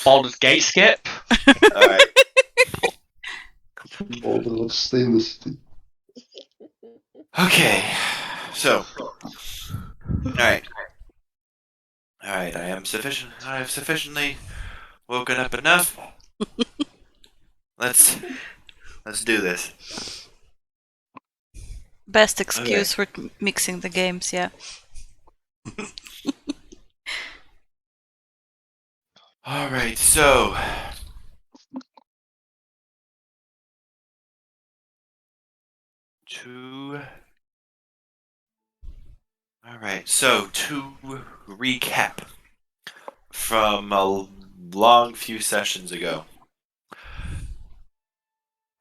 Baldur's Gate skip. Alright. Baldur, let's stay in the city. Okay. So. Alright. Alright, I have sufficiently woken up enough. Let's do this. Best excuse for mixing the games, yeah. Alright, so to recap from a long few sessions ago.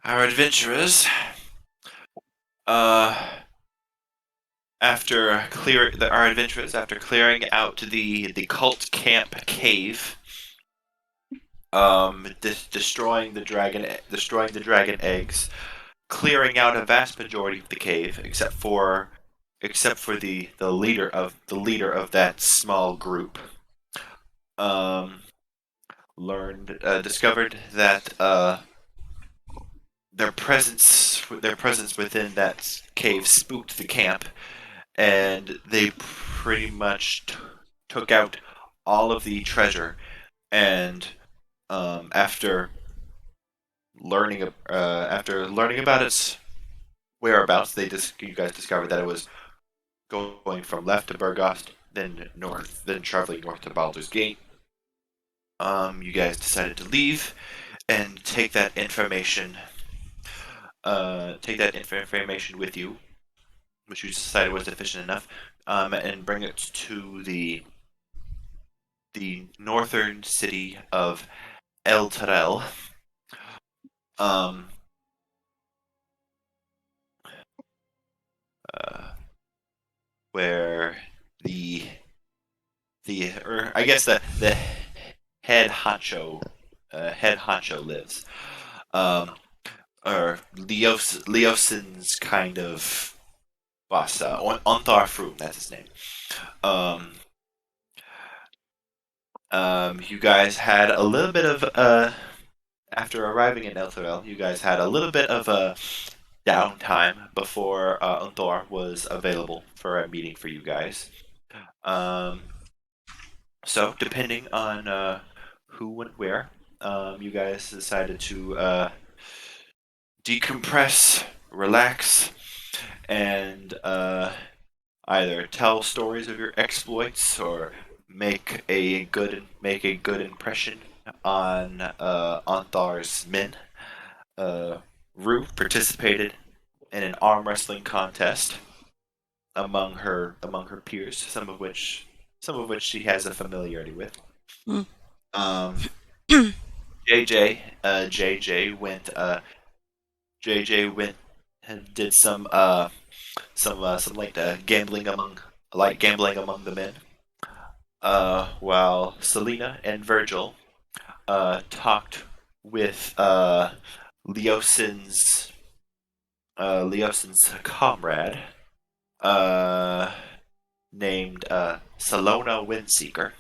Our adventurers, after clearing out the cult camp cave, destroying the dragon eggs, clearing out a vast majority of the cave, except for the leader of that small group. Discovered that their presence within that cave spooked the camp, and they pretty much took out all of the treasure. And after learning about its whereabouts, you guys discovered that it was going from left to Burgost, then north, then traveling north to Baldur's Gate. You guys decided to leave and take that information with you, which you decided was sufficient enough, and bring it to the northern city of El Terrell. Where the head honcho lives, or Leosin's kind of boss, Onthar Froom, that's his name. You guys had a little bit of after arriving in Elthorel, you guys had a little bit of a downtime before Onthar was available for a meeting for you guys. So depending on who went where, you guys decided to decompress, relax, and either tell stories of your exploits or make a good impression on Onthar's men. Rue participated in an arm wrestling contest among her peers, some of which she has a familiarity with. Mm. JJ went and did some gambling among the men. While Selena and Virgil talked with Leosin's comrade, named Salona Windseeker,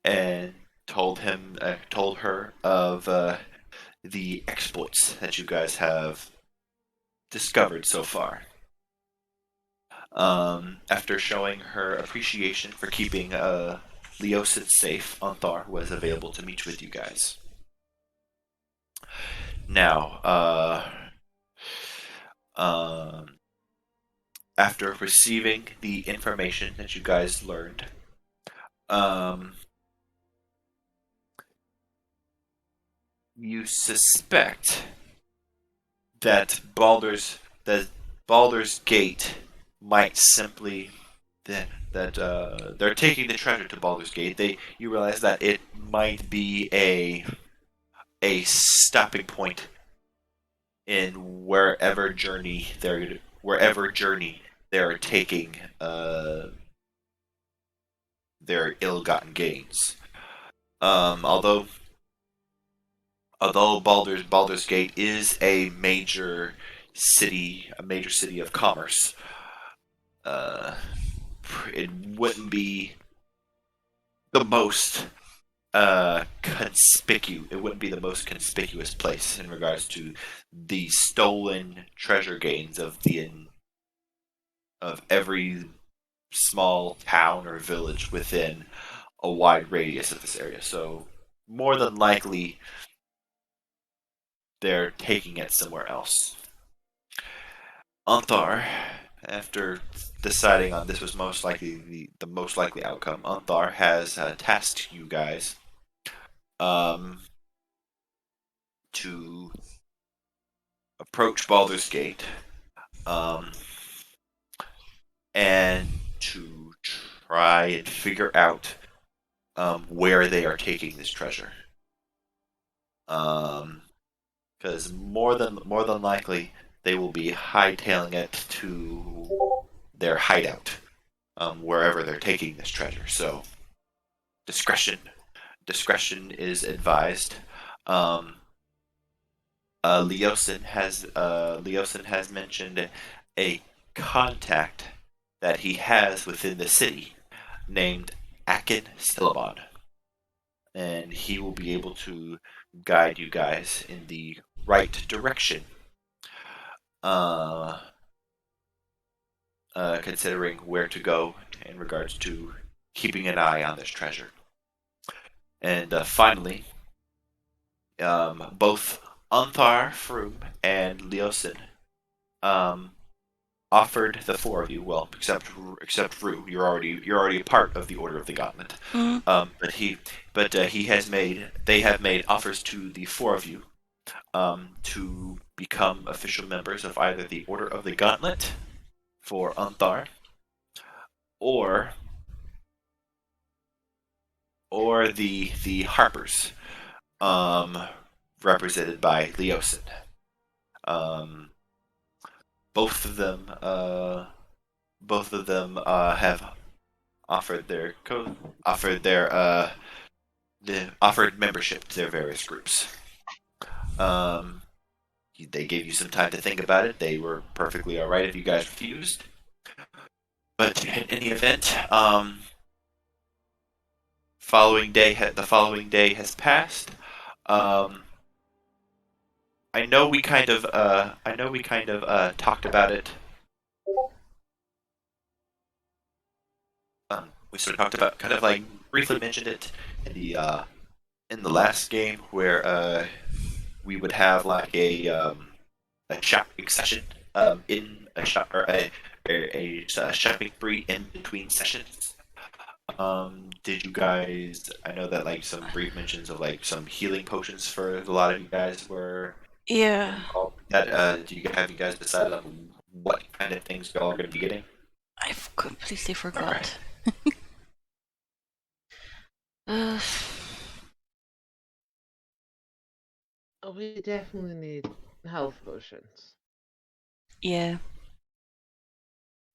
and told her of the exploits that you guys have discovered so far. After showing her appreciation for keeping Leosin safe, Onthar was available to meet with you guys. Now, after receiving the information that you guys learned, you suspect that Baldur's Gate might simply that they're taking the treasure to Baldur's Gate. You realize that it might be a stopping point in wherever journey they're taking their ill-gotten gains. Although Baldur's Gate is a major city of commerce, it wouldn't be the most conspicuous. It wouldn't be the most conspicuous place in regards to the stolen treasure gains of every small town or village within a wide radius of this area. So more than likely, they're taking it somewhere else. Unthar, after deciding on this was most likely the most likely outcome, Unthar has tasked you guys um, to approach Baldur's Gate um, and to try and figure out where they are taking this treasure. Because more than likely they will be hightailing it to their hideout, wherever they're taking this treasure. So discretion is advised. Um, Leosin has mentioned a contact that he has within the city named Akin Silabon, and he will be able to guide you guys in the right direction. Uh, Considering where to go in regards to keeping an eye on this treasure. And finally, both Unthar, Froom, and Leosin offered the four of you, well, except Rue, you're already a part of the Order of the Gauntlet. They have made offers to the four of you to become official members of either the Order of the Gauntlet for Unthar, or the Harpers, represented by Leosin. Um, both of them have offered membership to their various groups. They gave you some time to think about it. They were perfectly all right if you guys refused. But in any event, the following day has passed. I know we kind of talked about it. We sort of talked about, kind of like briefly mentioned it in the last game, where we would have like a shopping session in a shop, or a shopping spree in between sessions. Did you guys? I know that like some brief mentions of like some healing potions for a lot of you guys were. Yeah, That have you guys decided on what kind of things y'all are going to be getting? I've completely All forgot. right. Uh, Oh, we definitely need health potions. yeah,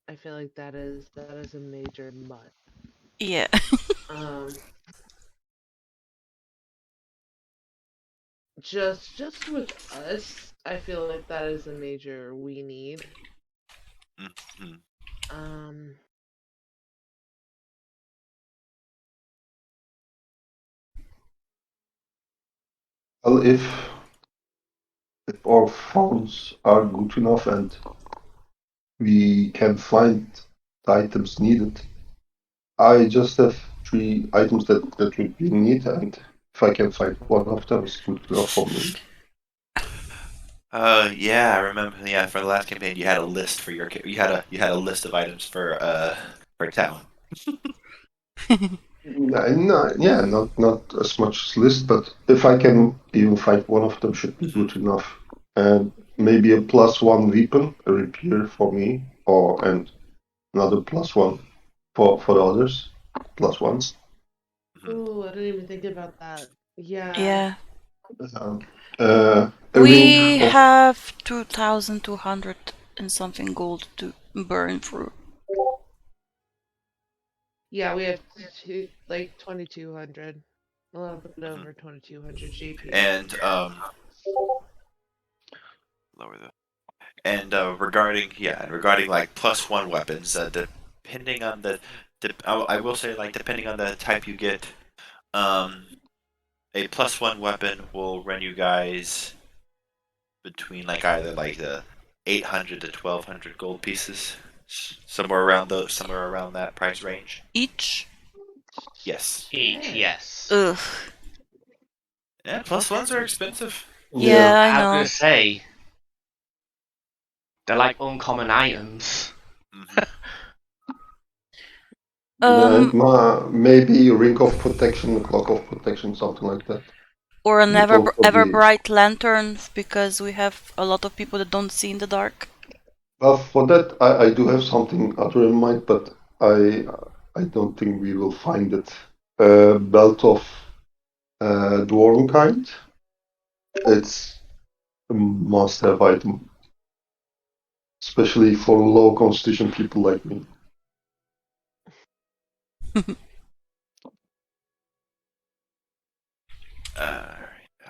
I feel like that is a major must. yeah. Um, just with us, I feel like that is a major we need. Mm-hmm. Um, Well, if our phones are good enough and we can find the items needed, I just have 3 items that would be needed, and if I can find one of them, it's good enough for me. Yeah, I remember. Yeah, for the last campaign, you had a list for you had a list of items for town. Yeah, not as much as list, but if I can even find one of them, should be good enough. And maybe a +1 weapon, a rapier for me, and another +1 for the others, +1s. Mhm. ooh, I didn't even think about that. Yeah. Yeah. A ring We of have 2,200 and something gold to burn through. Yeah, we have like 2,200. A little bit Mhm. over 2,200 GP. And lower the regarding like +1 weapons, depending on I will say, like, depending on the type you get, um, a +1 weapon will run you guys between like either like the 800 to 1200 gold pieces, somewhere around that price range. Each? Yes. Each, yes. Ugh. Yeah, +1s are expensive. Yeah, I I was know. gonna say they're like uncommon items. Mhm. And Um, maybe ring of protection, clock of protection, something like that. or an Would also ever be- bright lantern because we have a lot of people that don't see in the dark. Well, for that, I do have something other in mind, but I don't think we will find it. Belt of Dwarven kind. It's a must-have item, especially for low constitution people like me.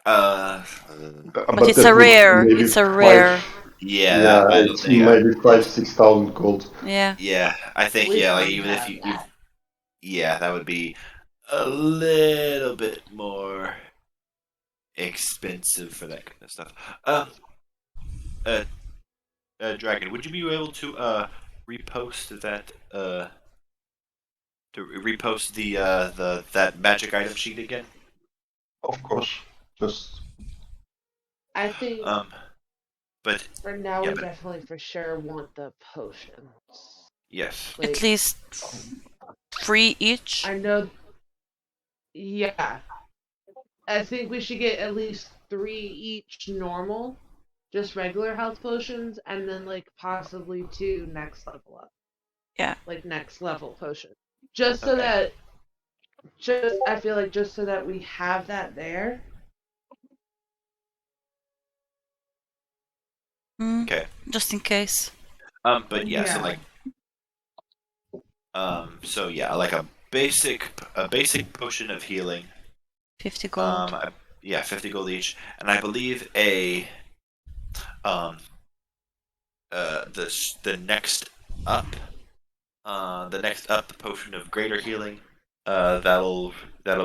But it's that a would rare. maybe It's a rare. Yeah, Yeah, I don't it's think. maybe 5,000-6,000 gold. Yeah. Yeah, I think We like don't even if have you, that. yeah, that would be a little bit more expensive for that kind of stuff. Uh, Dragon, would you be able to repost that repost the that magic item sheet again? Of course, just I think But for now yeah, we but definitely for sure want the potions. yes, At Like, least 3 each. I know. Yeah, I think we should get at least 3 each normal, just regular health potions, and then like possibly 2 next level up. Yeah. Like next level potions. Just so Okay. that, I feel like just so that we have that there. Okay. Just in case. But yeah, so like so yeah, like a basic potion of healing. 50 gold. Yeah, 50 gold each, and I believe a um the next up the potion of greater healing, that'll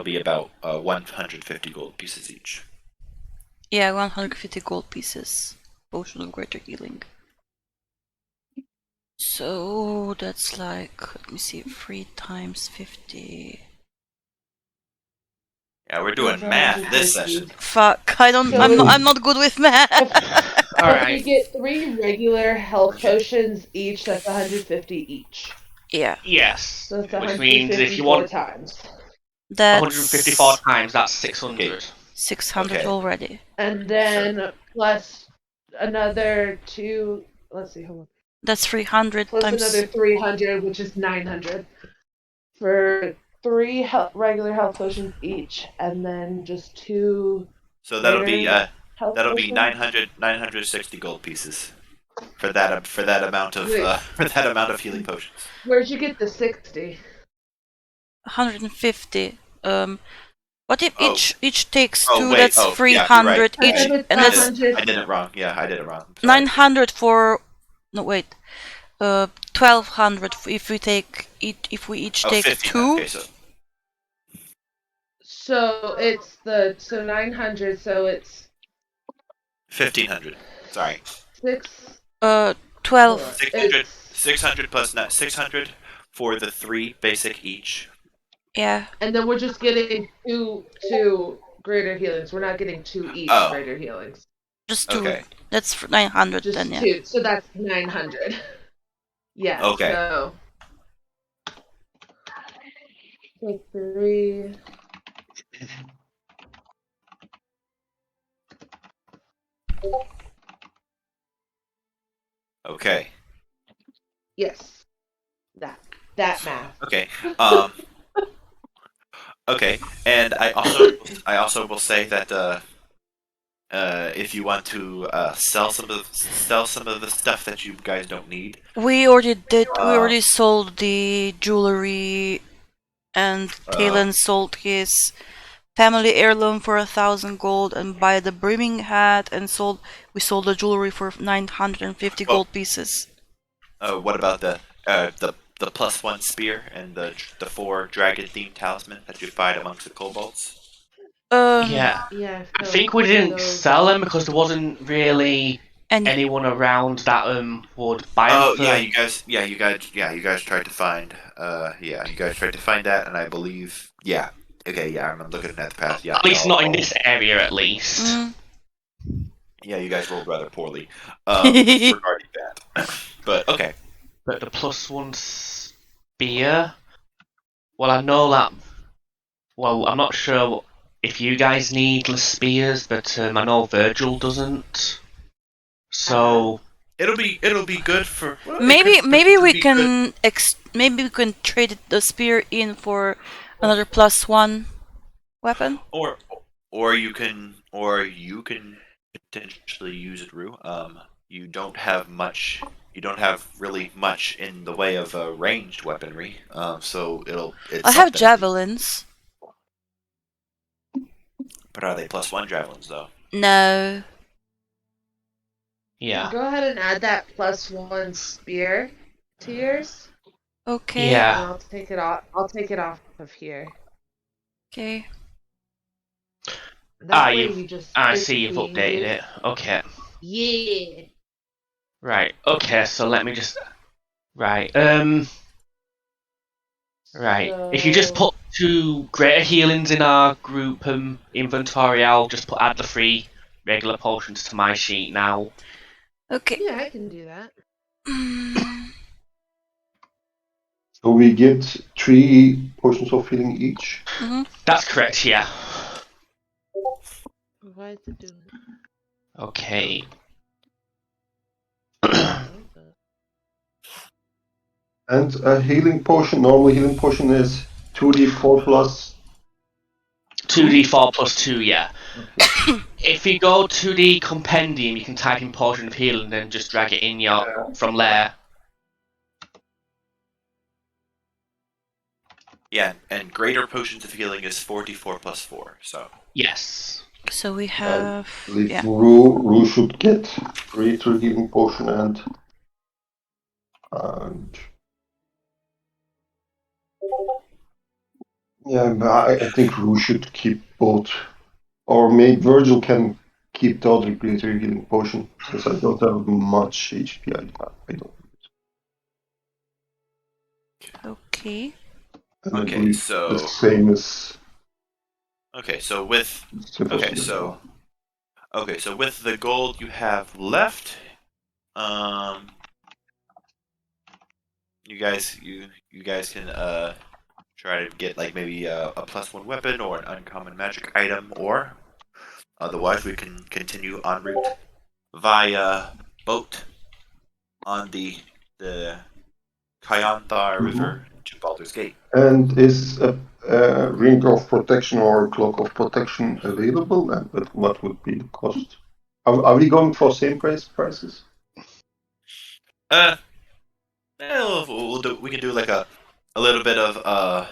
be about 150 gold pieces each. Yeah, 150 gold pieces. Potion of greater healing. So that's like, let me see, 3 times 50. Yeah, we're doing That's math this 150. session. Fuck, I don't. So I'm not good with math. If we Alright. get 3 regular health potions each, that's 150 each. Yeah, Yes. So it's Which means if you 154 want times. that's 154 times, that's 600. 600 Okay. already. And then plus another 2. Let's see, hold on. That's 300 Plus times. another 300, which is 900. For 3 regular health potions each, and then just 2 So that'll be greater health that'll be potions. 960 gold pieces for that amount of Wait. for that amount of healing potions. Where'd you get the 60? 150. What if Oh. each takes Oh, 2? wait. That's Oh, yeah, you're 300 right. each, I and have that's 100. I did it wrong. Yeah, I did it wrong. Sorry. 900 for. No, wait. 1200 if we take if we each take 15. 2. Okay, so So it's 900. So it's 1500. Sorry. 6. 12. 600, 600 plus 600 for the 3 basic each. Yeah. And then we're just getting two greater healings. We're not getting 2 each Oh. greater healings. Just 2. Okay. That's 900 Just then, yeah. 2. So that's 900. Yeah. Okay. So take 3. Okay. Yes. That math. Okay. Okay. And I also will say that if you want to sell some of the stuff that you guys don't need. We already did. We already sold the jewelry, and Talon sold his family heirloom for 1,000 gold, and buy the brimming hat, and we sold the jewelry for 950 gold pieces. What about the +1 spear and the 4 dragon themed talisman that you find amongst the kobolds? Yeah. Yeah, I think we didn't sell them because there wasn't really And anyone around that would buy them. Oh yeah, you guys tried to find. You guys tried to find that, and I believe. Yeah. Okay. Yeah, I'm looking at the past. Yeah. At least no, not in this area, at least. Yeah, you guys rolled rather poorly regarding that. But okay. But the +1 spear. Well, I know that. Well, I'm not sure if you guys need the spears, but I know Virgil doesn't. So It'll be good for. Well, maybe we be good. can trade the spear in for another +1 weapon. Or you can potentially use it, Rue. You don't have much. You don't have really much in the way of ranged weaponry. So it's I have something. javelins. But are they +1 javelins though? No. yeah, Go ahead and add that +1 spear to yours. Okay. yeah. And I'll take it off. I'll take it off of here. Okay. That way you just. I see you've basically updated use- it. Okay, Yeah. right. Okay, so let me just. Right. Right. If you just put 2 greater healings in our group inventory, I'll just add the 3 regular potions to my sheet now. Okay. Yeah, I can do that. So we get 3 potions of healing each. That's correct. Yeah. Why is it doing Okay. that? And a healing potion, normal healing potion is 2d4 plus 2d4 plus 2, yeah. If you go to the compendium, you can type in potion of healing and then just drag it in from there. Yeah, and greater potions of healing is 44 plus 4. So Yes. So we have I believe Rue should get greater healing potion and yeah, but I think Rue should keep both. Or maybe Virgil can keep the other greater healing potion, since I don't have much HP. I don't. Okay. And I Okay, believe so- the same as okay, so with Sebastian as well. with the gold you have left, you guys can try to get like maybe a +1 weapon or an uncommon magic item, or otherwise we can continue en route via boat on the Kyanthar River to Baldur's Gate. And is a ring of protection or cloak of protection available? And what would be the cost? Are we going for same prices? We can do like a little bit of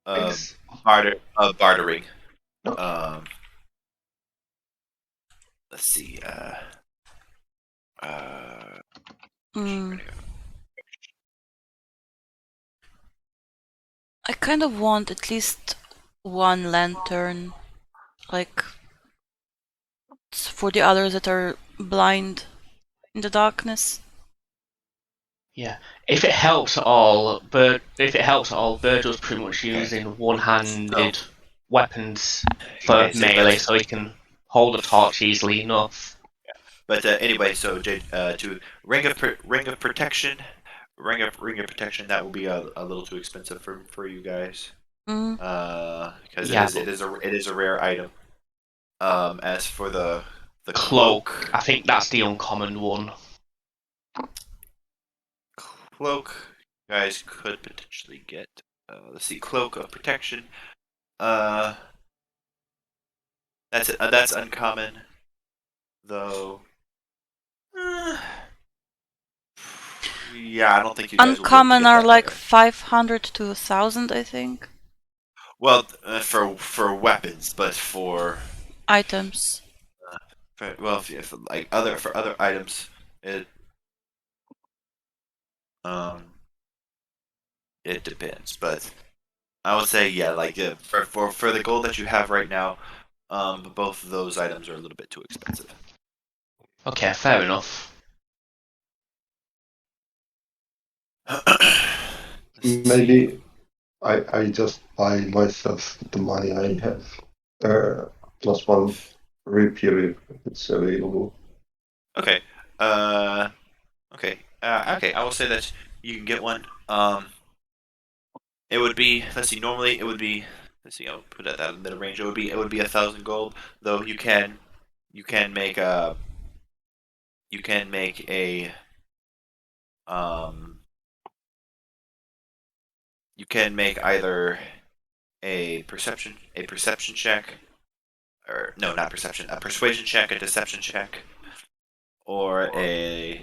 Thanks. bartering. Okay. Let's see. I kind of want at least 1 lantern, like for the others that are blind in the darkness. Yeah. If it helps at all, Virgil's pretty much using one-handed weapons for melee, so he can hold a torch easily enough. But anyway, so to ring of protection, ring of protection, that will be a little too expensive for you guys. Because it is a rare item. As for the cloak, I think that's the uncommon one. Cloak, you guys could potentially get. Let's see, cloak of protection. That's uncommon, though. Yeah, I don't think you guys Uncommon will be able to get are that like higher. 500 to 1,000, I think. Well, for weapons, but for Items. for other items, it depends. But I would say yeah, like for the gold that you have right now, both of those items are a little bit too expensive. Okay, fair enough. Maybe I just buy myself with the money I have. +1 rapier if it's available. Okay. Okay. Okay. I will say that you can get one. It would be. Let's see. Normally, it would be. Let's see. I'll put it at that middle range. It would be 1,000 gold. Though you can make a. You can make a. Um. You can make either a perception check, or no, not perception, a persuasion check, a deception check, or and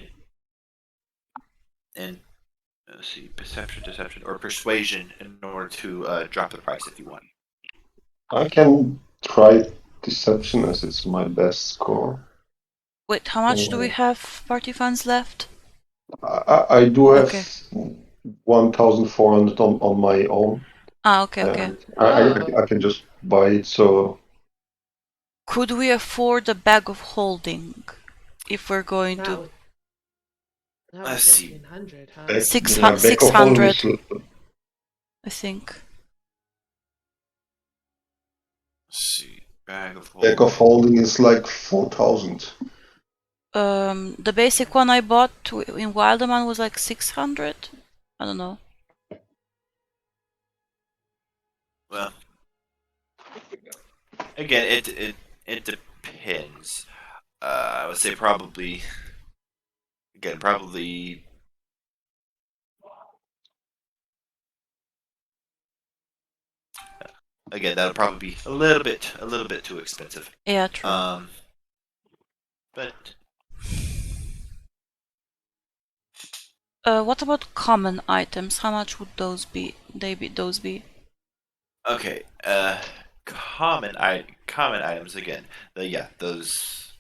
let's see, perception, deception, or persuasion in order to drop the price if you want. I can try deception as it's my best score. Wait, how much do we have party funds left? I do have Okay. 1,400 on my own. Okay. And I can just buy it, so Could we afford a bag of holding if we're going to? Not Let's see. 1,500, huh? back, 600, back of holding is 600. I think. Let's see, bag of holding is like 4,000. The basic one I bought in Wilderman was like 600. I don't know. Well, again, it depends. I would say probably. Again, probably. Again, that'll probably be a little bit too expensive. Yeah, true. But What about common items? How much would those be? Those be? okay, common items again. Those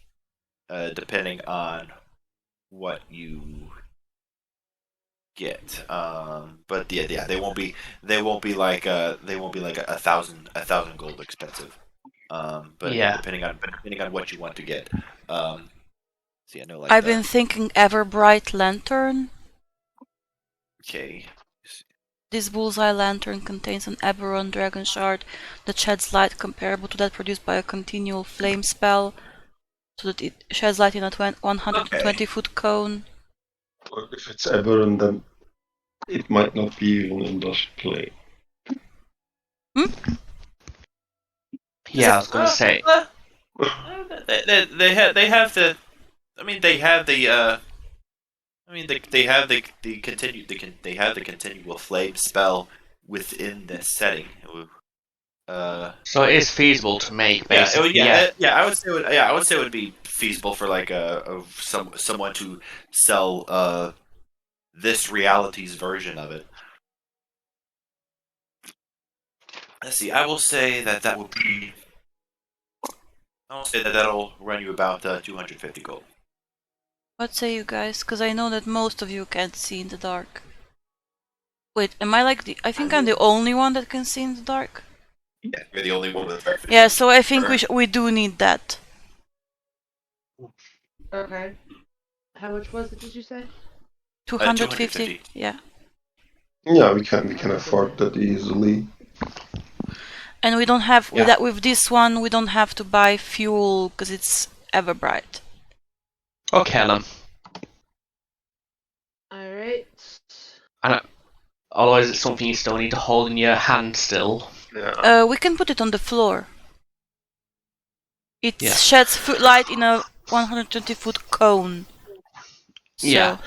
depending on what you get. But yeah, they won't be like 1,000 gold expensive. But Yeah. depending on what you want to get. See, I know like I've been thinking Everbright Lantern. Okay. This bullseye lantern contains an Eberron dragon shard that sheds light comparable to that produced by a continual flame spell, so that it sheds light in a 120-foot cone. If it's Eberron, then it might not be even in Dust play. Yeah, I was gonna say. They have the. I mean, they have the. I mean, they have the continual flame spell within this setting. So it is feasible to make, Yeah, basically. I would say it would be feasible for like someone to sell this reality's version of it. Let's see. I will say that would be. I will say that'll run you about 250 gold. What say you guys? Because I know that most of you can't see in the dark. Wait, am I like the... I think I'm the only one that can see in the dark. Yeah, you're the only one with dark vision. Yeah, so I think we do need that. Okay. How much was it, did you say? 250? Yeah. Yeah, we can afford that easily. And we don't have... With this one, we don't have to buy fuel, because it's Everbright. Okay, then. Alright. Although, is it something you still need to hold in your hand still? Yeah. We can put it on the floor. It sheds light in a 120-foot cone. So. Yeah.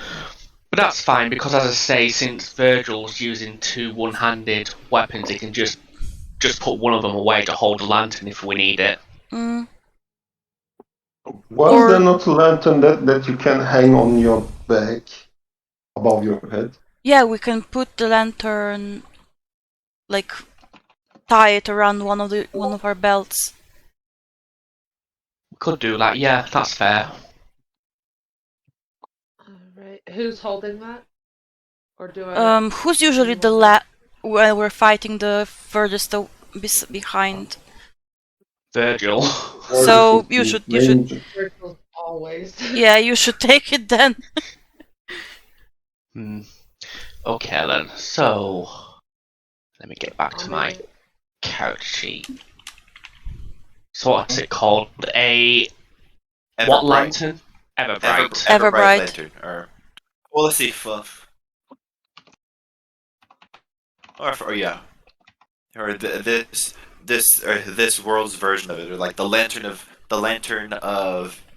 But that's fine, because as I say, since Virgil's using two one-handed weapons, he can just put one of them away to hold the lantern if we need it. Was there not a lantern that you can hang on your back above your head? Yeah, we can put the lantern, like, tie it around one of our belts. We could do that, yeah, that's fair. Alright. Who's holding that? Or do I... Who's usually while we're fighting the furthest behind. Virgil. So you should Virtual always. yeah, you should take it then. Okay then. So let me get back to my Alright. character sheet. So what's it called? A Everbright. what lantern? Everbright. Everbright. Lantern. Or well, let's see. Or yeah, or this world's version of it, or like the lantern of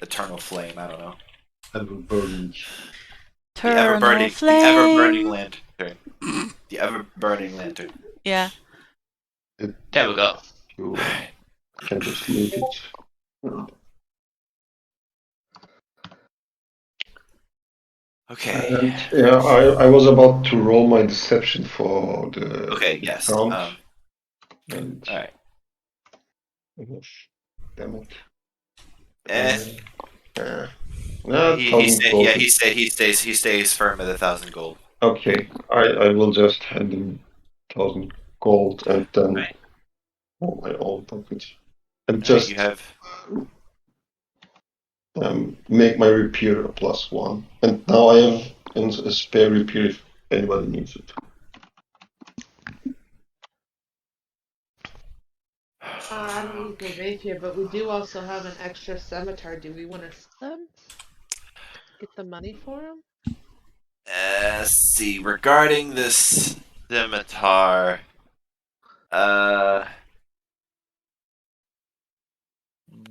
eternal flame. I don't know. Ever-burning. The ever-burning lantern. The ever-burning lantern. Yeah. There we go. You can just leave it. Okay. And yeah, I was about to roll my deception for the Okay. Yes. count. And All right. damn it. He stays firm at 1,000 gold. Okay, I will just hand him 1,000 gold and then all my own pockets. And just you have make my rapier a +1. And now I have a spare rapier if anybody needs it. I don't use my rapier, but we do also have an extra scimitar. Do we want to sell them? Get the money for them? let's see. Regarding this scimitar, you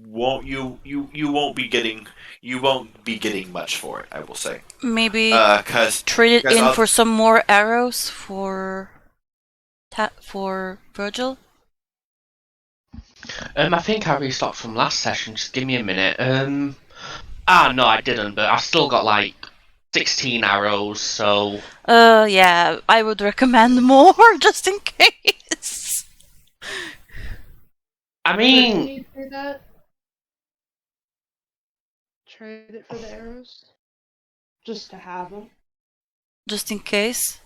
won't be getting much for it. I will say. Maybe Cause trade it in I'll- for some more arrows for Virgil. I think I restocked from last session. Just give me a minute. No, I didn't. But I've still got like 16 arrows. So Yeah, I would recommend more just in case. I mean, Can you do that? Trade it for the arrows? Just to have them? Just in case.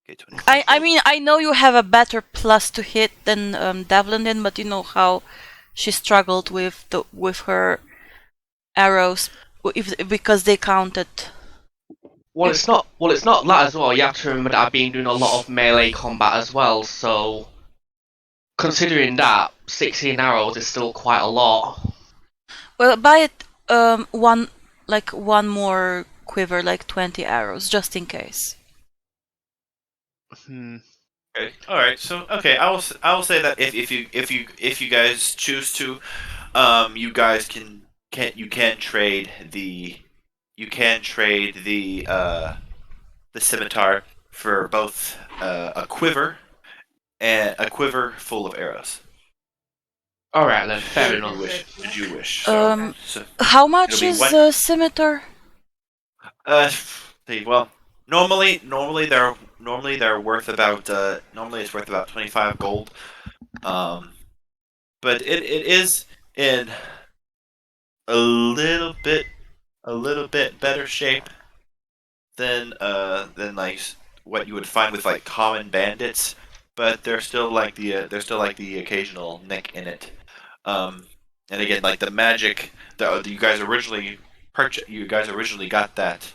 Okay, 25 I gold. mean, I know you have a better plus to hit than Devlin did, but you know how she struggled with her arrows because they counted. well, it's not that as well. You have to remember that I've been doing a lot of melee combat as well. So considering that, 16 arrows is still quite a lot. Well, buy it one more quiver, like 20 arrows, just in case. Okay. All right. So okay, I will say that if you guys choose to, you guys can trade the scimitar for both a quiver and a quiver full of arrows. All right then, fair Should enough. you wish? So, How much It'll be is one- a scimitar? see, well, normally they're worth about normally it's worth about 25 gold. But it is in a little bit better shape than like what you would find with like common bandits, but there's still like the occasional nick in it. And again, like the magic that you guys originally got that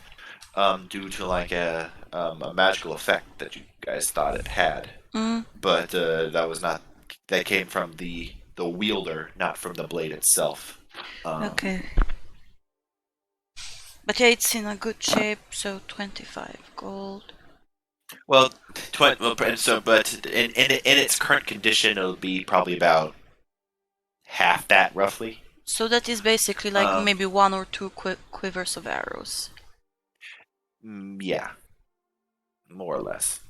due to like a magical effect that you guys thought it had, but that came from the wielder, not from the blade itself. Okay. But yeah, it's in a good shape, so 25 gold. Well, but in its current condition, it'll be probably about half that, roughly. So that is basically like maybe one or two quivers of arrows. Yeah, more or less.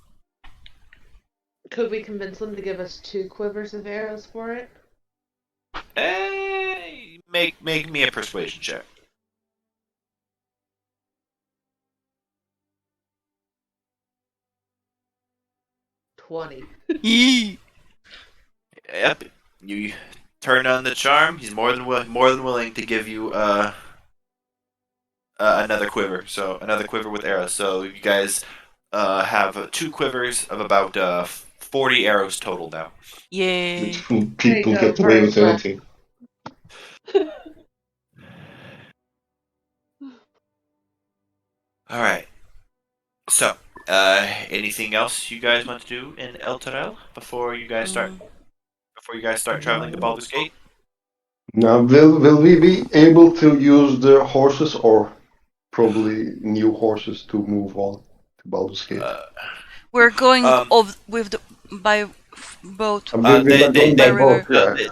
Could we convince them to give us 2 quivers of arrows for it? Make me a persuasion check. $20. Yep. You turn on the charm. He's more than willing to give you another quiver. So another quiver with arrows. So you guys have 2 quivers of about 40 arrows total now. Yay. Beautiful There people you go, get away with perfect. anything. All right. So, anything else you guys want to do in El Terrell before you guys start? Mm. Before you guys start traveling to Baldur's Gate? Now, will we be able to use the horses or probably new horses to move on to Baldur's Gate? We're going Um, with the by boat. We are going by by boat, river. yeah. they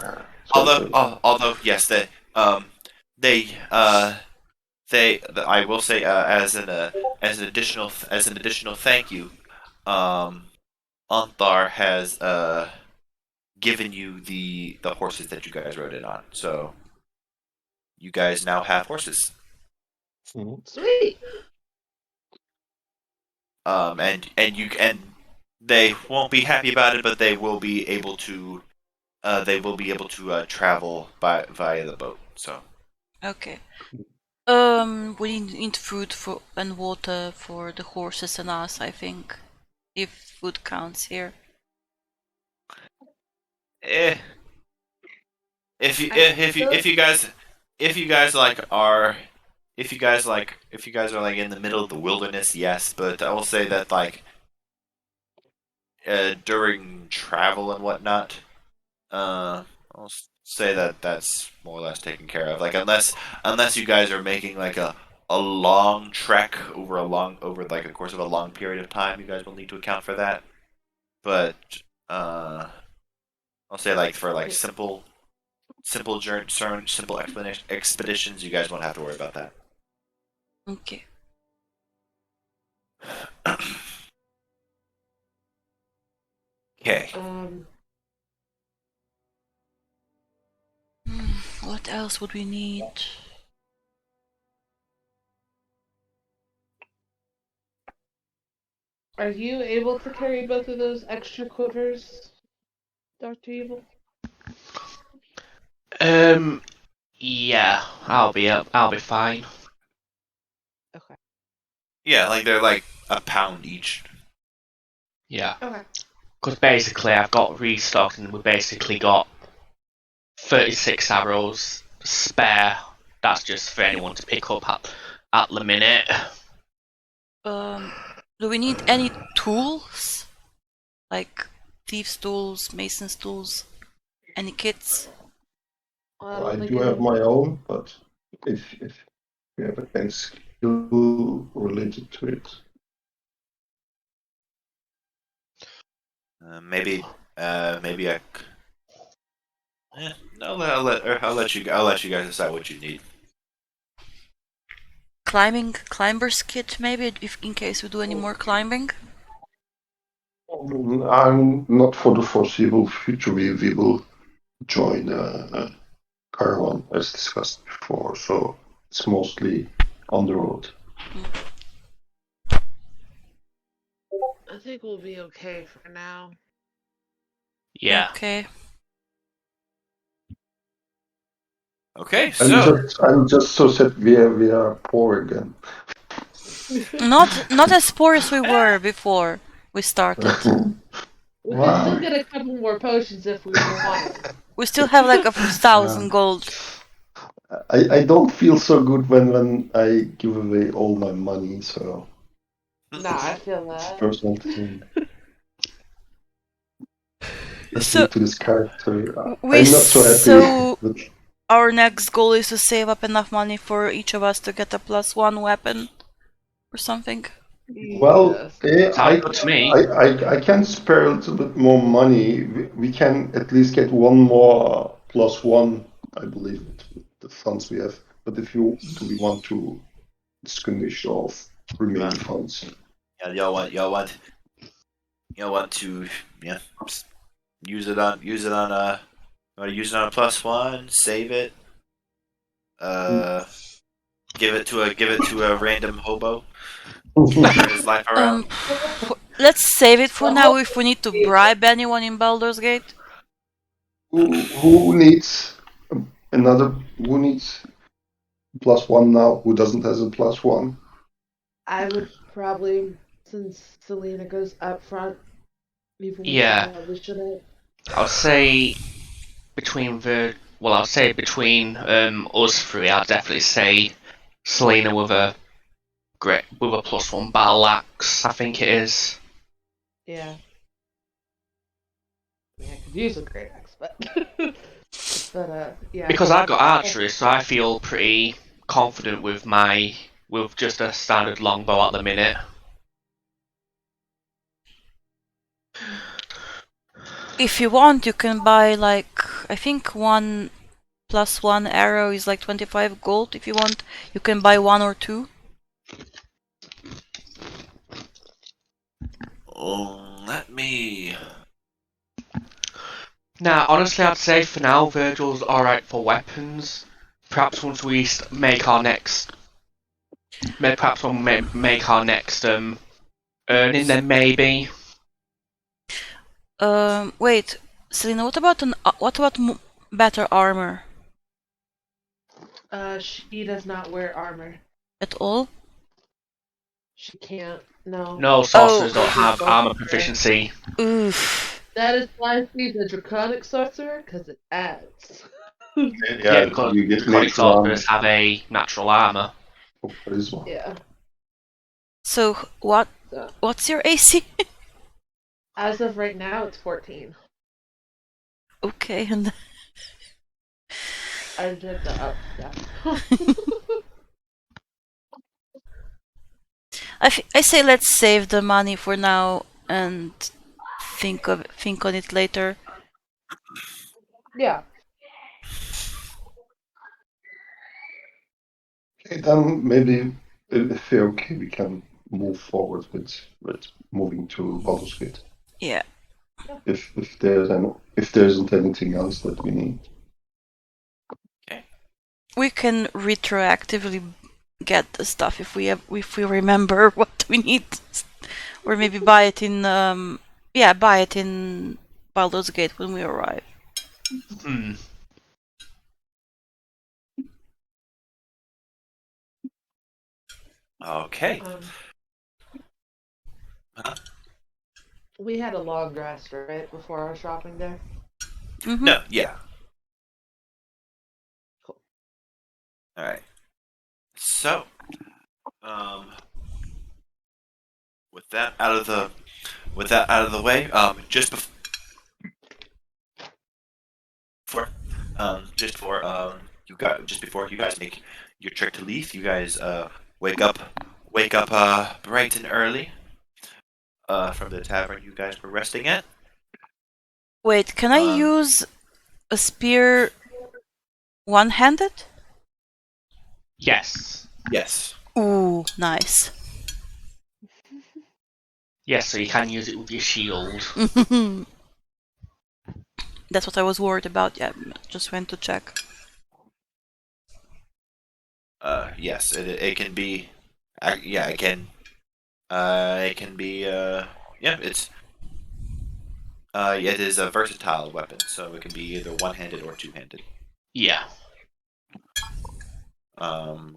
So, although yes, they I will say as an additional thank you, Anthar has given you the horses that you guys rode in on. So you guys now have horses. Sweet. And they won't be happy about it, but they will be able to travel via the boat. So Okay. We need food for and water for the horses and us, I think. If food counts here. eh, if you guys are like in the middle of the wilderness, yes, but I will say that like during travel and whatnot, I'll say that that's more or less taken care of. Like unless you guys are making like a long trek over like the course of a long period of time, you guys will need to account for that. But I'll say like for like simple expeditions, you guys won't have to worry about that. Okay. Okay. What else would we need? Are you able to carry both of those extra quivers, Dr. Evil? Yeah, I'll be fine. Okay. Yeah, like they're like a pound each. Yeah. Okay. Because basically I've got restocked and we basically got 36 arrows spare. That's just for anyone to pick up at the minute. Do we need any tools? Like thieves' tools, mason's tools? Any kits? I do have my own, but if you have any skill related to it. Maybe I. No, I'll let you guys decide what you need. Climber's kit maybe, if in case we do any more climbing? I'm not for the foreseeable future. We will join caravan as discussed before, so it's mostly on the road. I think we'll be okay for now. Yeah. Okay. Okay, so I'm just so sad we are poor again. Not as poor as we were before we started. We can still get a couple more potions if we want. We still have like 1,000 gold. I don't feel so good when I give away all my money, so Nah, I feel that. personal thing. So To this character, we I'm not so happy. so But our next goal is to save up enough money for each of us to get a +1 weapon or something. well, Sounds good to me. I can spare a little bit more money. We can at least get one more +1, I believe, with the funds we have. But do we want to distinguish off remaining funds? yeah, y'all want to use it on you want to use it on a +1, save it, give it to a random hobo. Turn his life around. Let's save it for now if we need to bribe anyone in Baldur's Gate. Who needs another? Who needs +1 now? Who doesn't have a +1? I would probably since Selena goes up front, even when she Yeah, probably shouldn't. I'll say between us three, I'd definitely say Selena with a +1 battle axe. I think it is. Yeah. I mean, I could use a great axe, but yeah. Because I got archery, so I feel pretty confident with just a standard longbow at the minute. If you want, you can buy like I think 1+1 arrow is like 25 gold. If you want, you can buy 1 or 2. Let me. Now, honestly, I'd say for now, Virgil's alright for weapons. Perhaps once we make our next, perhaps when we make our next earning, then maybe. Wait, Selena, what about better armor She does not wear armor. at all? She can't. No. No sorcerers don't Just have both armor of her. proficiency. Oof. That is why she's a draconic sorcerer, because it adds. Yeah, because you get draconic later on sorcerers have a natural armor. for charisma. Yeah. So So, what's your AC? as of right now, it's 14. Okay, and I did the up. Yeah. I say let's save the money for now and think on it later. Yeah. Okay, then maybe if you're okay, we can move forward with moving to Baldur's Gate. Yeah. If if there isn't anything else that we need. We can retroactively get the stuff if we remember what we need, or maybe buy it in Baldur's Gate when we arrive. Hmm. Okay. We had a long rest, right, before our shopping day? Mm-hmm. No, yeah. Cool. All right. So, with that out of the way, just before you guys make your trek to Leaf, you guys wake up bright and early from the tavern you guys were resting at. Wait, can I use a spear one-handed? Yes. Yes. Ooh, nice. Yes, so you can use it with your shield. That's what I was worried about. Yeah, just went to check. Yes, it can be. Yeah, it can. It can be. Yeah, it's. It is a versatile weapon, so it can be either one-handed or two-handed. Yeah.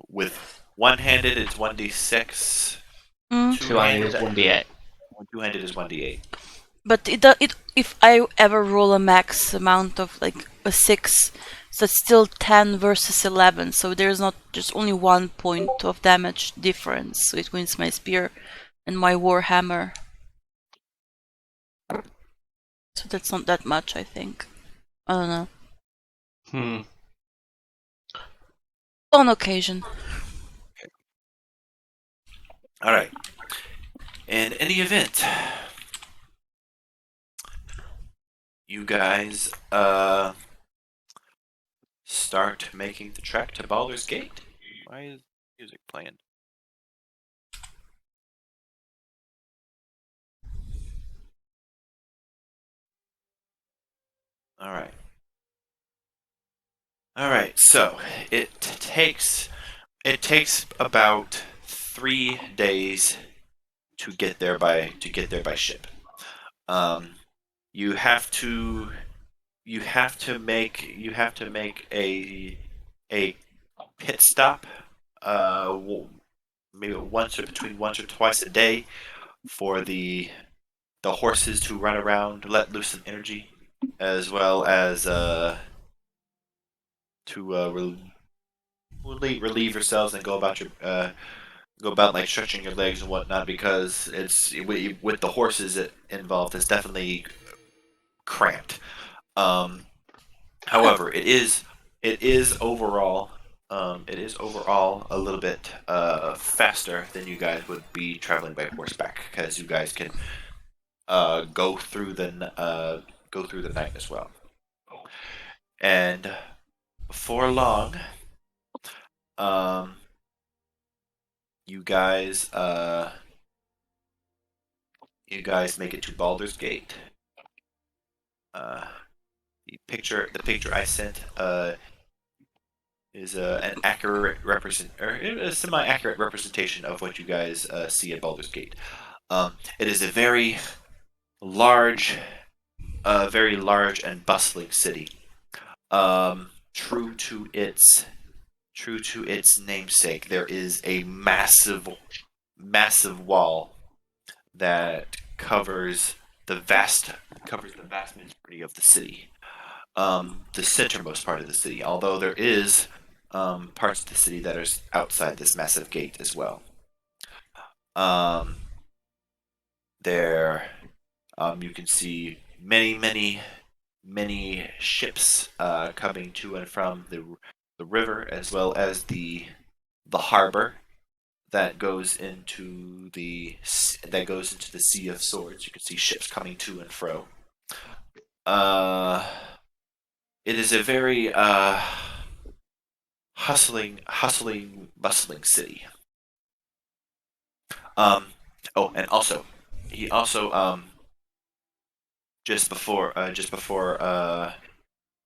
With one-handed, it's 1d6. Two-handed is 1d8. Two-handed is 1d8. But if I ever roll a max amount of like a 6, so it's still 10 versus 11. So there's not just only 1 point of damage difference between my spear and my warhammer. So that's not that much, I think. I don't know. On occasion. All right. In any event, you guys start making the trek to Baldur's Gate. Why is music playing? All right. All right. So it takes about 3 days to get there by ship. You have to make a pit stop maybe once or twice a day for the horses to run around, let loose some energy, as well as to relieve yourselves and go about like stretching your legs and whatnot, because it's with the horses involved, it's definitely cramped. However, it is overall a little bit faster than you guys would be traveling by horseback, because you guys can go through the night as well. And before long, um, you guys make it to Baldur's Gate. The picture I sent is an accurate or a semi-accurate representation of what you guys see at Baldur's Gate. It is a large, very large and bustling city. True to its namesake, there is a massive wall that covers the vast majority of the city. The centermost part of the city, although there is parts of the city that are outside this massive gate as well. There, you can see many ships coming to and from the river, as well as the harbor that goes into the Sea of Swords. You can see ships coming to and fro. It is a very hustling, bustling city. Oh, and also, he also just before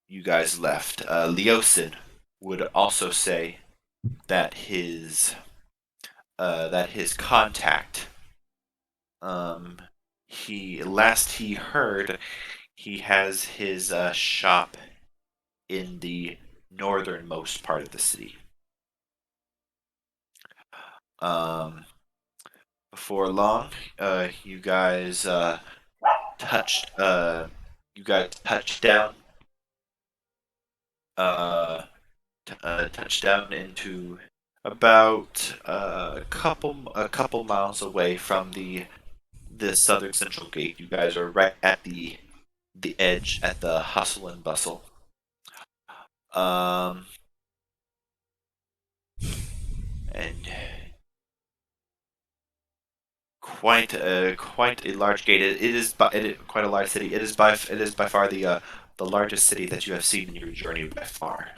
you guys left, Leosin would also say that his contact, he heard, he has his shop in the northernmost part of the city. Before long, you guys touched down into about a couple miles away from the southern central gate. You guys are right at the edge, at the hustle and bustle. And quite a large gate. It is quite a large city. It is by far the largest city that you have seen in your journey by far.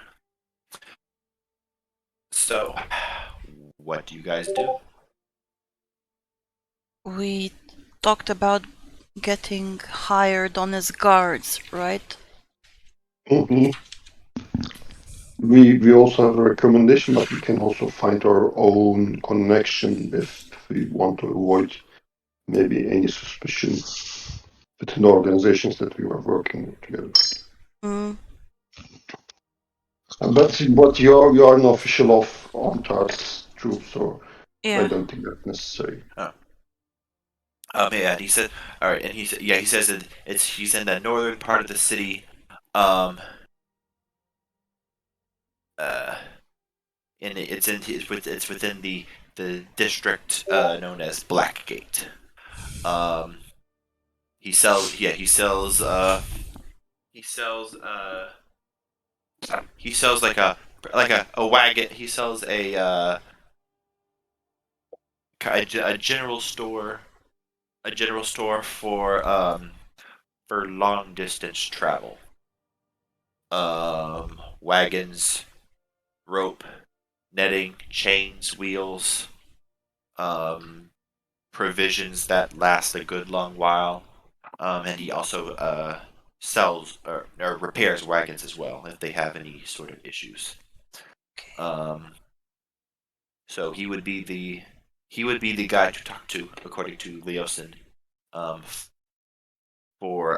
So, what do you guys do? We talked about getting hired on as guards, right? Mm-hmm. We also have a recommendation, but we can also find our own connection if we want to avoid maybe any suspicion within the organizations that we were working together. Mm. But you are an official of Ontar's troop, so Yeah. I don't think that's necessary. Yeah, and he said, all right, and he says that he's in the northern part of the city, and it's within the district known as Blackgate. He sells like a wagon. He sells a general store for long distance travel. Wagons, rope, netting, chains, wheels, provisions that last a good long while, and he also sells or repairs wagons as well if they have any sort of issues. So he would be the guy to talk to, according to Leosin, for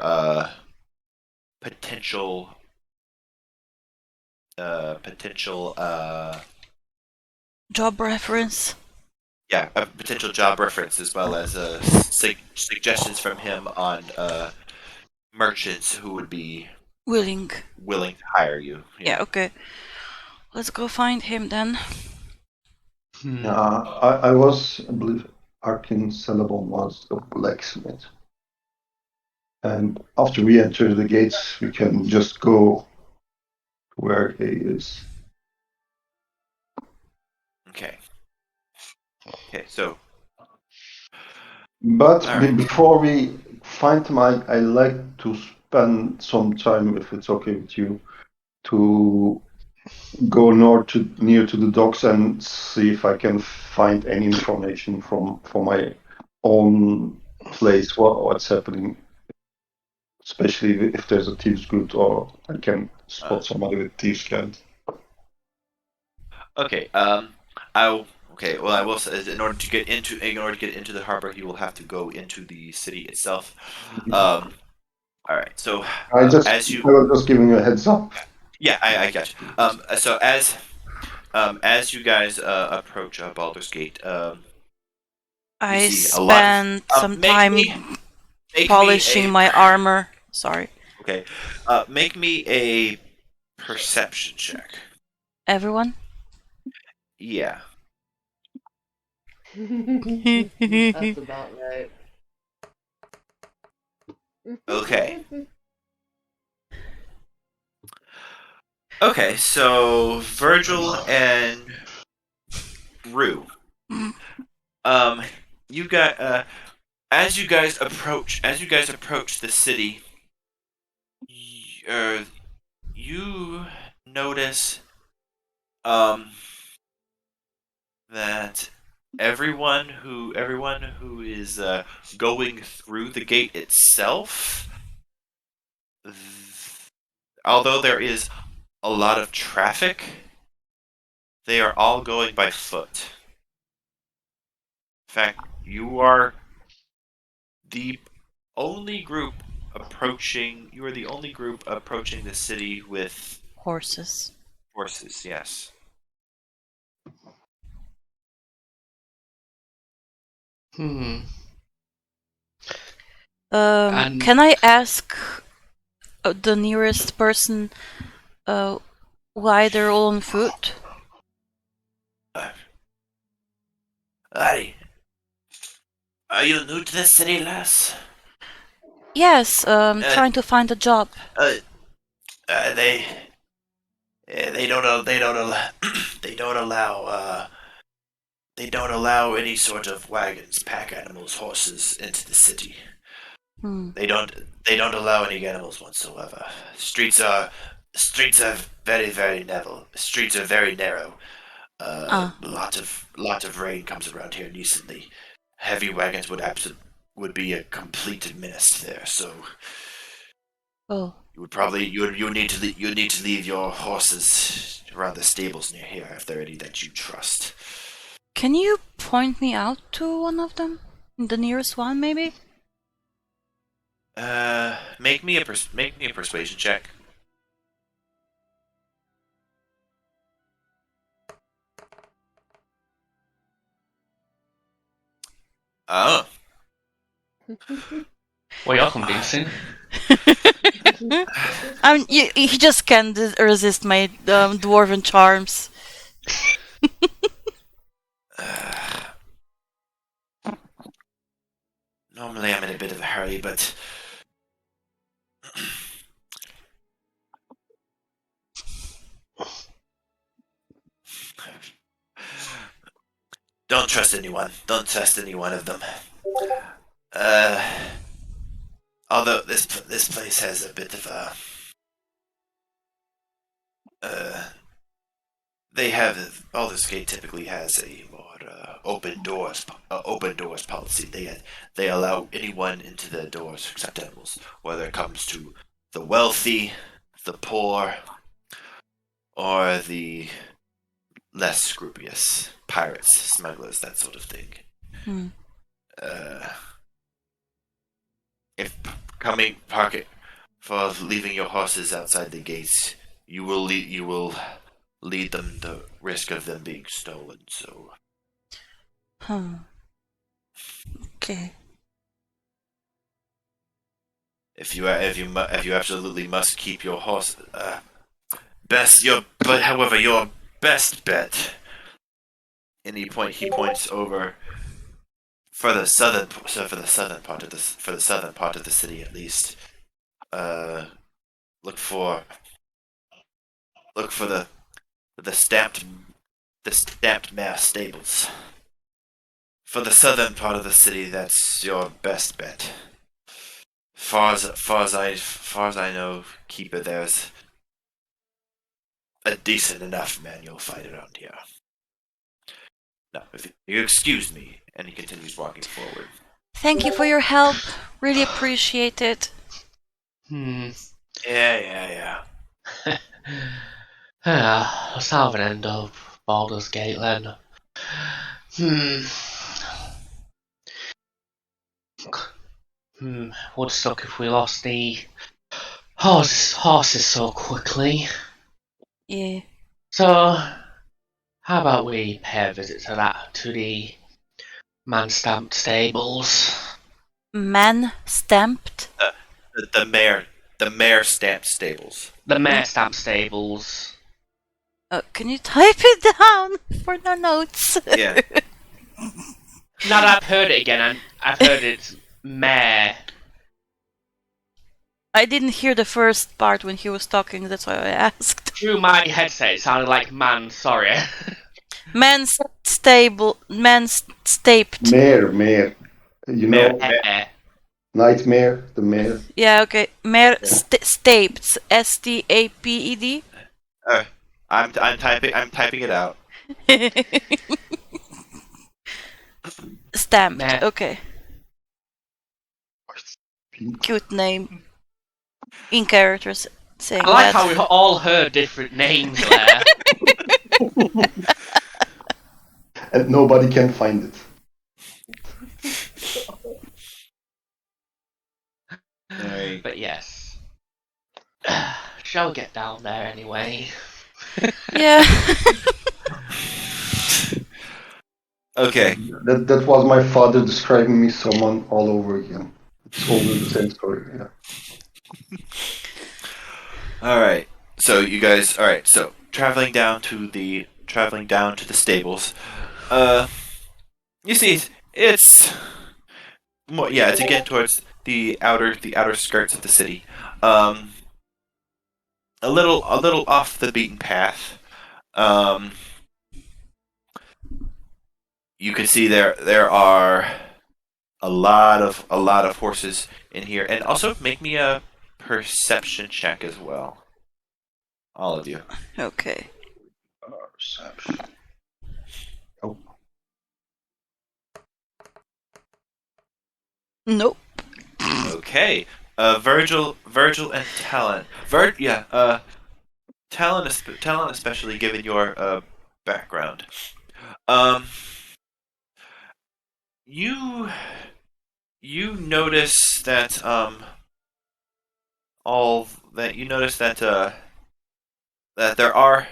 potential Job reference. a potential job reference as well as suggestions from him on merchants who would be willing to hire you. Yeah, okay. Let's go find him then. Yeah, I believe Arkin Celebon was the blacksmith. And after we enter the gates, we can just go where he is. Okay. So. But Alright. before we find him, I like to spend some time, if it's okay with you, to go near to the docks and see if I can find any information from my own place, what's happening, especially if there's a thieves good or I can spot somebody with thieves cant. Okay. Well, I will say, in order to get into the harbor, you will have to go into the city itself. All right. So I was just giving you a heads up. Yeah, I got you. So as you guys approach Baldur's Gate, I see a lot of- spent some time make polishing me a- my armor. Sorry. Okay. Make me a perception check. Everyone? Yeah. That's about right. Okay. Okay, so Virgil and Rue. You got as you guys approach the city, you notice that everyone who is going through the gate itself, although there is a lot of traffic, they are all going by foot. In fact, you are the only group approaching the city with Horses. horses, yes. And Can I ask the nearest person why they're all on foot? Aye. Are you new to the city, lass? Yes, trying to find a job. They don't allow any sort of wagons, pack animals, horses into the city. They don't allow any animals whatsoever. Streets are very, very narrow. Streets are very narrow. Lot of rain comes around here recently. Heavy wagons would be a complete menace there. So Oh. you would probably you need to leave your horses around the stables near here if there are any that you trust. Can you point me out to one of them? The nearest one, maybe? Make me a persuasion check. Oh. Well, you're convincing. I mean, he just can't resist my dwarven charms. Normally I'm in a bit of a hurry, but don't trust anyone. Don't trust any one of them. Although this place has a bit of Baldur's Gate typically has a more open doors policy. They allow anyone into their doors except animals, whether it comes to the wealthy, the poor, or the less scrupulous, pirates, smugglers, that sort of thing. If leaving your horses outside the gates, you will lead them the risk of them being stolen. So Okay. If you absolutely must keep your horse, however, your best bet. And he points over for the southern part of the city at least. Look for the stamped mare stables. For the southern part of the city, that's your best bet. Far as I know, Keeper, there's a decent enough manual fight around here. Now, if you excuse me, and he continues walking forward. Thank you for your help. Really appreciate it. Yeah. Let's have an end of Baldur's Gate then. Would suck if we lost the horses so quickly. Yeah. So, how about we pay a visit to the man-stamped stables? Man stamped? The mare stamped stables. The mare-stamped stables. Can you type it down for the notes? Yeah. Now that I've heard it again, I've heard it mare. I didn't hear the first part when he was talking, that's why I asked. Through my headset, it sounded like man, sorry. Man's staped. Mare. You know, Mare. nightmare, the mare. Yeah, okay. Mare staped. STAPED. I'm typing it out. Stamped. Meh. Okay. Cute name. In characters saying I like that. how we all heard different names there. And nobody can find it. Right. But yes. Shall we get down there anyway? Yeah. Okay. That was my father describing me someone all over again. It's always the same story. Yeah. All right. So you guys. All right. So traveling down to the stables. You see, it's more. Yeah, it's again towards the outer skirts of the city. A little off the beaten path. You can see there are a lot of horses in here, and also make me a perception check as well. All of you. Okay. Perception. Oh. Nope. Okay. Virgil and Talon. Talon especially given your background. You notice that that there are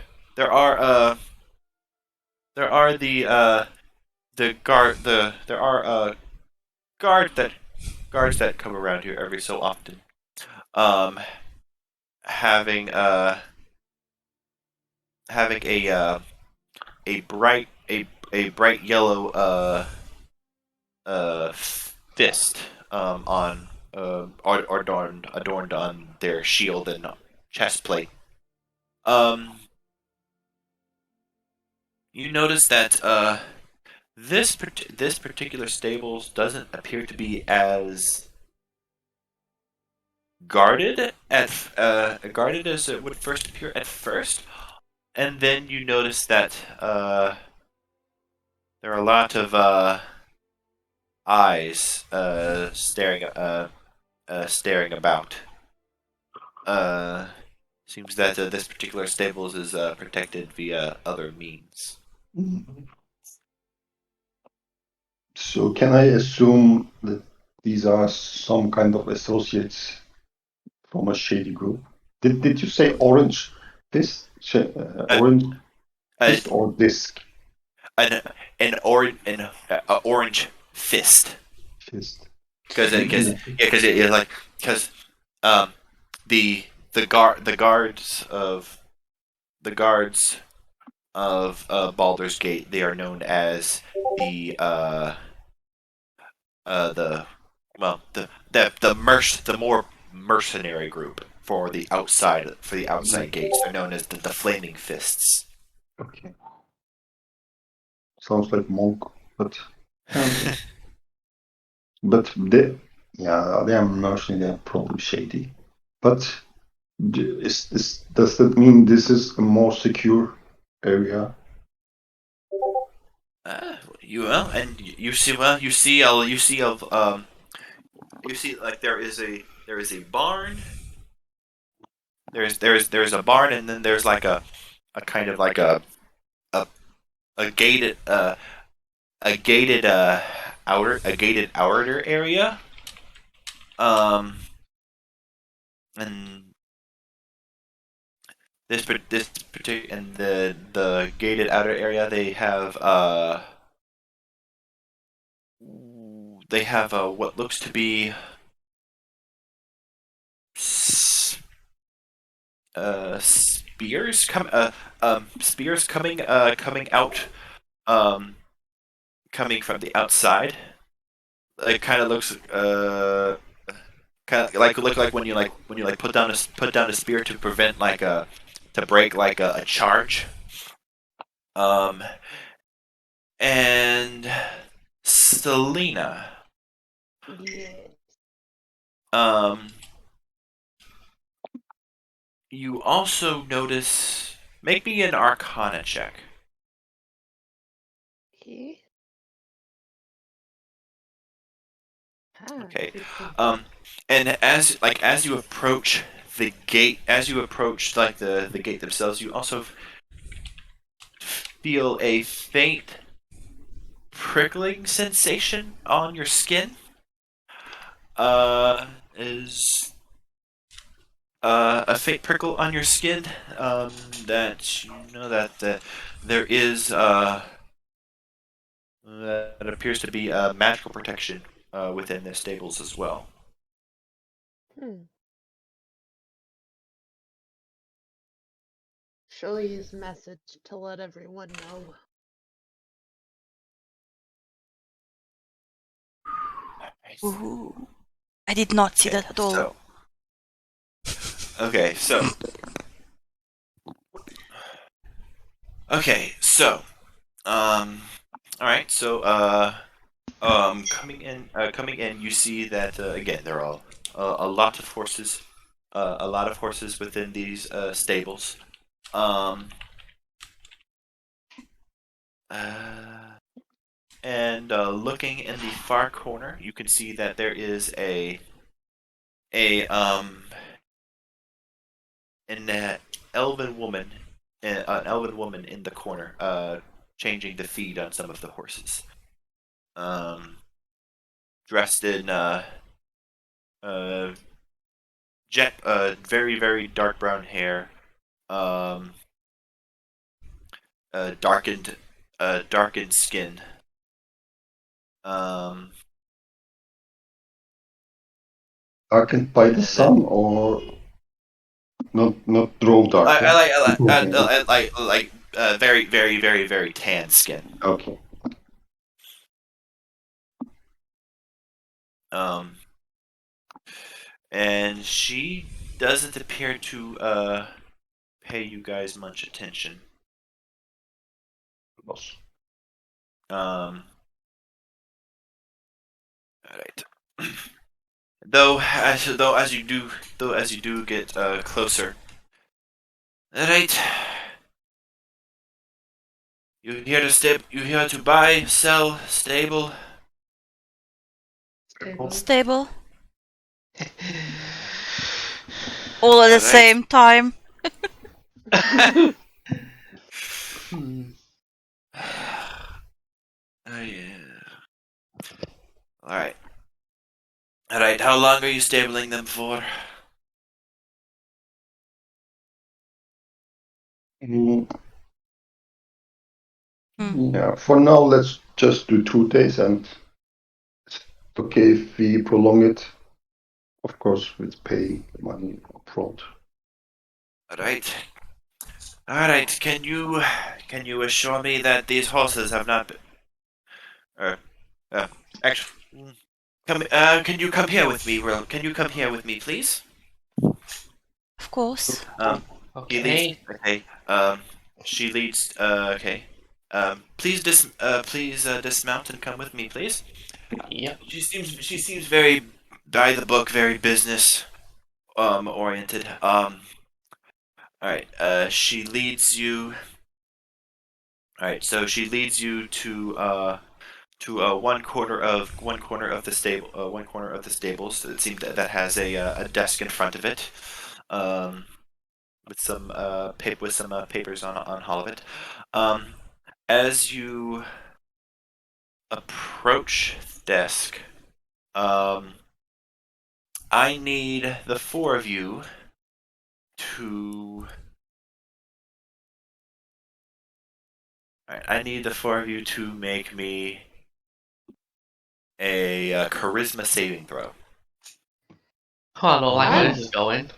guards that come around here every so often, having a bright yellow fist on adorned on their shield and chest plate. You notice that this particular stables doesn't appear to be as guarded as it would first appear at first, and then you notice that there are a lot of eyes staring about. Seems that this particular stables is protected via other means. So can I assume that these are some kind of associates from a shady group? Did you say orange fist? Orange fist or disc? orange fist. Fist. Because um the guards of Baldur's Gate, they are known as the the more mercenary group for the outside gates. They're known as the Flaming Fists. Okay. Sounds like monk, but but they are mercenary. They're probably shady. But does that mean this is a more secure area? And you see like there is a barn. There's a barn, and then there's like a kind of like a a gated a gated outer area. And this particular and the gated outer area, they have what looks to be spears coming out, coming from the outside. It kind of looks kind of look like when you put down a spear to prevent to break like a charge. And Selena, Yeah. you also notice. Make me an Arcana check. Okay. Okay. And as you approach the gate, the gate themselves, you also feel a faint prickling sensation on your skin. Is a faint prickle on your skin. That you know that there is that appears to be magical protection within the stables as well. She'll use message to let everyone know. Ooh. I did not see that at all. Okay, so all right, so coming in, you see that again there are a lot of horses, within these stables. And looking in the far corner, you can see that there is a an elven woman, in the corner, changing the feed on some of the horses. Dressed in very very dark brown hair, darkened skin. Darkened by the sun, or not draw dark? Very very very very tan skin. Okay. And she doesn't appear to pay you guys much attention. All right. Though as you do get closer. All right. You here to buy, sell, stable. Stable. All at the same time. Yeah. All right. How long are you stabling them for? Yeah, for now, let's just do 2 days, and it's okay if we prolong it. Of course, with paying money upfront. All right. All right. Can you assure me that these horses have not been? Actually, come. Can you come here with me? Can you come here with me, please? Of course. He leads. Okay. Okay. She leads. Okay. Please dismount and come with me, please. Yep. She seems very by the book, very business oriented. All right. She leads you. All right. So she leads you to one corner of the stable, one corner of the stables. It seems that has a desk in front of it, with some papers on all of it. As you approach the desk, I need the four of you to. Alright, I need the four of you to make me a charisma saving throw. Oh, I don't like where I'm this is going.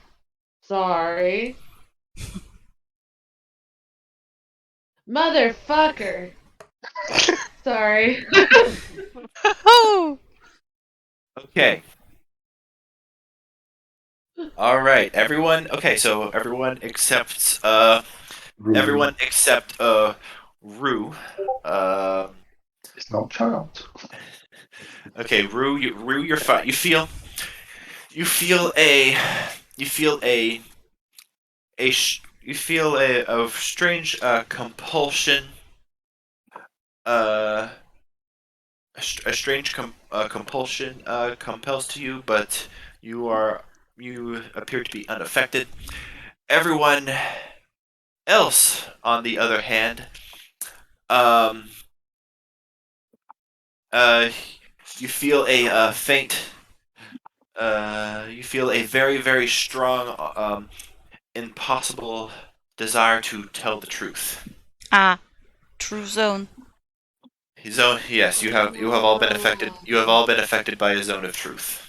sorry. Motherfucker. Sorry. Oh! Okay. All right, everyone. Okay, so everyone except everyone except Rue. It's no child. Okay, Rue, you're fine. You feel a strange compulsion. A strange compulsion compels to you, but you appear to be unaffected. Everyone else, on the other hand, um, you feel a faint, you feel a very very strong, impossible desire to tell the truth. Ah, true zone. Zone, yes, you have all been affected. You have all been affected by a zone of truth.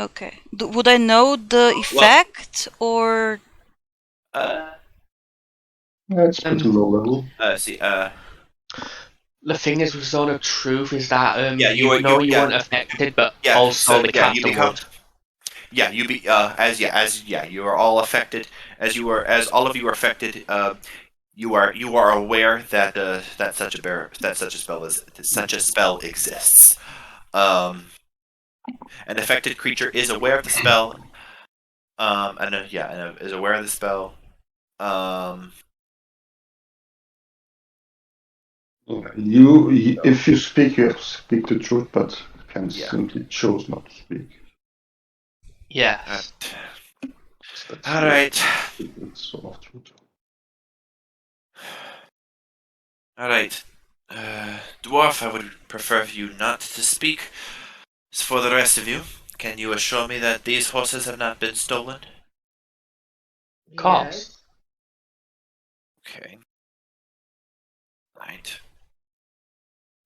Okay. Would I know the effect or? That's pretty low level. See, The thing is with Zone of Truth is that Yeah, you weren't affected, but yeah, also so, the yeah, you captain become. would. Yeah, you be as you are all affected. As all of you are affected. You are aware that such a spell exists. An affected creature is aware of the spell. And is aware of the spell. If you speak, you speak the truth, but can simply choose not to speak. Yes. That's All right. It's sort of truth. All right. Dwarf, I would prefer for you not to speak. As for the rest of you, can you assure me that these horses have not been stolen? Of course. Okay. Right.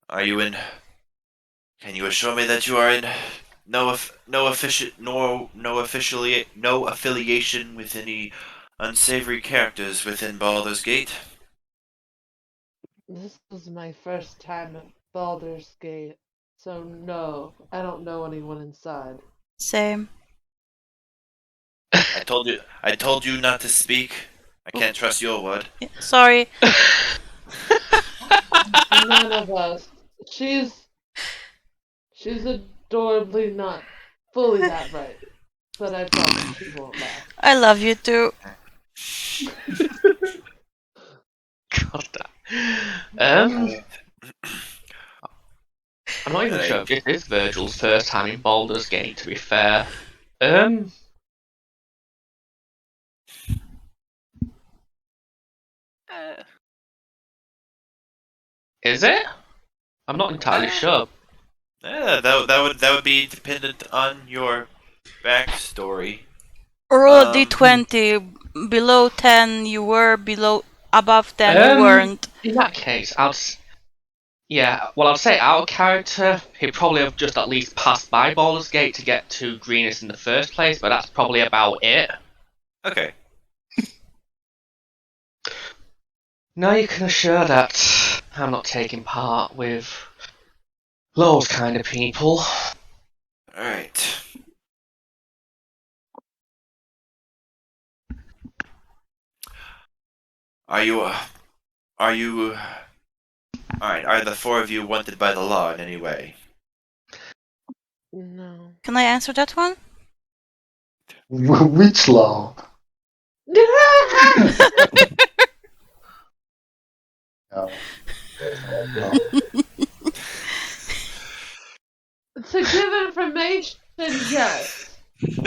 Are you in? Can you assure me that you are in no affiliation with any unsavory characters within Baldur's Gate? This is my first time at Baldur's Gate, so no, I don't know anyone inside. Same. I told you not to speak. I can't trust your word. Yeah, sorry. None of us. She's adorably not fully that bright, but I promise she won't laugh. I love you too. God damn. I'm not even sure if this is Virgil's first time in Baldur's Gate, to be fair. Is it? I'm not entirely sure. Yeah, that would be dependent on your backstory. Roll d20. Below 10 you were, above 10 you weren't. In that case, Yeah, well, I'd say out of character, he'd probably have just at least passed by Baldur's Gate to get to Greenest in the first place, but that's probably about it. Okay. Now you can assure that I'm not taking part with those kind of people. Alright. Are you, alright, are the four of you wanted by the law in any way? No. Can I answer that one? Which law? No. No. To give information, yes.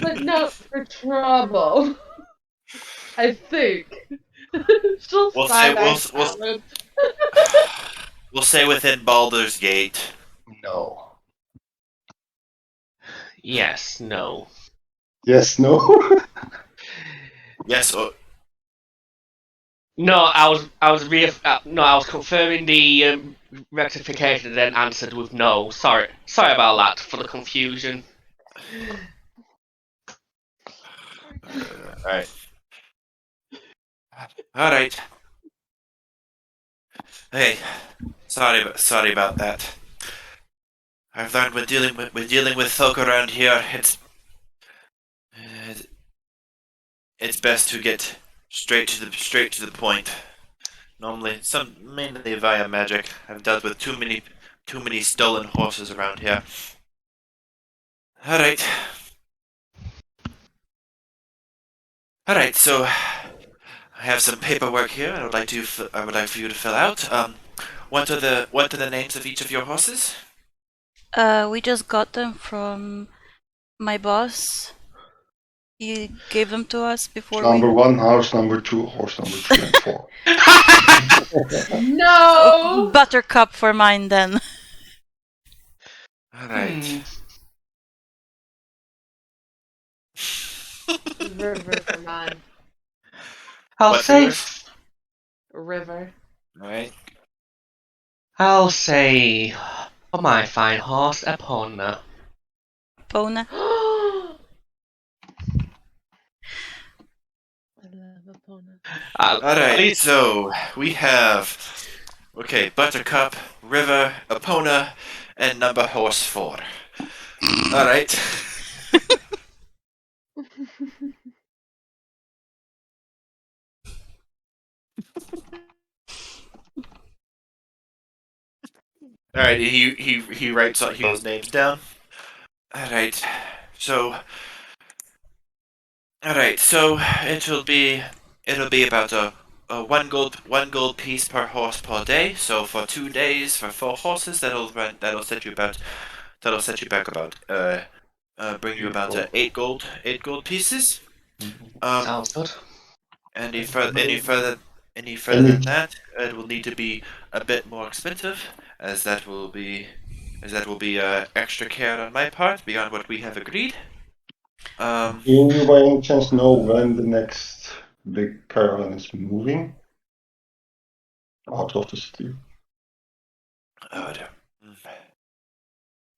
But not for trouble. I think. She'll We'll side eye say Alan. we'll say within Baldur's Gate. No. Yes, no. Yes, no. Yes. No, I was confirming the rectification and then answered with no. Sorry about that for the confusion. Alright. Alright. Hey, sorry about that. I've learned with dealing with folk around here, it's best to get straight to the point. Normally, mainly via magic. I've dealt with too many stolen horses around here. All right. So I have some paperwork here. I would like for you to fill out. What are the names of each of your horses? We just got them from my boss. He gave them to us before Number we... 1, horse number 2, horse number 3 and 4. No! Buttercup for mine then. All right. River for mine. I'll What's say yours? River. All right. I'll say for my fine horse Epona. Pona. I love Epona. All right. So we have Buttercup, River, Epona, and number horse 4. All right. All right. He writes all those names down. All right. So. All right. So it'll be about a one gold piece per horse per day. So for 2 days for 4 horses, that'll set you back about bring you about 8 gold pieces. Sounds good. Any further than that, it will need to be a bit more expensive, as that will be extra care on my part beyond what we have agreed. Do you by any chance know when the next big caravan is moving out of the city? Oh,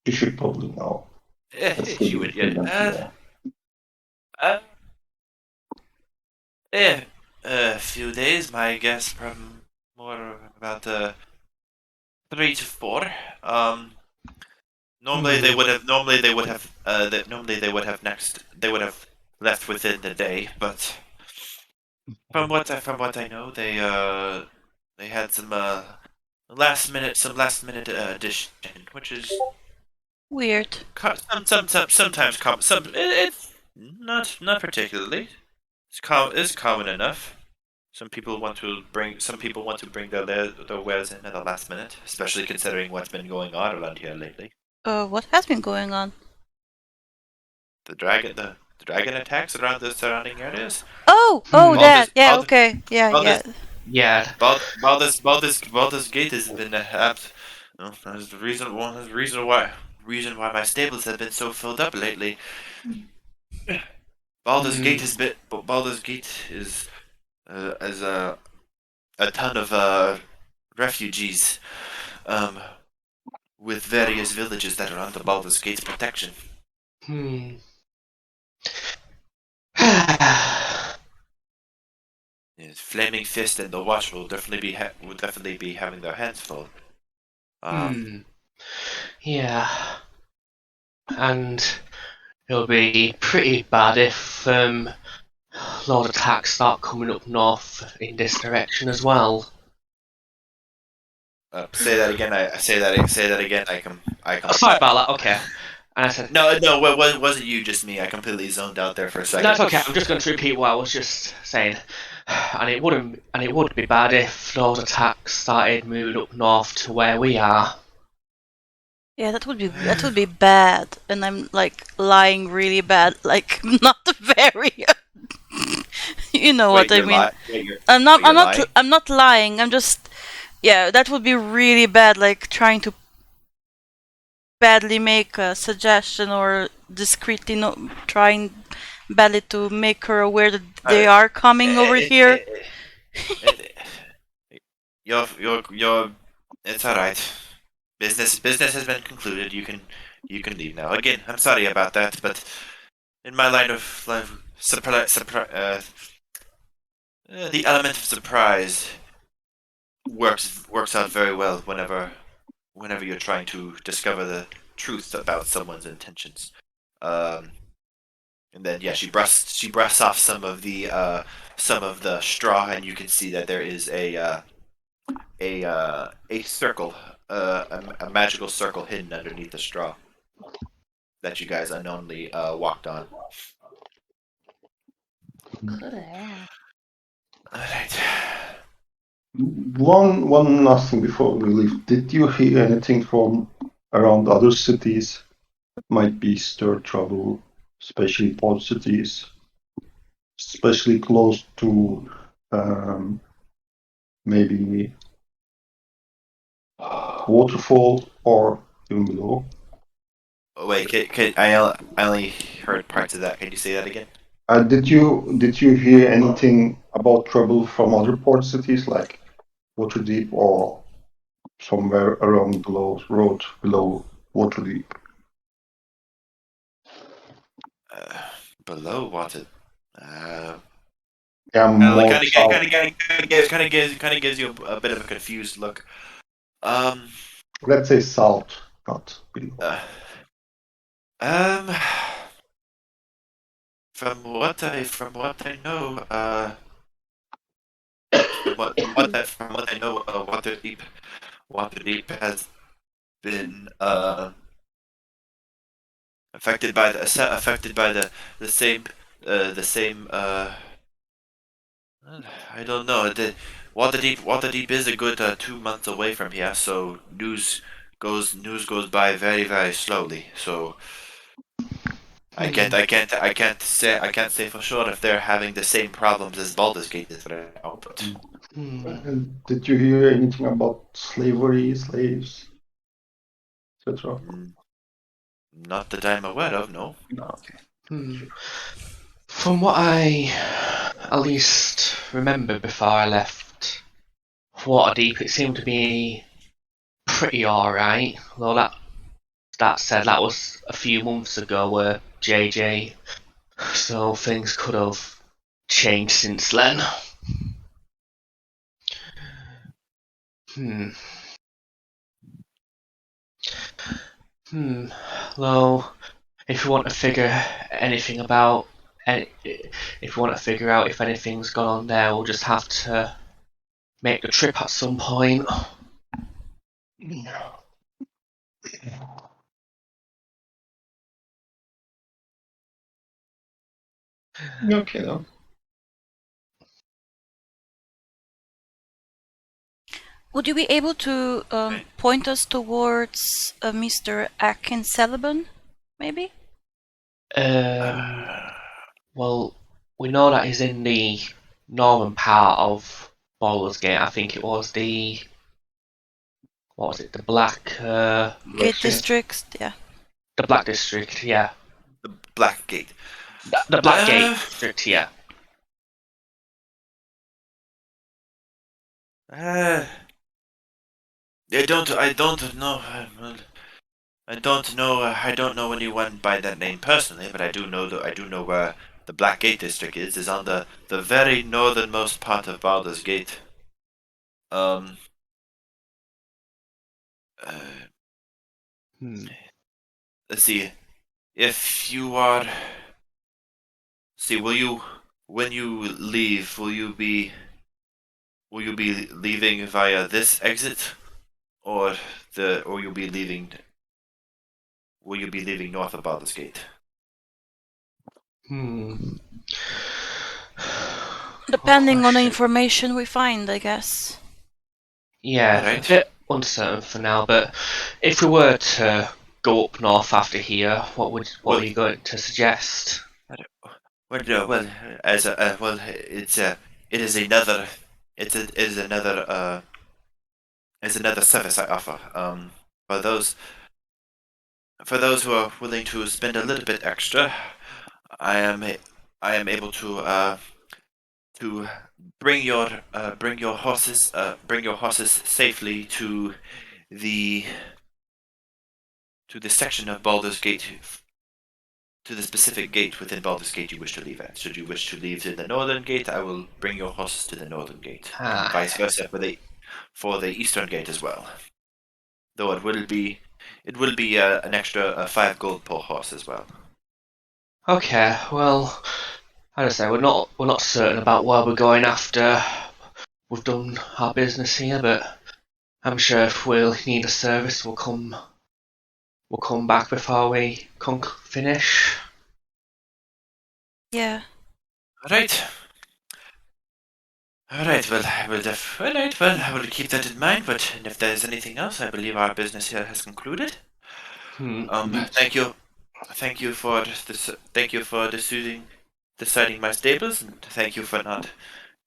You should probably know. That's you would get a few days. My guess, from more about 3 to 4. Normally they would have left within the day, but from what I know, they had some last minute addition, which is Weird. sometimes common. It's not particularly. It's common enough. Some people want to bring their wares in at the last minute, especially considering what's been going on around here lately. What has been going on? The dragon attacks around the surrounding areas. Oh, that. Yeah, okay. Yeah. Yeah. Baldur's Gate has been that's the reason why my stables have been so filled up lately. Baldur's Gate is as a ton of refugees. with various villages that are under Baldur's Gate's protection. Yes, Flaming Fist and the Watch will definitely be having their hands full. Yeah. And it'll be pretty bad if Lord attacks start coming up north in this direction as well. Say that again. Say that again. Sorry about that. Okay. And I said, No, it wasn't you, just me. I completely zoned out there for a second. that's okay. I'm just going to repeat what I was just saying. And it would be bad if those attacks started moving up north to where we are. Yeah, that would be bad, and I'm like lying really bad, like not very. You know what I mean? I'm not lying. I'm just, yeah, that would be really bad. Like trying to badly make a suggestion or discreetly trying badly to make her aware that they are coming over here. It's all right. Business has been concluded. You can leave now. Again, I'm sorry about that, but in my line of life, the element of surprise works out very well whenever you're trying to discover the truth about someone's intentions. And then she brusts off some of the straw, and you can see that there is a circle, a magical circle hidden underneath the straw that you guys unknowingly walked on. Alright. One last thing before we leave. Did you hear anything from around other cities that might be stir trouble, especially port cities, especially close to maybe waterfall or even below? Wait, I only heard parts of that. Can you say that again? Did you hear anything about trouble from other port cities like Waterdeep or somewhere around the road below Waterdeep? Below Water. Yeah, more south. Kind of gives you a bit of a confused look. Let's say south, not below. From what I know, from what I know, Waterdeep has been affected by the same. I don't know. Waterdeep is a good 2 months away from here, so news goes by very, very slowly. So I can't say for sure if they're having the same problems as Baldur's Gate is right now. But And did you hear anything about slavery, slaves, etc.? Not that I'm aware of. No. Okay. From what I at least remember before I left Waterdeep, it seemed to be pretty alright. Though that said, that was a few months ago where JJ, so things could have changed since then. Though, if you want to figure anything about, if you want to figure out if anything's gone on there, we'll just have to make the trip at some point. Okay, then. Would you be able to point us towards Mr. Akin Caliban, maybe? Well, we know that he's in the northern part of Baldur's Gate. I think it was the Black Gate District, yeah. The Black District, yeah. The Black Gate. The Black Gate District, yeah. I don't know. I don't know. I don't know anyone by that name personally, but I do know that I do know where the Black Gate district is on the very northernmost part of Baldur's Gate. Um. Uh, Hmm. let's see. If you are, see, will you when you leave? Will you be leaving via this exit, or you'll be leaving? Will you be leaving north of Baldur's Gate? Hmm. Depending on the Question. information we find, I guess. Yeah, a Alright. bit uncertain for now, but if we were to go up north after here, what Well, are you going to suggest? well, as a well, it is another, it is another, is another service I offer. For those who are willing to spend a little bit extra, I am I am able to bring your horses safely the to the section of Baldur's Gate, to the specific gate within Baldur's Gate you wish to leave at. Should you wish to leave in the northern gate, I will bring your horses to the northern gate, and Ah, vice versa for the eastern gate as well. Though it will be an extra 5 gold per horse as well. okay. Well, as I say, we're not certain about where we're going after we've done our business here, but I'm sure if we'll need a service, we'll come back before we finish. Yeah. Alright. Alright, well, alright, well, I will keep that in mind, but if there's anything else, I believe our business here has concluded. Hmm. Thank you. Thank you for this. Thank you for deciding my stables, and thank you for not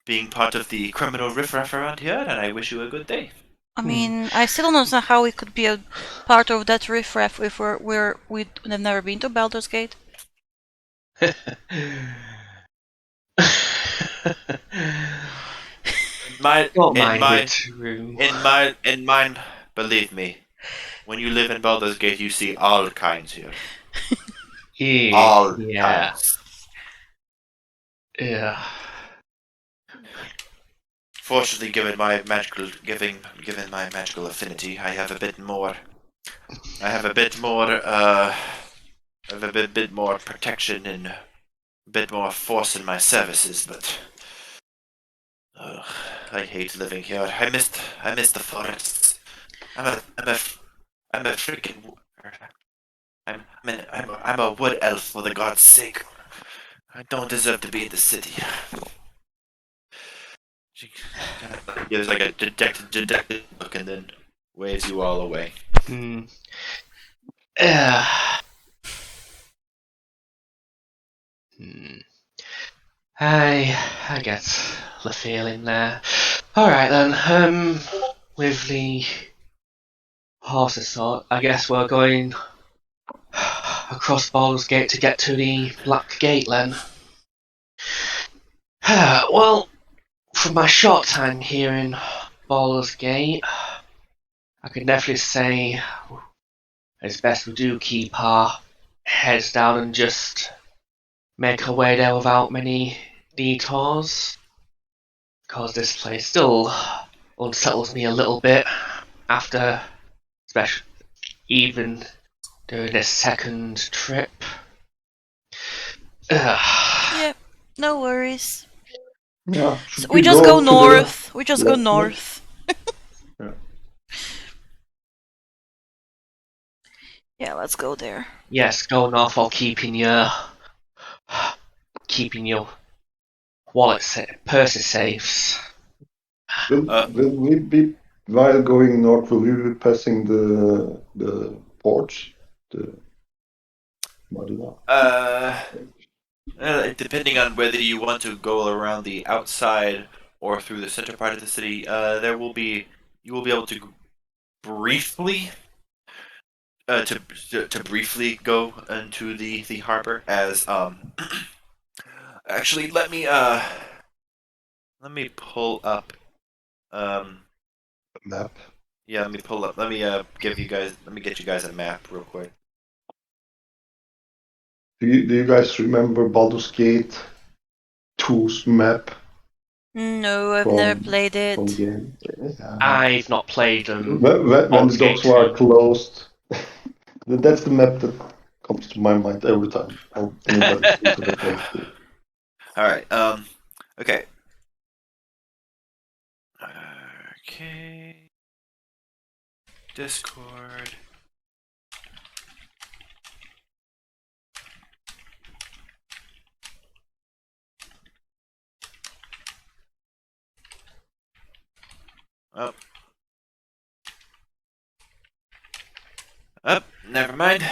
being part of the criminal riffraff around here. And I wish you a good day. I mean, I still don't understand how we could be a part of that riffraff if we've never been to Baldur's Gate. Don't mind it, Rue. In mine, believe me, when you live in Baldur's Gate, you see all kinds here. All Yeah. kinds. Yeah. Fortunately, given my magical affinity, I have a bit more. I have a bit more. I have a bit more protection and a bit more force in my services, but I hate living here. I miss the forests. I'm a freaking. I'm a wood elf for the God's sake. I don't deserve to be in the city. She gives like a dejected look and then waves you all away. Hmm. Hmm. I get the feeling there. Alright then, with the horses sort, I guess we're going across Baldur's Gate to get to the Black Gate then. Well, from my short time here in Baldur's Gate, I can definitely say it's best we do keep our heads down and just make our way there without many detours. Because this place still unsettles me a little bit after, especially even during this second trip. Yeah, no worries. Yeah, So should we we just go go to the north. We just go left one? north. Yeah. Yeah, let's go there. Yes, going off while keeping your wallet purses safe. Will we be while going north? Will we be passing the porch? The Marina? Depending on whether you want to go around the outside or through the center part of the city, you will be able to briefly to briefly go into the harbor as actually let me pull up um Map. Yeah, let me pull up. Let me give you guys. Let me get you guys a map real quick. Do you guys remember Baldur's Gate 2's map No, I've never from played from the it. game? I've not played them. When the Baldur's doors Gate were 2. closed, that's the map that comes to my mind every time anybody's into the Baldur's Gate. All right. Okay. Okay. Discord. Oh. Oh, never mind.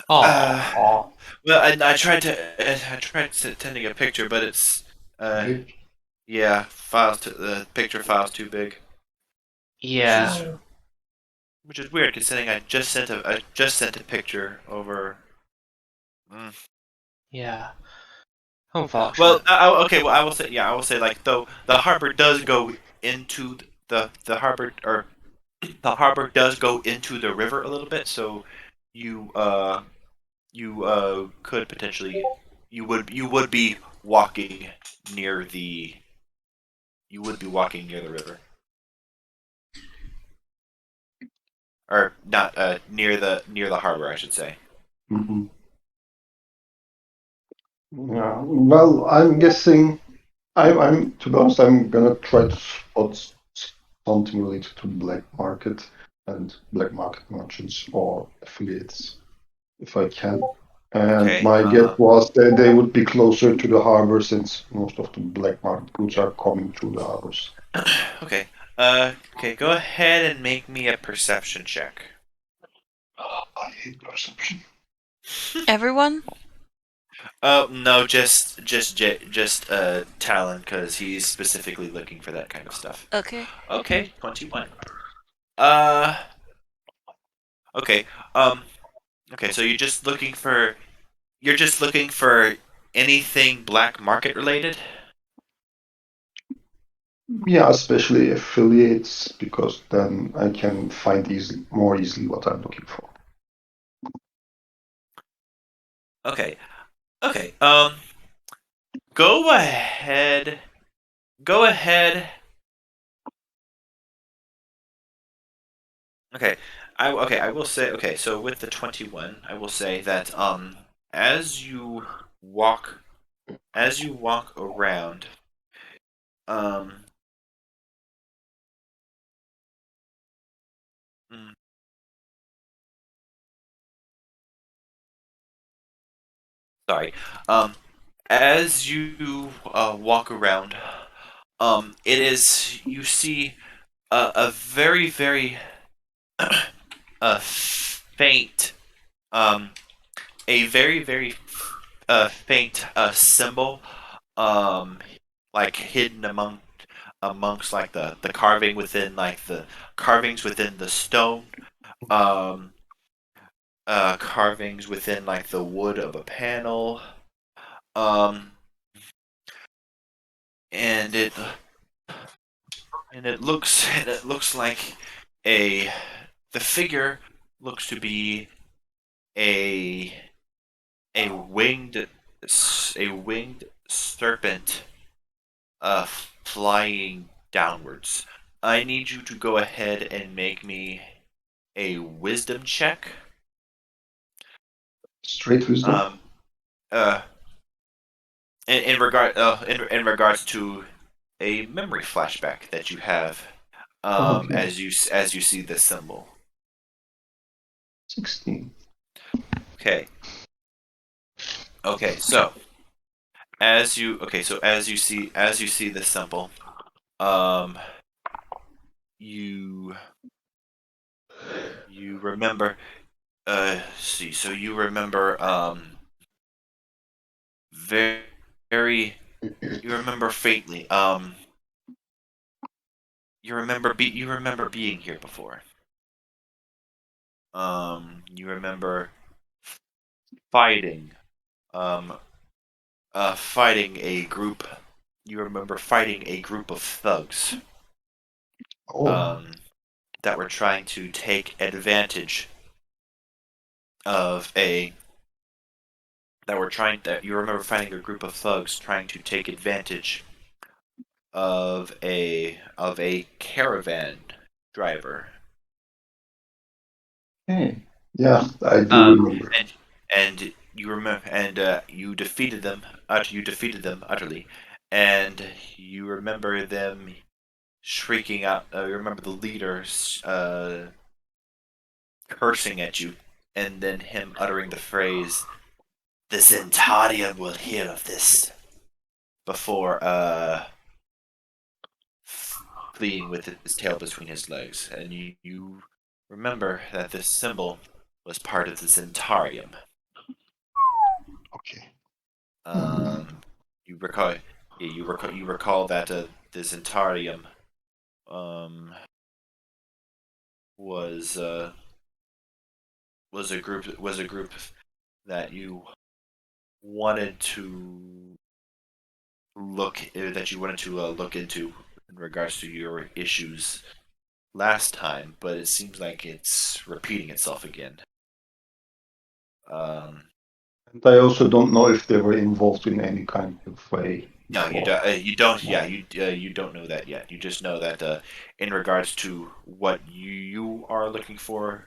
Oh, Well, I tried sending a picture, but it's yeah, the picture file's too big, yeah, which is weird considering I just sent a picture over. yeah. Well, Unfortunate. okay. Well, I will say like though the harbor does go into the harbor or the harbor does go into the river a little bit, so you could potentially you would be walking near the river, or not near the harbor, I should say. Hmm. Yeah. Well, I'm guessing. I'm to be honest, I'm gonna try to spot something related to black market and black market merchants or affiliates if I can. And Okay. my guess was that they would be closer to the harbor since most of the black market goods are coming through the harbors. Okay. Okay. Go ahead and make me a perception check. I hate perception. Everyone? Oh no, just Talon, because he's specifically looking for that kind of stuff. Okay. Okay, 21. Uh. Okay. Um. Okay. So you're just looking for anything black market related. Yeah, especially affiliates because then I can find more easily what I'm looking for. Okay. Okay. Go ahead. Go ahead. Okay. I will say so with the 21, I will say that as you walk around um mm, sorry. As you walk around, it is you see a very very faint a very very faint symbol like hidden amongst like the carving within like the carvings within the stone, um carvings within like the wood of a panel, um and it looks like a the figure looks to be a a winged winged serpent flying downwards. I need you to go ahead and make me a wisdom check. Straight wisdom? Um, uh, in regards to a memory flashback that you have, Okay. as you see this symbol. 16. Okay. Okay. So as you see this symbol, um, you remember. See. So you remember. Very. Very. You remember faintly. You remember being here before. You remember fighting. Um, fighting a group. You remember fighting a group of thugs. Oh, Um, that were trying to take advantage of a that you remember finding a group of thugs trying to take advantage of a caravan driver. Hey. Yeah, I do Um, remember. and you remember, and you defeated them. You defeated them utterly, and you remember them shrieking out. You remember the leaders cursing at you, and then him uttering the phrase, "The Zentarium will hear of this," before fleeing with his tail between his legs. And you remember that this symbol was part of the Zentarium. Okay. You recall, yeah, you recall that the Zentarium was was a group that you wanted to look into in regards to your issues last time, but it seems like it's repeating itself again. And I also don't know if they were involved in any kind of way. No, you before. don't. You don't. Yeah, you don't know that yet. You just know that in regards to what you are looking for,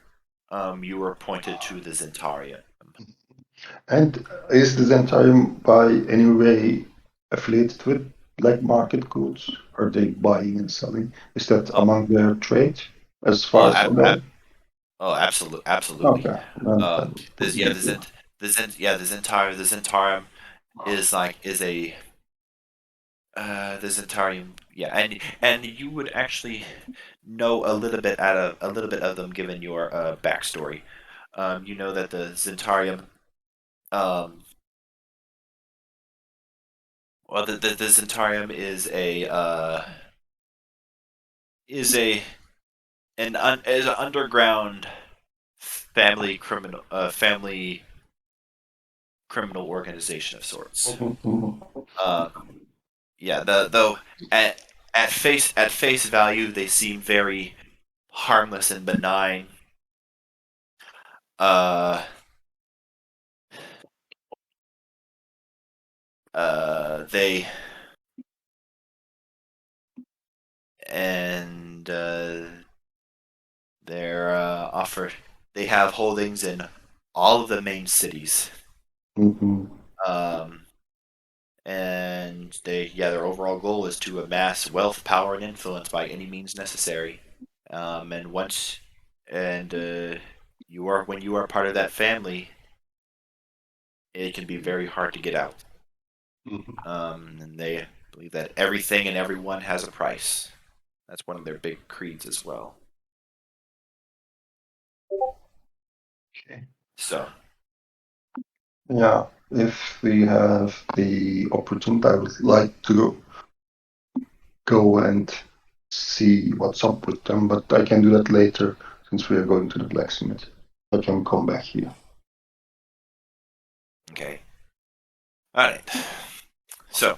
you were pointed to the Zentaria. And is the Zentarium by any way affiliated with black market goods? Are they buying and selling? Is that Oh, among their trade, as oh, far as I know? absolutely. Okay, then Um, that this would yeah, be good. the Zentarium is a the Zentarium. Yeah, and you would actually know a little bit of them given your backstory. You know that the Zentarium um, well, the Zentarium is a is an underground family criminal organization of sorts. Mhm, mhm. Uh, yeah, though at face value they seem very harmless and benign. Uh, they and they're offered. They have holdings in all of the main cities. Mhm. Um, and their overall goal is to amass wealth, power, and influence by any means necessary. And once and you are when you are part of that family, it can be very hard to get out. Mhm. And they believe that everything and everyone has a price. That's one of their big creeds as well. Okay. So, Yeah, if we have the opportunity, I would like to go and see what's up with them, but I can do that later since we are going to the blacksmith. I can come back here. okay. All right. So,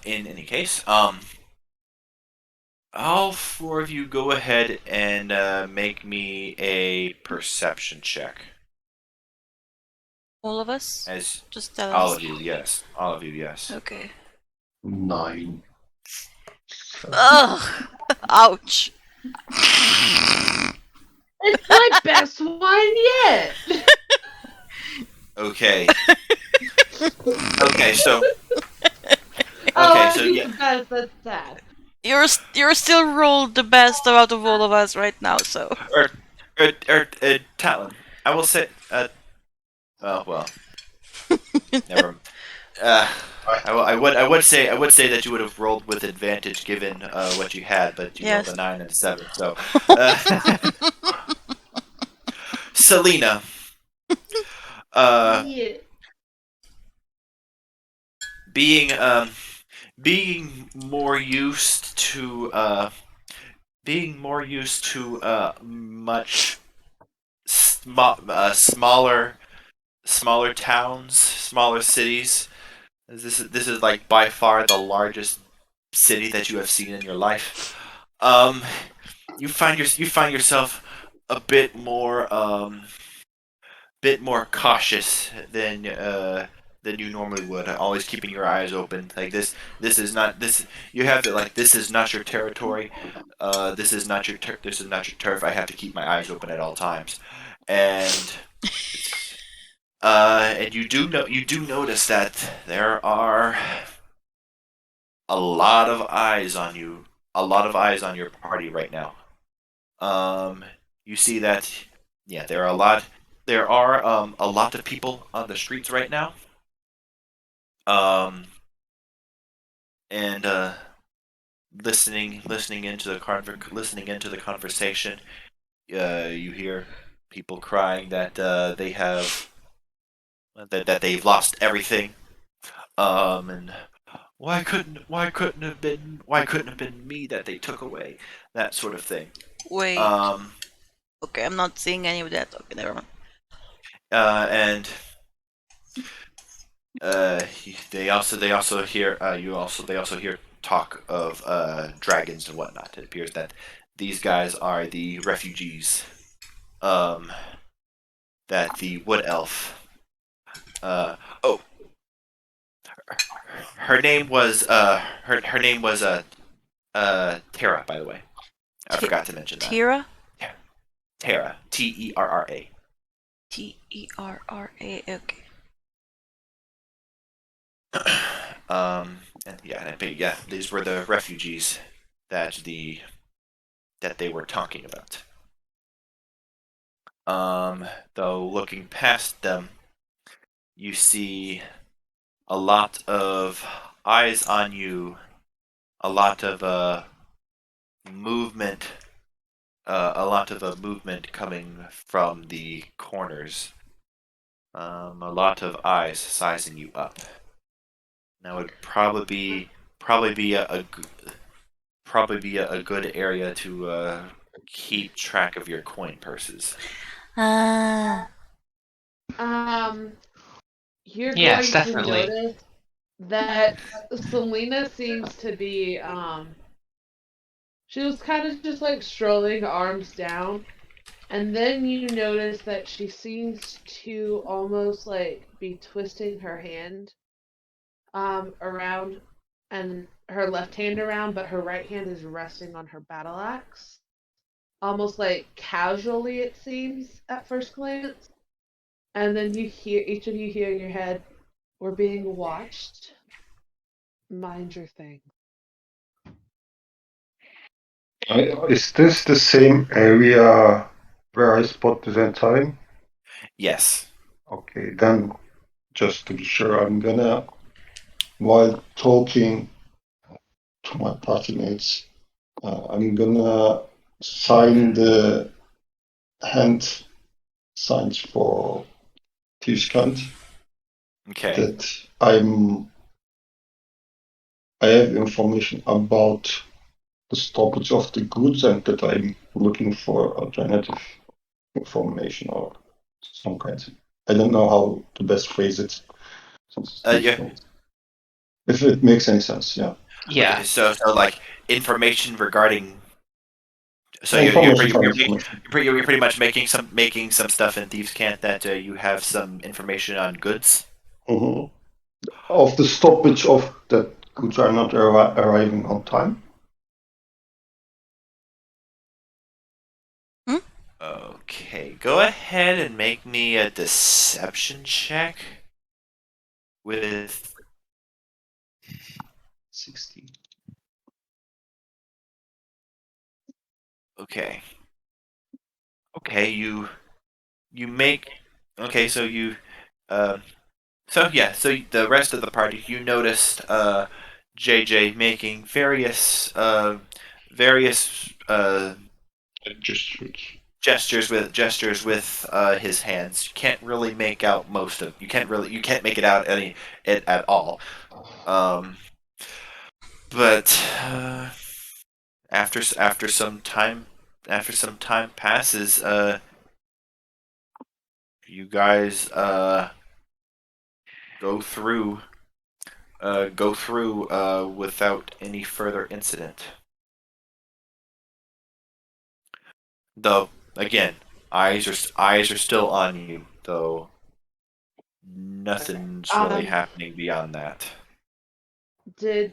in any case, all four of you go ahead and make me a perception check. All of us? As Just tell all us. of you, yes. All of you, yes. Okay. 9. Ugh! Ouch! It's my best one yet. Okay. Okay, so Oh, so he's yeah. the best. That's sad. You're still rolled the best out of all of us right now, so. Talon, I will say. Oh well. Never. Uh, I would say that you would have rolled with advantage given what you had, but you rolled Yes. a 9 and a 7. So, Selena, Yeah. being being more used to much smaller towns, smaller cities. This is like by far the largest city that you have seen in your life. Um, you find yourself a bit more cautious than you normally would. Always keeping your eyes open. Like this is not this. You have to like this is not your territory. This is not your turf. I have to keep my eyes open at all times, and you do notice that there are a lot of eyes on you, a lot of eyes on your party right now. You see that, yeah, there are a lot of people on the streets right now. Um, and listening into the conversation, you hear people crying that that they've lost everything. And why couldn't have been me that they took away, that sort of thing. Wait. Um, Okay, I'm not seeing any of that. Okay, never mind. and they also hear they also hear talk of dragons and whatnot. It appears that these guys are the refugees. Um, that the wood elf. Oh, her name was her name was Terra. By the way, I forgot to mention that. Tira? Terra. Terra. Terra. Okay. And yeah, these were the refugees that they were talking about. Though looking past them, you see a lot of eyes on you, a lot of movement, movement coming from the corners. A lot of eyes sizing you up. Now would probably be a good area to keep track of your coin purses. Ah. You're Yes, going to definitely. notice that Selena seems to be she was kind of just like strolling arms down, and then you notice that she seems to almost like be twisting her hand around and her left hand around, but her right hand is resting on her battle axe. Almost like casually it seems at first glance. And then you hear each of you hear in your head, we're being watched. Mind your thing. Is this the same area where I spot the Ventine? Yes. Okay, then just to be sure, I'm gonna, while talking to my party mates, I'm gonna sign the hand signs for Tiefskant Okay. that I have information about the stoppage of the goods and that I'm looking for alternative information or some kind. I don't know how to best phrase it since it's Yeah. difficult. If it makes any sense, yeah. Yeah. Okay, so like information regarding. So Information for information. you're pretty much making some stuff in Thieves' Cant that you have some information on goods. Mhm. Of the stoppage of that goods are not arriving on time. Okay, go ahead and make me a deception check with 16. Okay. Okay, you make okay, so you so yeah, so the rest of the party you noticed JJ making various Just gestures with his hands. You can't really make out most of. You can't make it out at all. Um, but after some time passes, you guys go through without any further incident. Though again, eyes are still on you. Though nothing's really Um, happening beyond that. did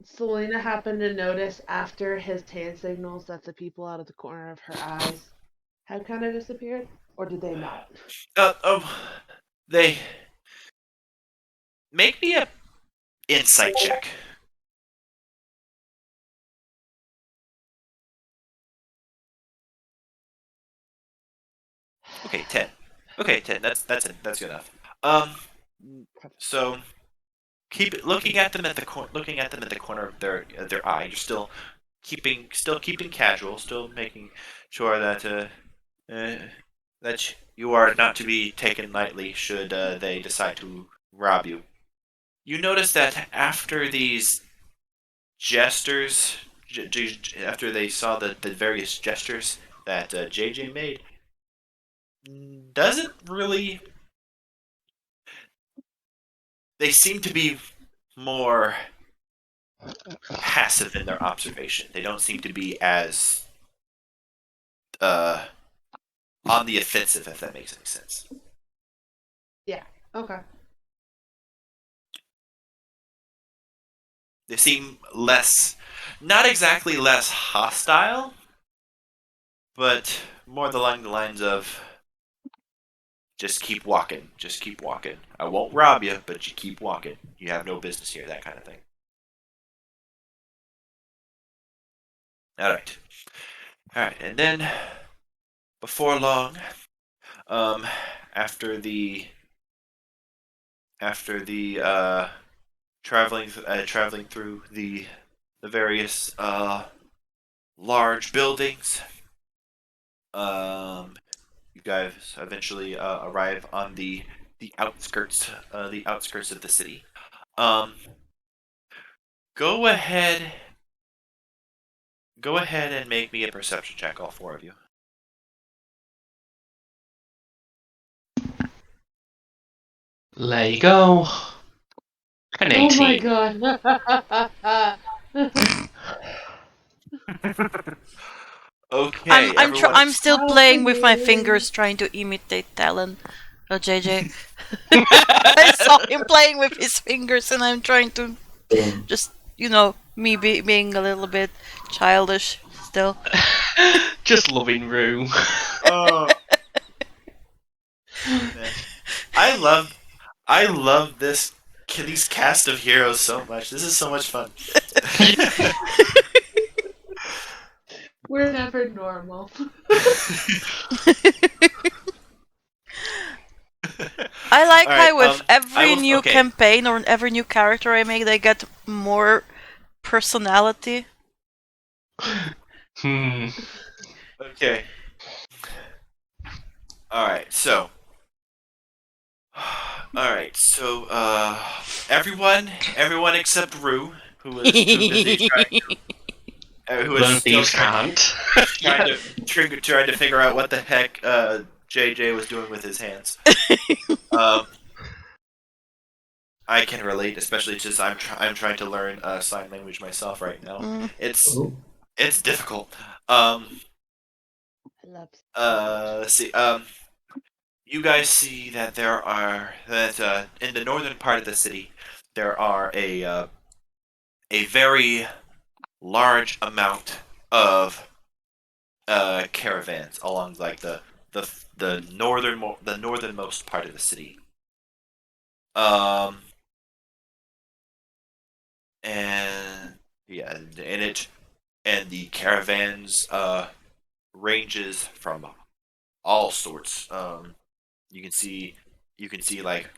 Selena happen to notice after his hand signals that the people out of the corner of her eyes had kind of disappeared, or did they not? Uh, um, they make me a insight check. Okay, 10. Okay, 10. That's good enough. Um, so keep looking at them looking at them at the corner of their eye. You're still keeping casual, still making sure uh, that you are not to be taken lightly should they decide to rob you. You notice that after these gestures, after they saw the various gestures that JJ made, doesn't really. They seem to be more passive in their observation. They don't seem to be as uh, on the offensive, if that makes any sense. Yeah. Okay. They seem less, not exactly less hostile, but more along the lines of just keep walking, just keep walking. I won't rob you, but you keep walking. You have no business here, that kind of thing. All right, and then before long, um, after the traveling through the various large buildings, you guys eventually arrive on the outskirts of the city. Um, go ahead, go ahead and make me a perception check, all four of you. There you go. An Oh my 18. god. Okay, everyone. I'm still Oh, playing with my amazing. fingers, trying to imitate Talon. JJ. I saw him playing with his fingers, and I'm trying to just, being a little bit childish still. Just loving room. Oh, man. I love these cast of heroes so much. This is so much fun. We're never normal. I like All right, how with I every will. new Okay. campaign or every new character I make, they get more personality. Hmm. Okay. All right. So. All right. So. Everyone except Rue, who is too busy who is Lone still thieves can't. trying to figure out what the heck JJ was doing with his hands. I can relate, especially since I'm trying to learn sign language myself right now. Mm. It's difficult. I love Let's see. You guys see that in the northern part of the city there are a very large amount of caravans along like the northernmost part of the city. Um, and yeah, and the caravans ranges from all sorts. You can see like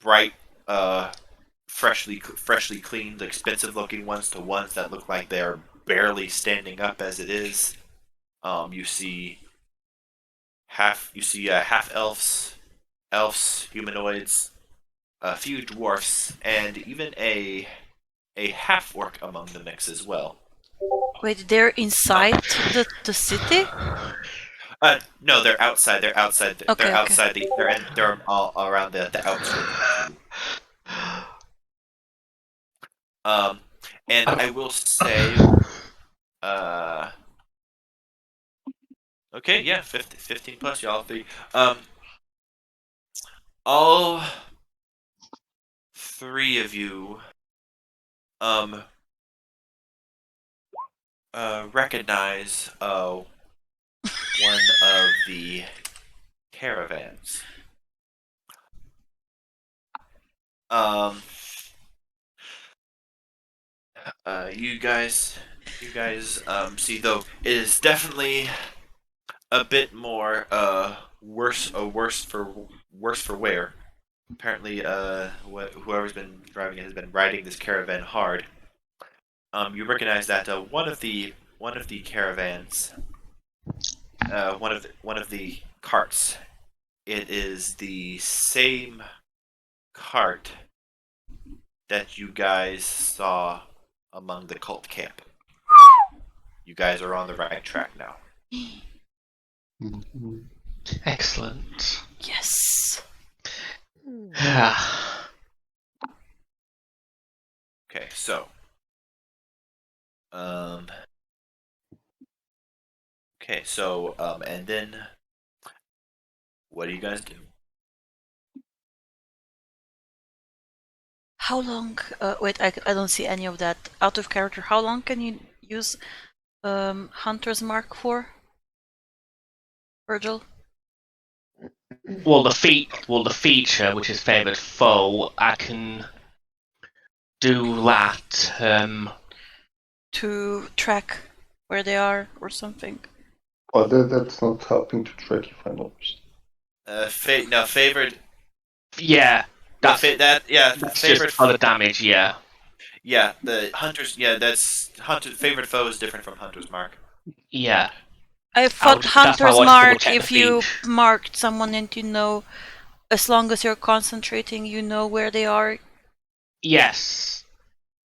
bright, freshly cleaned, expensive looking ones to ones that look like they're barely standing up as it is. You see half elves, humanoids, a few dwarfs, and even a half orc among the mix as well. Wait, they're inside the city? No, they're outside. They're outside. Okay, They're okay. outside. They're all around the outskirts. And I will say, uh, Okay, yeah, 15 plus, y'all three. All three of you um recognize one of the caravans. Um you guys see, though it is definitely a bit more worse for wear. Apparently whoever's been driving it has been riding this caravan hard. You recognize that one of the caravans, one of the carts. It is the same cart that you guys saw among the cult camp. You guys are on the right track now. Mhm. Excellent. Yes. Okay, so um and then what do you guys do? How long? Wait, I don't see any of that. Out of character. How long can you use Hunter's Mark for? Virgil? Well, the feature, which is favoured foe, I can do that. To track where they are or something. But that's not helping to track, if I'm not mistaken. No, favored. Yeah, that's That's that's favored. just for the damage. Yeah. Yeah, the hunters. Yeah, that's hunter. Favorite foe is different from hunter's mark. Yeah. I thought that's why I Hunter's wanted to Mark, double-check the if you feat. marked someone and you know, as long as you're concentrating, you know where they are. Yes.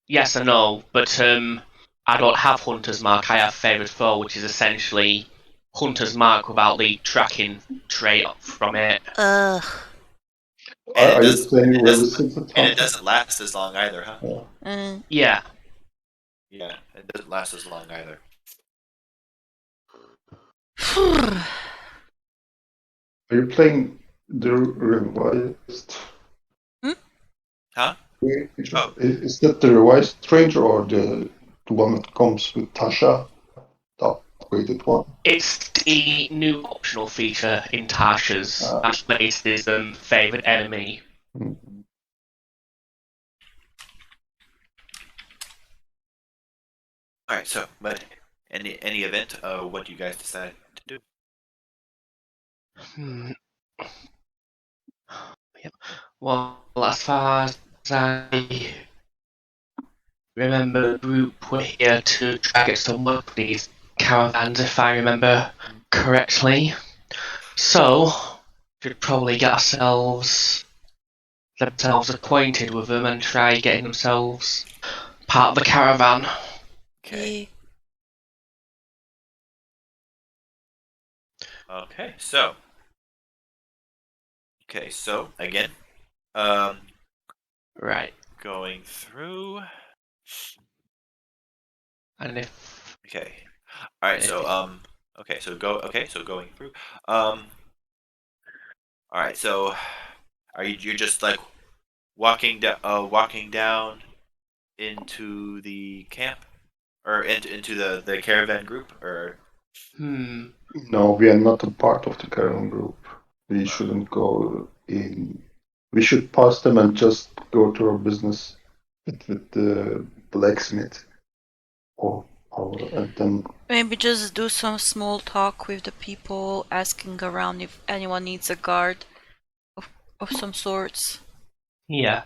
Yes, I know, but I don't have Hunter's Mark. I have Favoured Foe, which is essentially Hunter's Mark without the tracking trait from it. Ugh. And Are you playing resistance at and it doesn't last as long either, huh? Yeah. Yeah. Yeah, it doesn't last as long either. Are you playing the revised? Huh? Oh. Is that the revised ranger or the one that comes with Tasha, the upgraded one? It's the new optional feature in Tasha's that places favoured enemy. Alright, so, but any event, what do you guys decide to do? Yep. Well, as far as I remember, the group were here to try to get some work with these caravans, if I remember correctly. So, should probably get themselves acquainted with them and try getting themselves part of the caravan. Okay. Okay, so again, Right. going through. And if Okay. All right. So Okay. So going through. All right. So you're just like walking down into the camp or into the caravan group or. No, we are not a part of the caravan group. We shouldn't go in. We should pass them and just go to our business with the blacksmith. And then Maybe just do some small talk with the people, asking around if anyone needs a guard of some sorts. Yeah,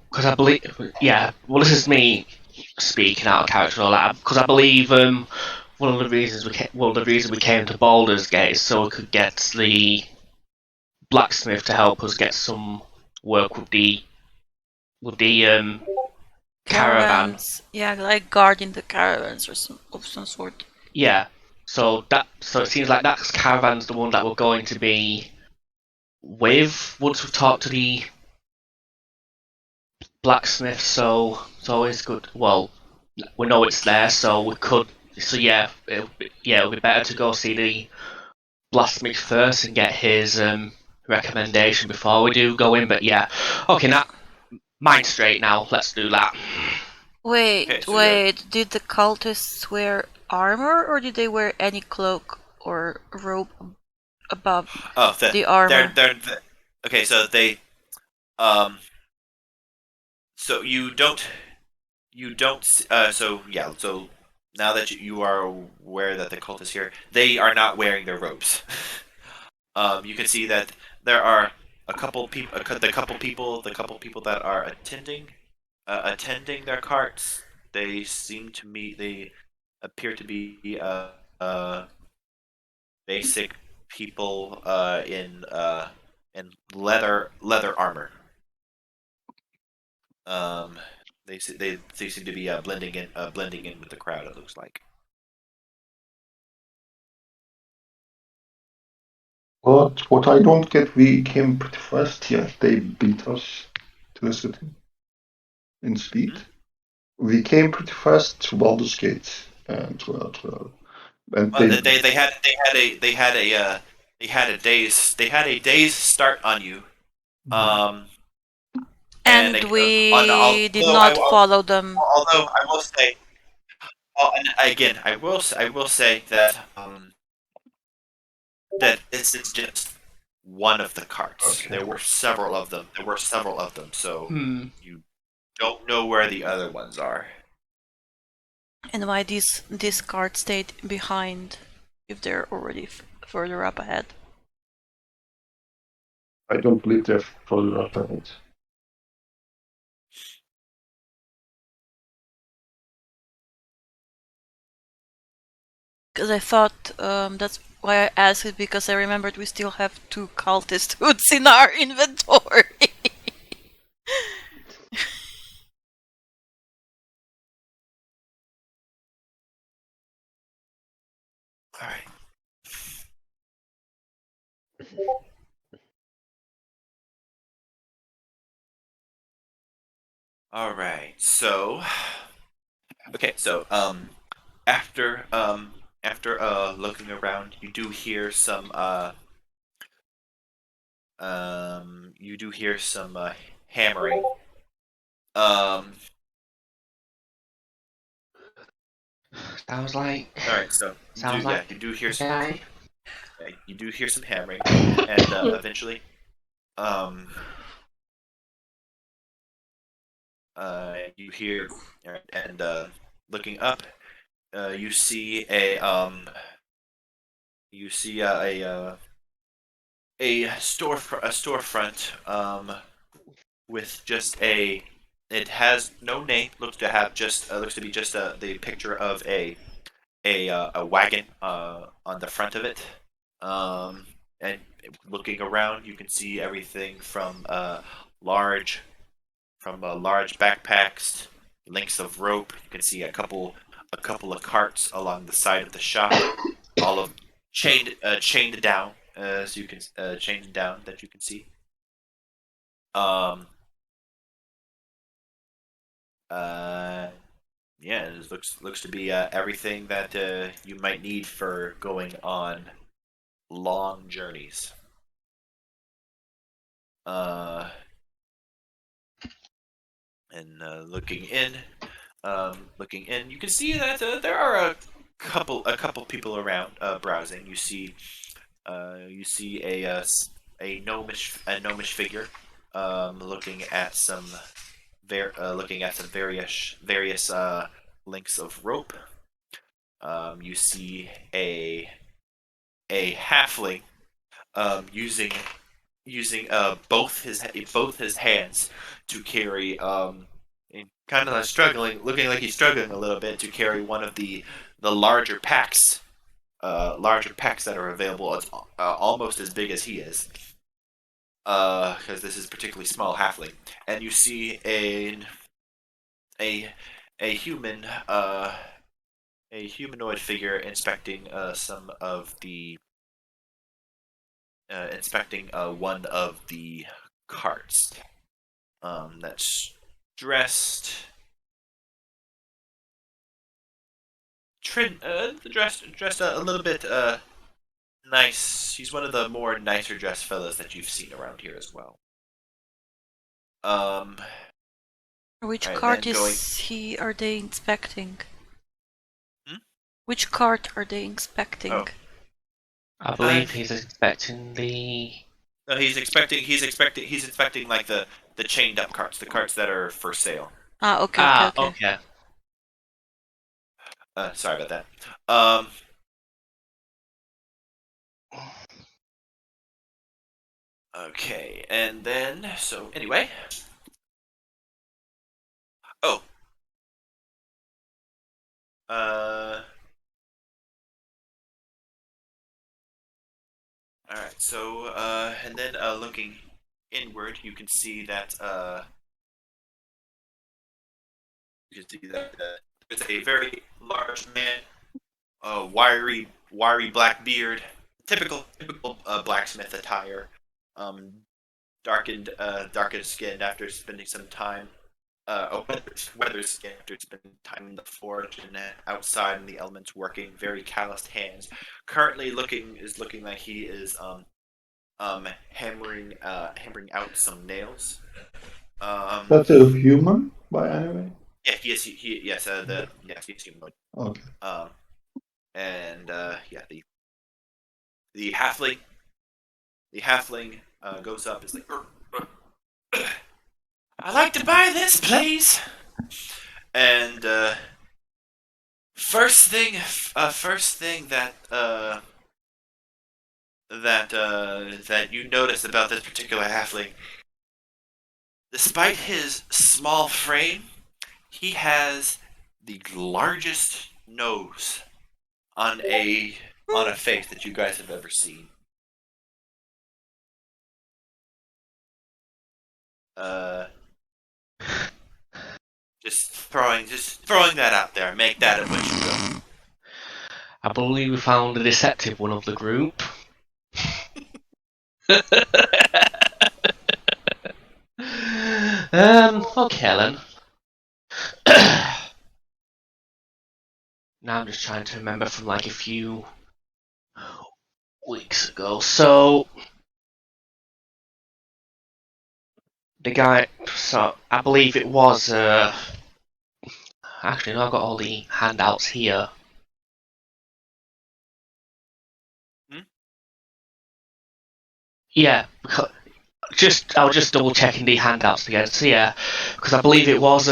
because I believe. Yeah, well, this is me speaking out of character, all that. Because I believe one of the reasons we came to Baldur's Gate is so we could get the blacksmith to help us get some work with the caravan. Caravans. Yeah, like guarding the caravans or of some sort. Yeah, so it seems like that caravan's the one that we're going to be with once we've talked to the blacksmith. So it's always good. Well, we know it's there, so we could. So yeah, it would be better to go see the Blasphemy first and get his recommendation before we do go in. But yeah, okay, now mind straight now. Let's do that. Wait, Okay, so wait. Did the cultists wear armor, or did they wear any cloak or robe above the armor? Okay, so they um so you don't so yeah, so now that you are aware that the cult is here, they are not wearing their robes. You can see that there are a couple people, the couple people that are attending their carts. They appear to be basic people in leather armor. Um, they seem to be blending in with the crowd. It looks like. But what I don't get, we came pretty fast here. They beat us to the city in speed. We came pretty fast to Baldur's Gate, and and Well, they they had a day's start on you. Um, And we did not follow them. although I will say, and again, I will say that that this is just one of the carts. Okay. There were several of them. So Hmm. you don't know where the other ones are. And why this cart stayed behind if they're already further up ahead? I don't believe they're further up ahead. Because I thought that's why I asked it, because I remembered we still have 2 cultist hoods in our inventory. All right. All right. So, okay. So, after looking around, you do hear some hammering. Um, Sounds like. all right. So, Sounds like. you do hear some. Okay. Yeah, you do hear some hammering, and eventually, um, you hear, and looking up, you see a storefront with just a. It has no name. Looks to be just the picture of a wagon on the front of it. And looking around, you can see everything from large backpacks, lengths of rope. You can see a couple of carts along the side of the shop, all of chained down, so you can chained down that you can see. Um. Yeah, it looks to be everything that you might need for going on long journeys. Uh, and looking in, you can see that there are a couple people around browsing. You see a gnomish figure looking at some various lengths of rope. You see a halfling using both his hands to carry and kind of struggling, looking like he's struggling a little bit to carry one of the larger packs that are available. It's almost as big as he is, because this is particularly small halfling. And you see a human a humanoid figure inspecting one of the carts. That's dressed dressed a little bit nice. He's one of the more nicer dressed fellas that you've seen around here as well. Which Alright, cart then going- are they inspecting? Hmm? Which cart are they inspecting? Oh. I believe he's expecting the. No, he's inspecting like the chained up carts, the carts that are for sale. Okay. Okay. Sorry about that. Okay, and then so anyway. Oh. Alright, so and then looking inward, you can see that there's a very large man, wiry black beard, typical blacksmith attire, darkened skinned after spending some time, weather skinned after spending time in the forge and outside in the elements working, very calloused hands. Currently looking like he is hammering out some nails. That's a human, by any way? Yeah, yes, he's humanoid. Okay. And yeah, the halfling goes up. Is like, I'd like to buy this, please. And first thing that you notice about this particular halfling, despite his small frame, he has the largest nose on a face that you guys have ever seen. Just throwing that out there. Make that of what you will. I believe we found the deceptive one of the group. Okay then. Now I'm just trying to remember from like a few weeks ago. So the guy, so I believe it was actually no, I've got all the handouts here. Yeah, because I was just double checking the handouts again. So yeah, because I believe it was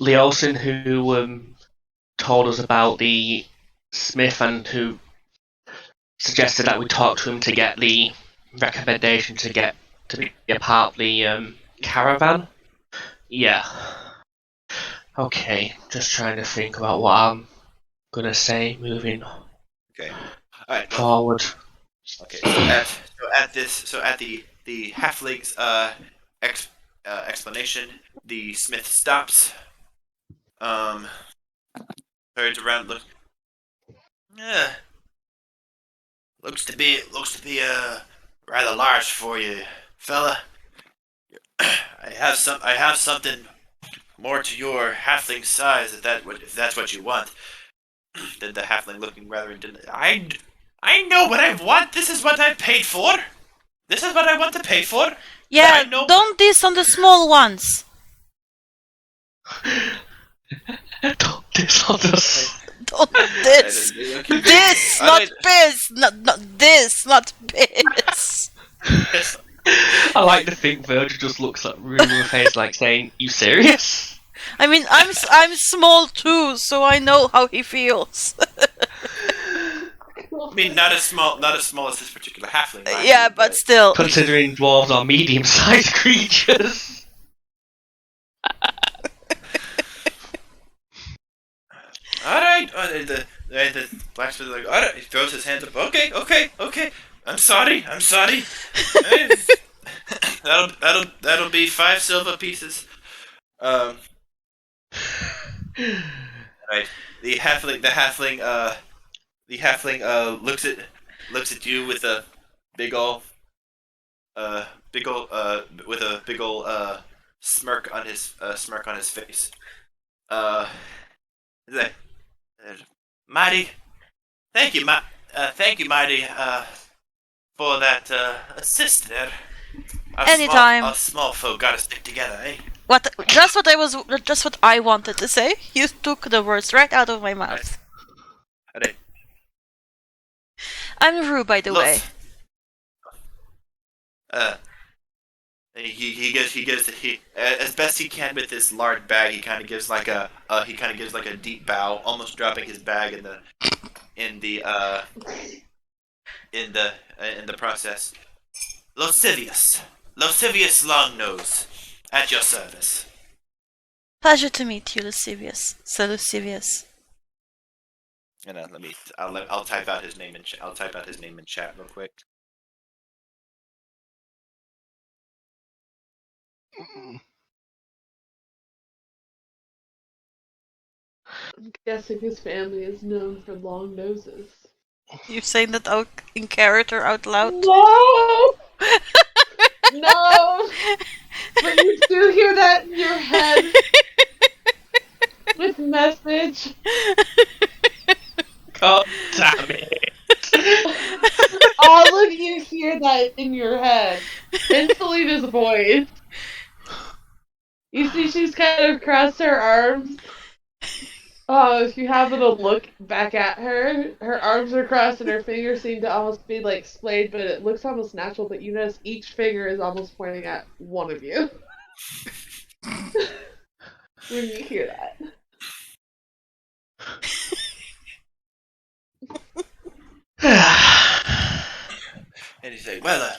Leosin who told us about the smith and who suggested that we talk to him to get the recommendation to be a part of the caravan. Yeah. Okay, just trying to think about what I'm gonna say moving Okay. All right. Well, forward. okay. So at the halfling's explanation, the smith stops. Turns around, looks to be rather large for you, fella. I have something more to your halfling size if that's what you want. Then the halfling looking rather indignant. I know what I want. This is what I paid for. This is what I want to pay for. Yeah, I know. don't diss on the small ones. Don't diss on us. Don't diss. Okay. This, not piss. Not this, not piss. I like to think Virgil just looks at Rue with a face like saying, "You serious?" I mean, I'm small too, so I know how he feels. I mean, not as small as this particular halfling. Yeah, but still. Considering dwarves are medium-sized creatures. All right. The blacksmith is like, all right. He throws his hands up. Okay. I'm sorry. that'll be 5 silver pieces. Right. The halfling looks at you with a big ol' smirk on his face. He's like, mighty, thank you, thank you, Mighty, for that assist there. Anytime. Us small folk gotta stick together, eh? What? Just what I wanted to say. You took the words right out of my mouth. Right. I'm Rue, by the way. He as best he can with this large bag. He kind of gives like a deep bow, almost dropping his bag in the process. Lascivious Longnose, at your service. Pleasure to meet you, Lascivious. Sir Lascivious. And I'll type out his name in chat real quick. I'm guessing his family is known for long noses. You're saying that out in character out loud? No! No! But you do hear that in your head with message. God damn it. All of you hear that in your head. In Selena's voice. You see she's kind of crossed her arms. Oh, if you happen to look back at her, her arms are crossed and her fingers seem to almost be like splayed, but it looks almost natural, but you notice each finger is almost pointing at one of you. When you hear that. And he's like, well,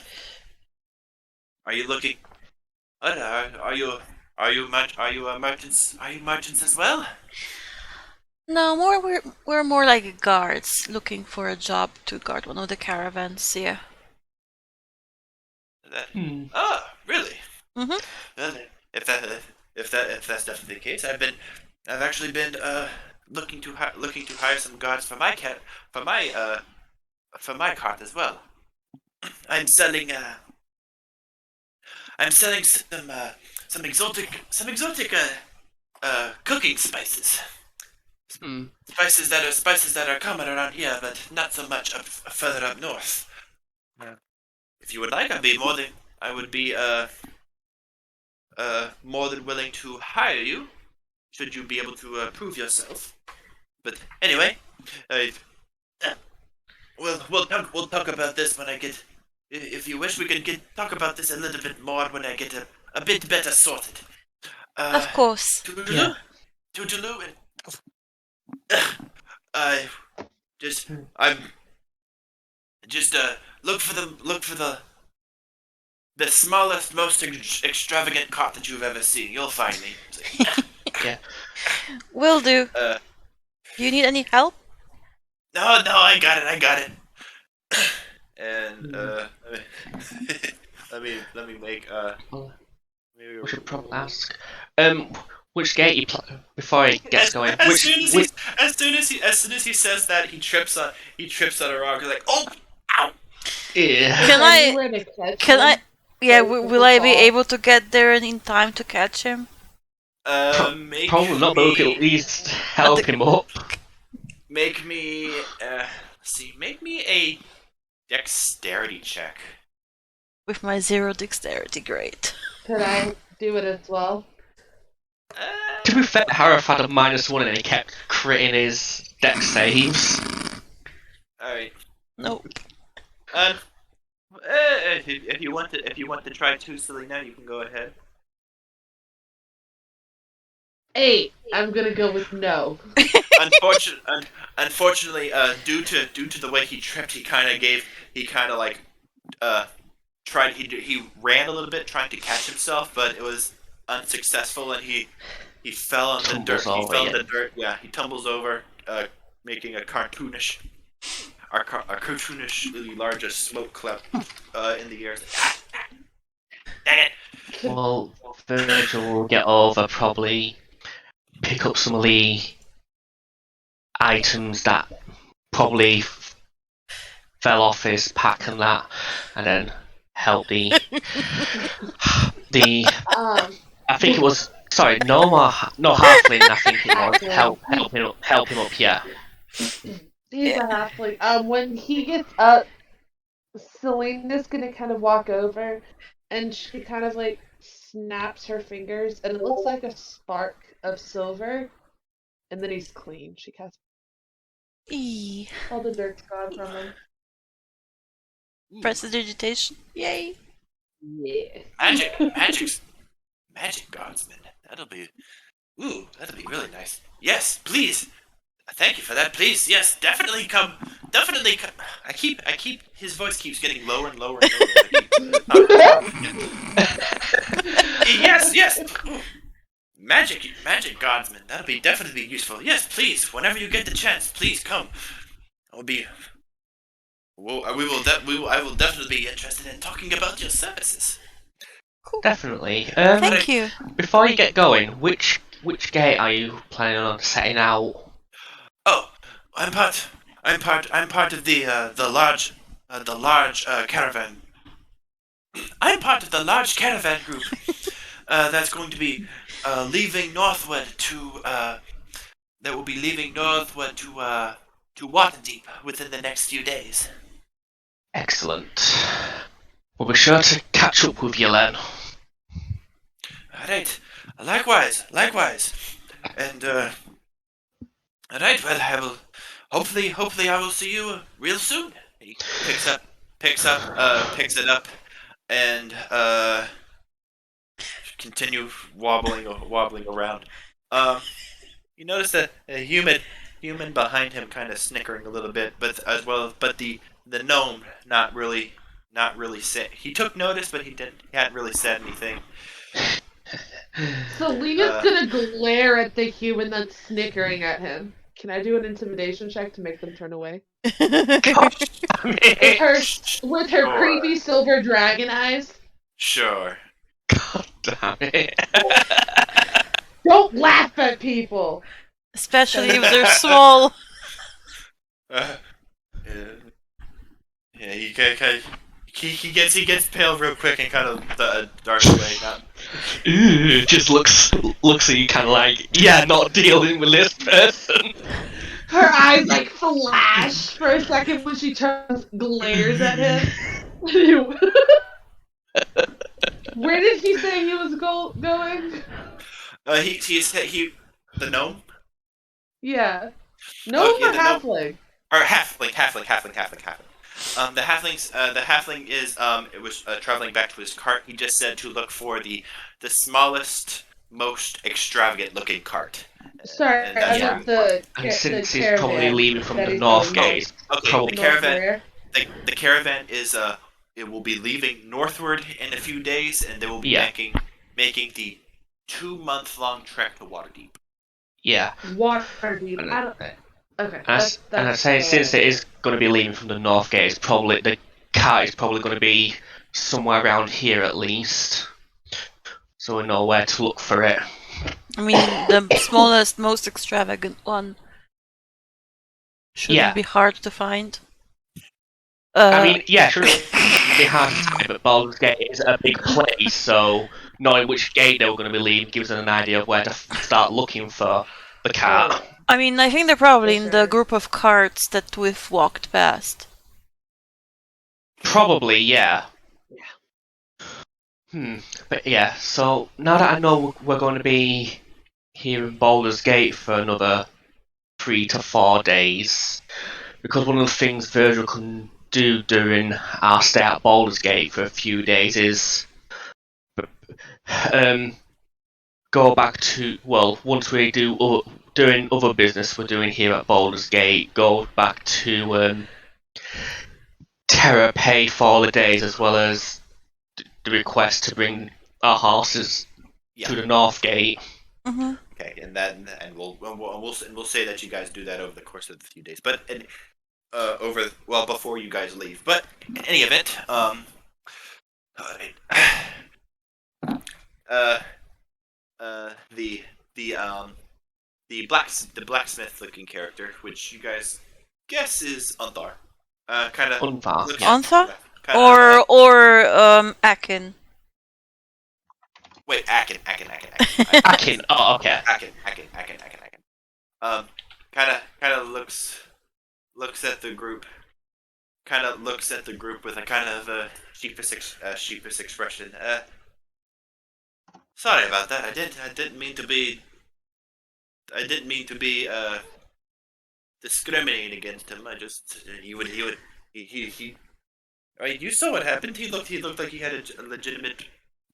are you looking? Are you merchants? Are you merchants as well? No, we're more like guards looking for a job to guard one of the caravans. Yeah. Oh, really? Mhm. Well, if that's definitely the case, I've actually been looking to hire some guards for my cart as well. I'm selling some exotic cooking spices. Spices that are common around here, but not so much further up north. If you would like, I would be more than willing to hire you, should you be able to prove yourself. But anyway, we'll talk about this when I get. If you wish, we can talk about this a little bit more when I get a bit better sorted. Of course. Toodaloo, toodaloo, and I'm just look for the smallest, most extravagant cart that you've ever seen. You'll find me. Yeah. Will do. Do you need any help? No, I got it. And let me make maybe We should probably ask. Which gate you before he gets going? As soon as he says that, he trips on a rock. He's like, oh, ow. Yeah. Can I? Yeah. Will I be able to get there in time to catch him? Probably not, but we can at least help him up. Make me a dexterity check. With my 0 dexterity, great. Could I do it as well? To be fair, Harif had a -1 and he kept critting his dex saves. Alright. Nope. If you want to try 2, Selena, you can go ahead. 8. I'm gonna go with no. Unfortunately, due to the way he tripped, he ran a little bit trying to catch himself, but it was unsuccessful, and he fell on the dirt. He fell in the dirt. Yeah, he tumbles over, making a cartoonishly larger smoke cloud in the air. Dang it! Well, Virgil will get over, probably pick up some of the items that probably fell off his pack and that, and then help the I think it was no halfling. I think it was help him up. Yeah. He's a halfling. When he gets up, Selena's gonna kind of walk over, and she kind of like snaps her fingers, and it looks like a spark of silver, and then he's clean. She casts Eee. all the dirt's gone from him. Prestidigitation. Yay. Yeah. Magic guardsman. That'll be really nice. Yes, please. Thank you for that. Please, yes, definitely come. Definitely come. His voice keeps getting lower and lower and lower. Yes. Magic guardsman. That'll be definitely useful. Yes, please. Whenever you get the chance, please come. I will be. Well, I will definitely be interested in talking about your services. Definitely. Thank you. Before you get going, which gate are you planning on setting out? Oh, I'm part of the large caravan. I'm part of the large caravan group that's going to be leaving northward to Waterdeep within the next few days. Excellent. We'll be sure to catch up with you then. Alright. Likewise. And alright, well, I will hopefully I will see you real soon. He picks it up and continue wobbling around. You notice that a human behind him kind of snickering a little bit, but the gnome not really say. He took notice, but he hadn't really said anything. Selena's gonna glare at the human that's snickering at him. Can I do an intimidation check to make them turn away? With her creepy silver dragon eyes? Sure. God damn it. Don't laugh at people! Especially if they're small. He gets pale real quick and kind of darts away. Just looks at you kind of like, yeah, not dealing with this person. Her eyes like flash for a second when she glares at him. Where did he say he was going? The gnome? Yeah. Gnome or halfling? Or halfling. The halfling is it was traveling back to his cart. He just said to look for the smallest, most extravagant looking cart. Sorry, I meant the And since the he's probably caravan leaving from that the he's north going gate, Okay, probably the caravan. where? The caravan is it will be leaving northward in a few days, and they will be making the 2-month-long trek to Waterdeep. yeah. Waterdeep. I don't. Okay. And I say since it is going to be leaving from the north gate, it's probably the cart is probably going to be somewhere around here at least, so we know where to look for it. I mean, the smallest, most extravagant one shouldn't be hard to find. I mean, yeah, sure, it'd be hard to find, but Baldur's Gate is a big place, so knowing which gate they were going to be leaving gives us an idea of where to start looking for the cart. I mean, I think they're probably in the group of carts that we've walked past. Probably, yeah. But yeah, so now that I know we're going to be here in Baldur's Gate for another 3 to 4 days, because one of the things Virgil can do during our stay at Baldur's Gate for a few days is go back to, well, once we do doing other business we're doing here at Baldur's Gate, go back to Terra Pay for all the days, as well as the request to bring our horses to the North Gate. Mm-hmm. Okay, and we'll say that you guys do that over the course of a few days, but before you guys leave. But in any event, the blacksmith looking character, which you guys guess is Unthar. Kind of Unthar. Antha? Or Akin. Wait, Akin. Akin. Oh, okay. Akin. Kind of looks at the group. Kind of looks at the group with a kind of sheepish expression. Sorry about that. I didn't mean to be. I didn't mean to be discriminating against him. I just he. I mean, you saw what happened. He looked like he had a legitimate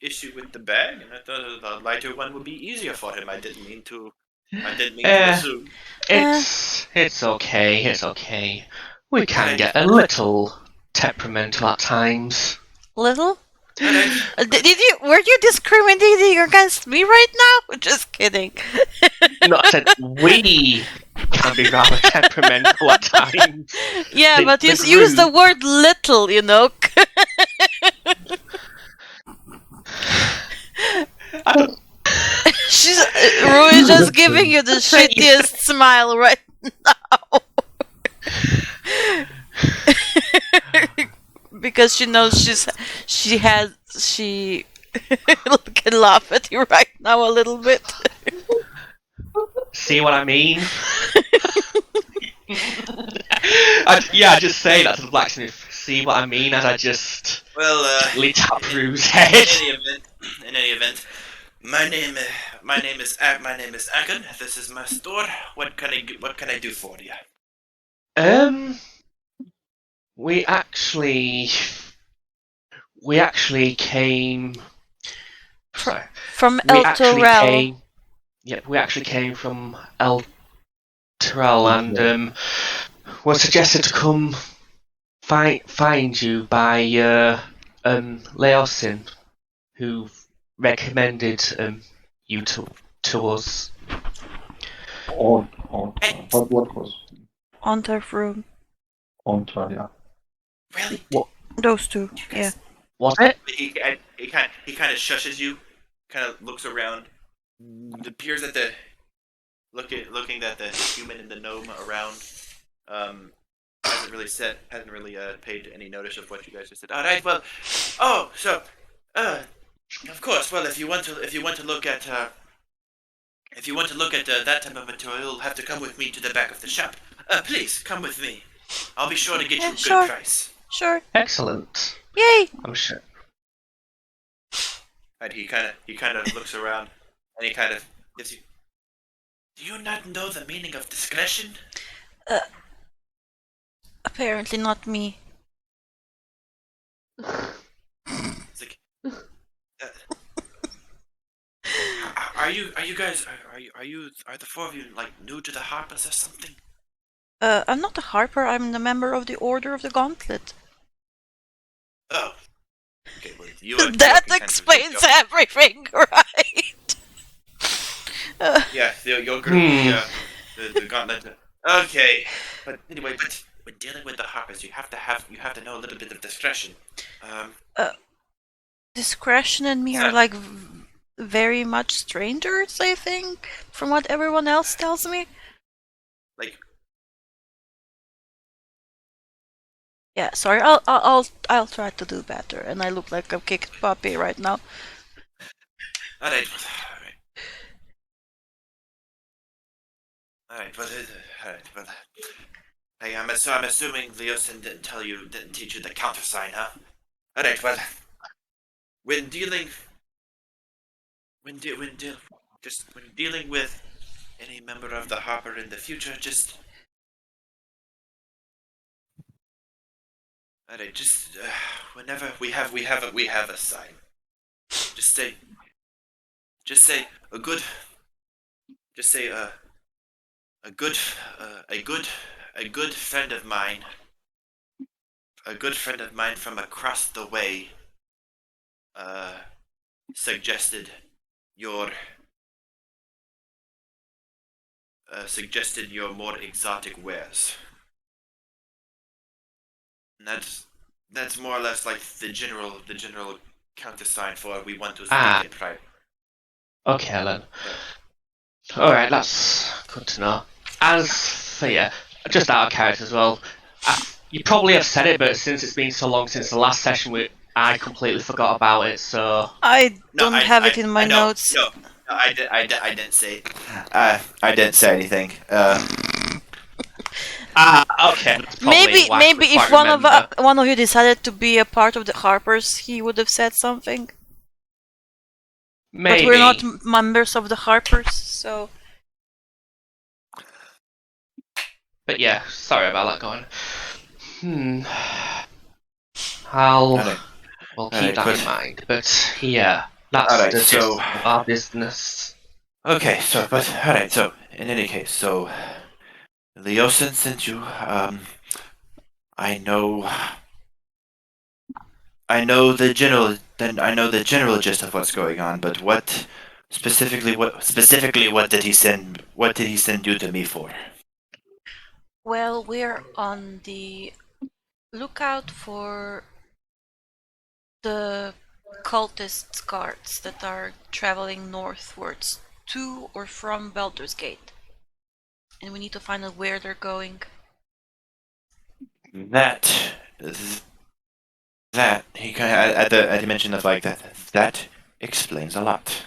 issue with the bag, and I thought the lighter one would be easier for him. I didn't mean to assume. It's okay. It's okay. We can get a little temperamental at times. Little? Were you discriminating against me right now? Just kidding. No, I said we can be rather temperamental at times. Yeah, but you use the word little, you know. Rue is just giving you the shittiest smile right now. Because she knows she can laugh at you right now a little bit. See what I mean? I just say that to the blacksmith. See what I mean? As I just tap Rue's head. In any event, my name is Agon. This is my store. What can I do for you? We actually came. Sorry. From El Torel. Yep, we actually came from El Torel, and were suggested to come find you by Leosin, who recommended you to us. What was? Ontar's room. Ontar, yeah. Really? What? Those two, yeah. Was it? He kind of shushes you, kind of looks around, appears at the looking at the human and the gnome around. Hasn't really paid any notice of what you guys just said. All right, well, of course. Well, if you want to look at that type of material, you'll have to come with me to the back of the shop. Please come with me. I'll be sure to get you a good price. Sure. Excellent. Yay! I'm sure. And he kind of looks around, and he kind of gives you. Do you not know the meaning of discretion? Apparently not me. It's like, are the four of you like new to the Harpers or something? I'm not a harper, I'm the member of the Order of the Gauntlet. Oh. Okay, well, that explains everything, right? Yeah, your group, the Gauntlet. Okay, but anyway, but when dealing with the Harpers, you have to know a little bit of discretion. Discretion and me are like very much strangers, I think, from what everyone else tells me. Like. Yeah, sorry. I'll try to do better, and I look like a kicked puppy right now. All right. Well, I'm assuming Leosin didn't teach you the countersign, huh? All right. Well, when dealing with any member of the Harper in the future, just. Alright, just whenever we have a sign. Just say a good friend of mine. A good friend of mine from across the way suggested your more exotic wares. And that's more or less like the general countersign for we want to speak in private. Okay, then. Alright, that's good to know. As for just out of character as well, you probably have said it, but since it's been so long since the last session, I completely forgot about it, so... I don't have it in my notes. No, I didn't say it. I didn't say anything. Okay. That's probably why I Maybe couldn't if quite remember. one of you decided to be a part of the Harpers, he would have said something. Maybe. But we're not members of the Harpers, so. But yeah, sorry about that, going. Alright. We'll keep Alright, that but- in mind. But yeah, that's Alright, the so- gist of our business. Okay, so alright, so in any case, so Leosin sent you. I know the general gist of what's going on, but what specifically what did he send you to me for? Well, we're on the lookout for the cultist carts that are traveling northwards to or from Baldur's Gate. And we need to find out where they're going. That he kind of at the mention of like that explains a lot.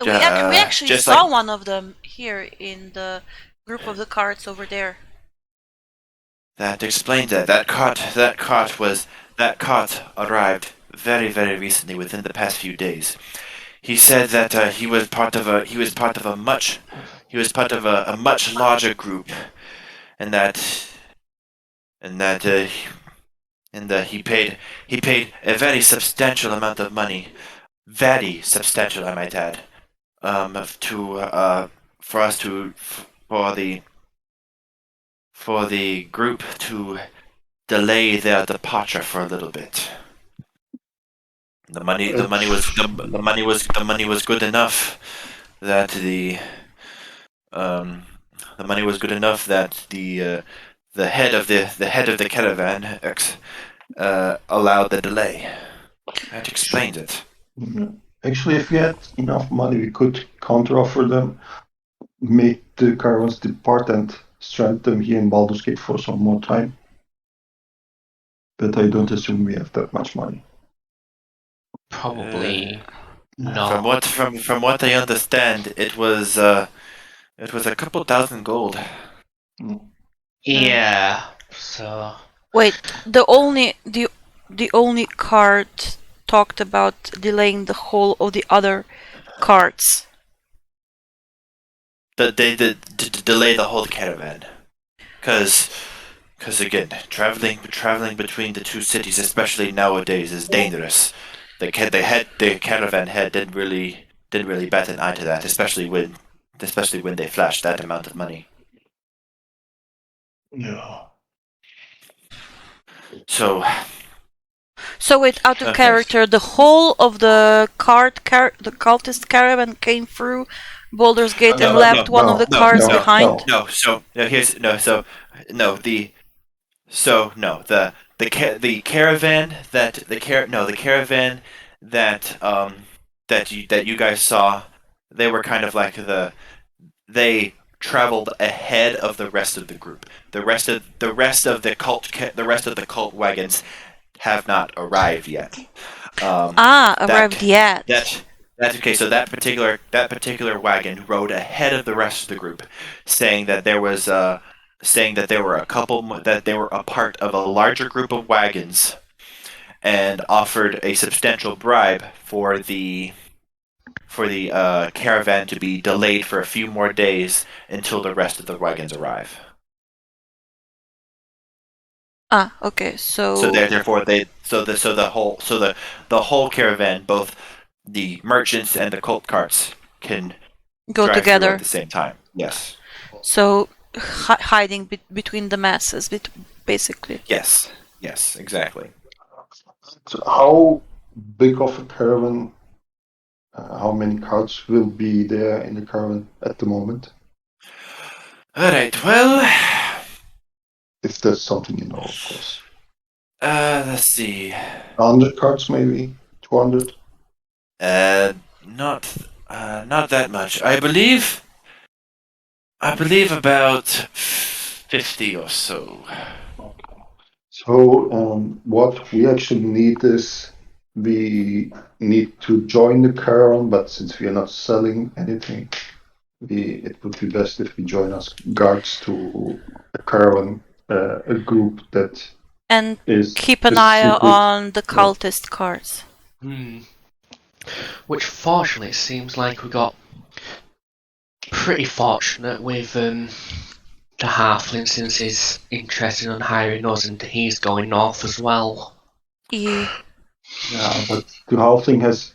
We actually just saw like- one of them here in the group of the carts over there. That explains that. That cart arrived very, very recently, within the past few days. He said that he was part of a much larger group, and that he paid a very substantial amount of money, very substantial, I might add, for the group to delay their departure for a little bit. The money was good enough that the head of the caravan allowed the delay. That explains it. Actually, if we had enough money, we could counteroffer them, make the caravans depart, and strand them here in Baldur's Gate for some more time. But I don't assume we have that much money. Probably not. From what I understand, it was a couple thousand gold. Yeah. So Wait, the only cart talked about delaying the whole of the other carts. They did to delay the whole caravan, because again, traveling between the two cities, especially nowadays, is dangerous. The caravan head didn't really bat an eye to that, especially when they flashed that amount of money. Yeah. So So out of Okay. character, the whole of the the cultist caravan came through Baldur's Gate and left one of the carts behind. The caravan that you guys saw, they were kind of like they traveled ahead of the rest of the group. The rest of the cult wagons have not arrived yet. Arrived yet. That's okay. So that particular wagon rode ahead of the rest of the group, saying that they were a part of a larger group of wagons, and offered a substantial bribe for the caravan to be delayed for a few more days until the rest of the wagons arrive. Okay. So The whole caravan, both the merchants and the cult carts, can go drive through together. at the same time. Yes. So hiding between the masses, basically. Yes. Yes. Exactly. So how big of a caravan? How many carts will be there in the caravan at the moment? All right. Well, If there's something you know, of course. let's see. 100 carts, maybe 200. Not that much. I believe about 50 or so. So what we actually need is we need to join the caravan, but since we are not selling anything, it would be best if we join as guards to a caravan, a group that And is keep an a eye secret. on the cultist cards. Which fortunately it seems like we got pretty fortunate with the halfling, since he's interested in hiring us and he's going north as well. Yeah. Yeah, but the halfling has,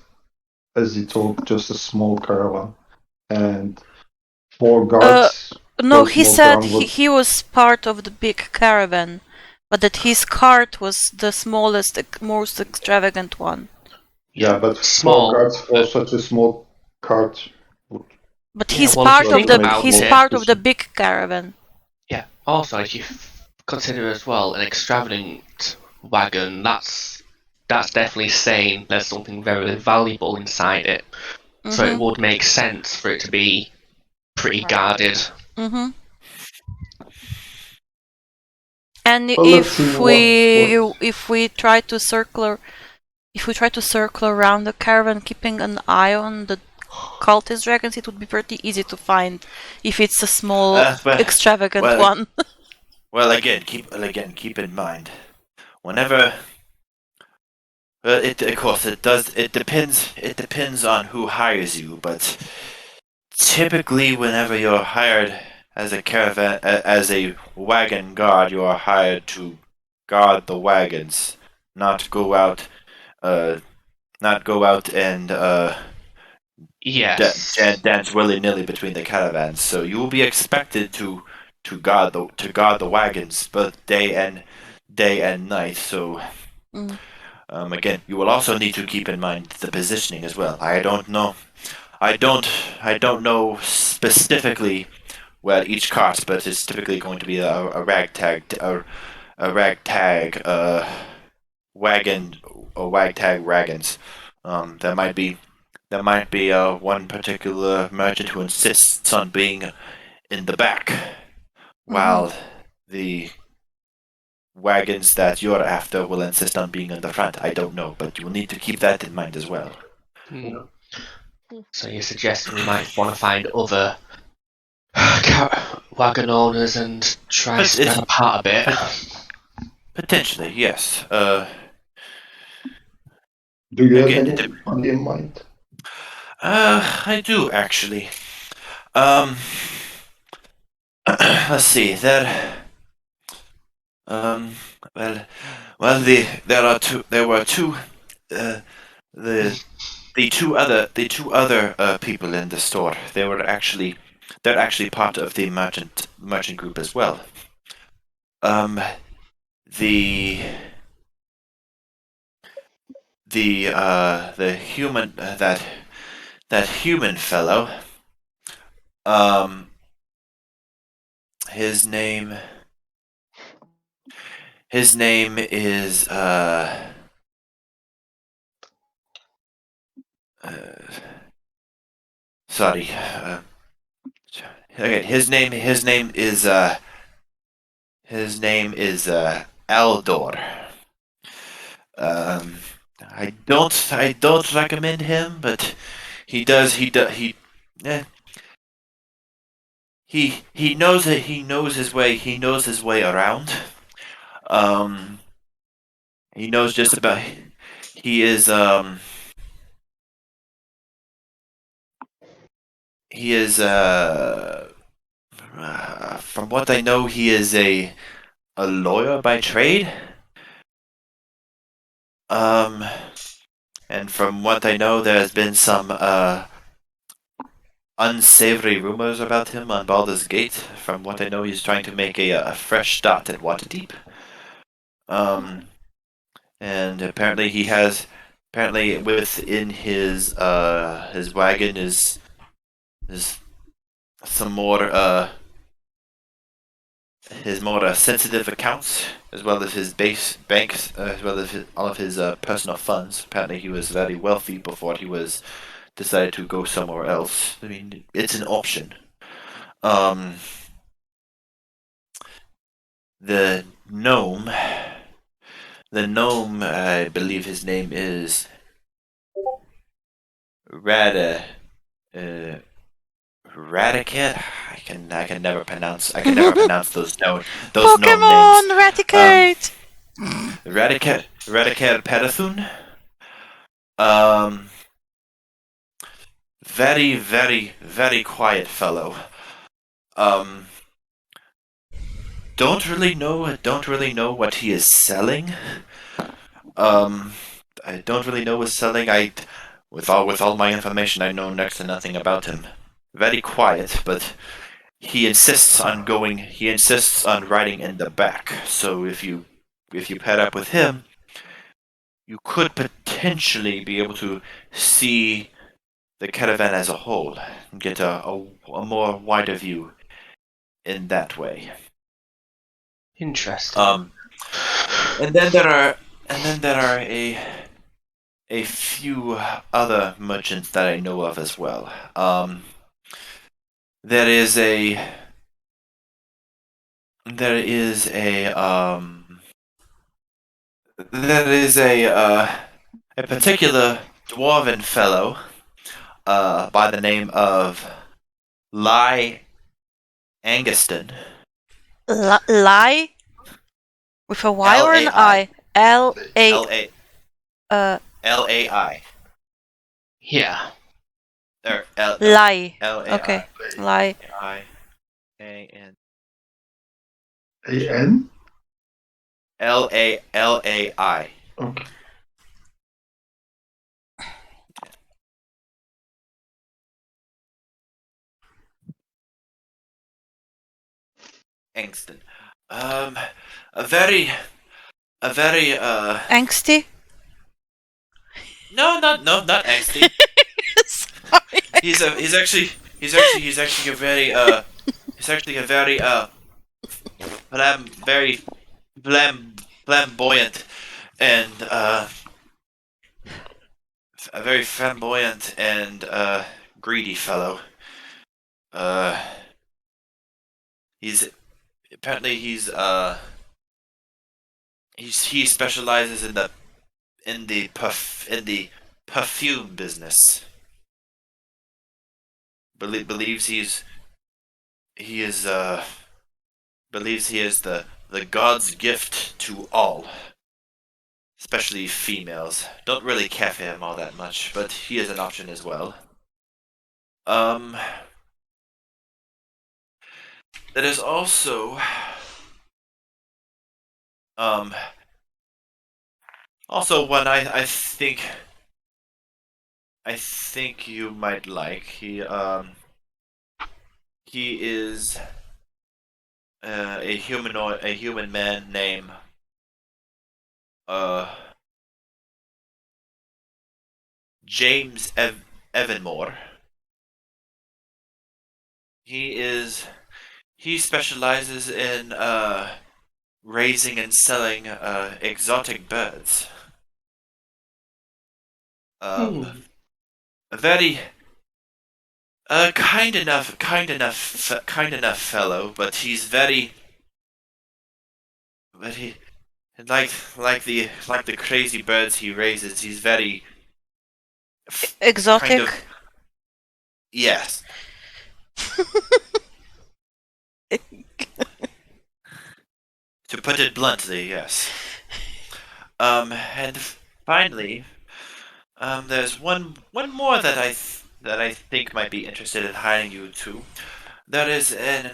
as he told, just a small caravan, and 4 guards. No, for a he small said caravan would- he was part of the big caravan, but that his cart was the smallest, most extravagant one. Yeah, but Small, 4 guards for such a small cart would. But Yeah, he's well, if part you of think the about he's it- part of the big caravan. Yeah. Also, if you consider as well an extravagant wagon, that's definitely saying there's something very valuable inside it. So it would make sense for it to be pretty guarded. Mm-hmm. And Well, let's see what- if we try to circle around the caravan, keeping an eye on the cultist dragons, it would be pretty easy to find if it's a small, extravagant one. Well, again, keep in mind, whenever. Of course, it does. It depends. It depends on who hires you, but typically, whenever you're hired as a caravan, as a wagon guard, you are hired to guard the wagons, not go out, and Yes. dance willy nilly between the caravans. So you will be expected to guard the wagons both day and night. So. Again, you will also need to keep in mind the positioning as well. I don't know specifically where each cart, but it's typically going to be a ragtag wagon or ragtag wagons. There might be one particular merchant who insists on being in the back, while the wagons that you're after will insist on being in the front. I don't know, but you will need to keep that in mind as well. So you're suggesting we might want to find other wagon owners and try to spread apart a bit? Potentially, yes. Do you have Again, anybody in mind? I do actually. Let's see. Well, there were two. The two other people in the store. They're actually part of the merchant group as well. The human that human fellow. His name is sorry. Okay, his name is Eldor. I don't recommend him, but he does eh, he knows that he knows his way around. He knows just about he is from what I know, he is a lawyer by trade. And from what I know, there has been some unsavory rumors about him on Baldur's Gate. From what I know, he's trying to make a fresh start at Waterdeep. And apparently within his wagon is some more his more sensitive accounts, as well as his banks, as well as all of his personal funds. Apparently, he was very wealthy before he was decided to go somewhere else. I mean, it's an option. The gnome, I believe his name is Eradicate. I can never pronounce those gnome Pokemon names. Eradicate. Eradicate Petathun. Um, very, very, very quiet fellow. Don't really know what he is selling. I don't really know what's selling. With all my information, I know next to nothing about him. Very quiet, but he insists on going. He insists on riding in the back. So if you paired up with him, you could potentially be able to see the caravan as a whole and get a more wider view in that way. Interesting. And then there are a few other merchants that I know of as well. There is a there is a a particular dwarven fellow by the name of Lai Anguston. Lie with a Y or an I? L-A-I. L-A. L-A-I. Yeah. Or Lie. L-A-I. Okay. Lie. I-A-N. A-N? L-A-I. Okay. Angston. A very Angsty? No, not angsty. Sorry. He's actually a very very flamboyant and a very flamboyant and greedy fellow. He's apparently he specializes in the perfume business. Believes he is the god's gift to all, especially females. Don't really care for him all that much, but he is an option as well. That is also one I think you might like. He is a human man named James Evanmore. He specializes in raising and selling exotic birds. A very kind enough fellow, but he's very like the crazy birds he raises. He's very Exotic. kind of, yes. To put it bluntly, yes. And finally, there's one more that I think might be interested in hiring you to. That is an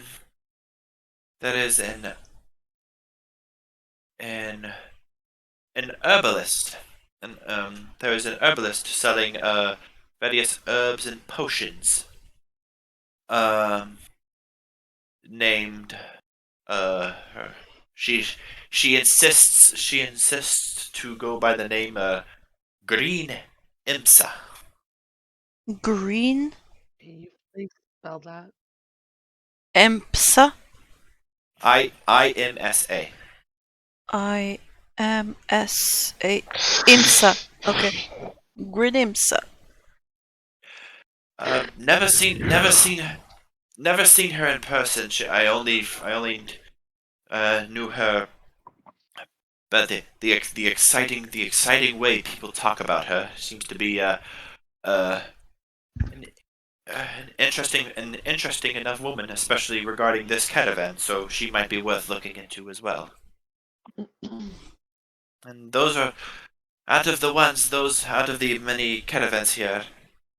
herbalist. And there is an herbalist selling various herbs and potions. Named she insists to go by the name Green Imsa. Green Can you please spell that? Empsa. IMSA. IMSA. Imsa. Okay. Green Imsa. Never seen her in person. I only knew her, but the exciting way people talk about her seems to be an an interesting enough woman, especially regarding this caravan. So she might be worth looking into as well. And those are out of the many caravans here,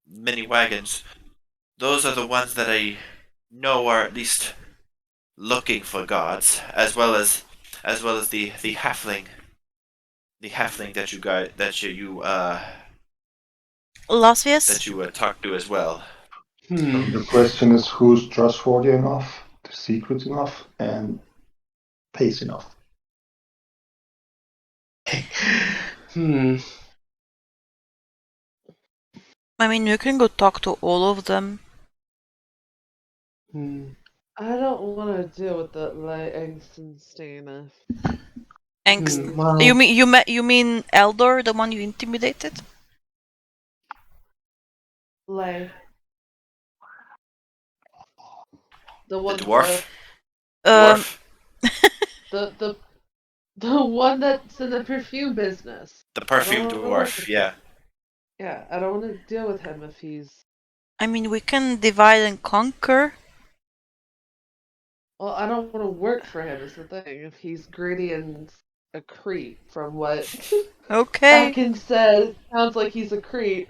many wagons. Those are the ones that I know are at least looking for guards, as well as the halfling that you got Lasvius? that you talked to as well. The question is who's trustworthy enough, secret enough, and pays enough. Hmm. I mean, you can go talk to all of them. Hmm. I don't want to deal with the angst and Stana. Angst. Well, You mean Eldor, the one you intimidated? Lay. The The one dwarf. Um, Dwarf. the one that's in the perfume business. The perfume I don't wanna work dwarf. with Yeah. Yeah, I don't want to deal with him if he's. I mean, we can divide and conquer. Well, I don't want to work for him. Is the thing. If he's greedy and a creep, from what Okay. Atkins said, sounds like he's a creep.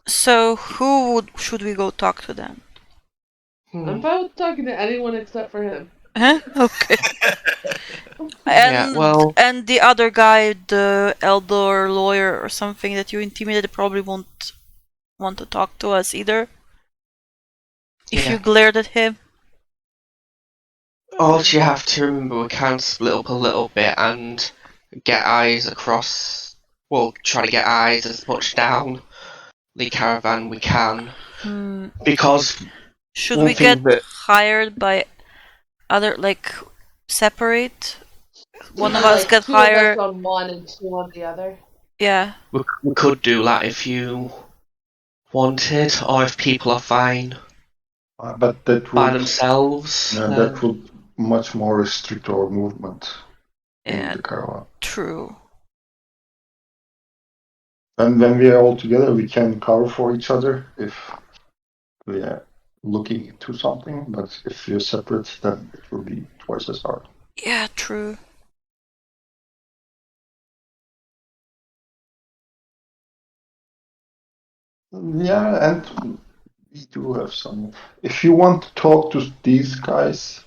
So should we go talk to them? I'm fine with talking to anyone except for him. Huh? Okay. Yeah, And well- and the other guy, the Eldor lawyer or something that you intimidated, probably won't want to talk to us either. If Yeah. you glared at him. all you have to remember, we can split up a little bit and get eyes across. Well, try to get eyes as much down the caravan we can, because Should one we thing get that- hired by other, like, separate? One of Like, us get two of us hired. on one and two on the other. Yeah. we could do that if you wanted, or if people are fine But that by would, themselves. that would much more restrict our movement in Yeah, the caravan. true. And when we are all together, we can cover for each other if we are looking into something. But if we're separate, then it will be twice as hard. Yeah, true. Yeah, and we do have some. If you want to talk to these guys,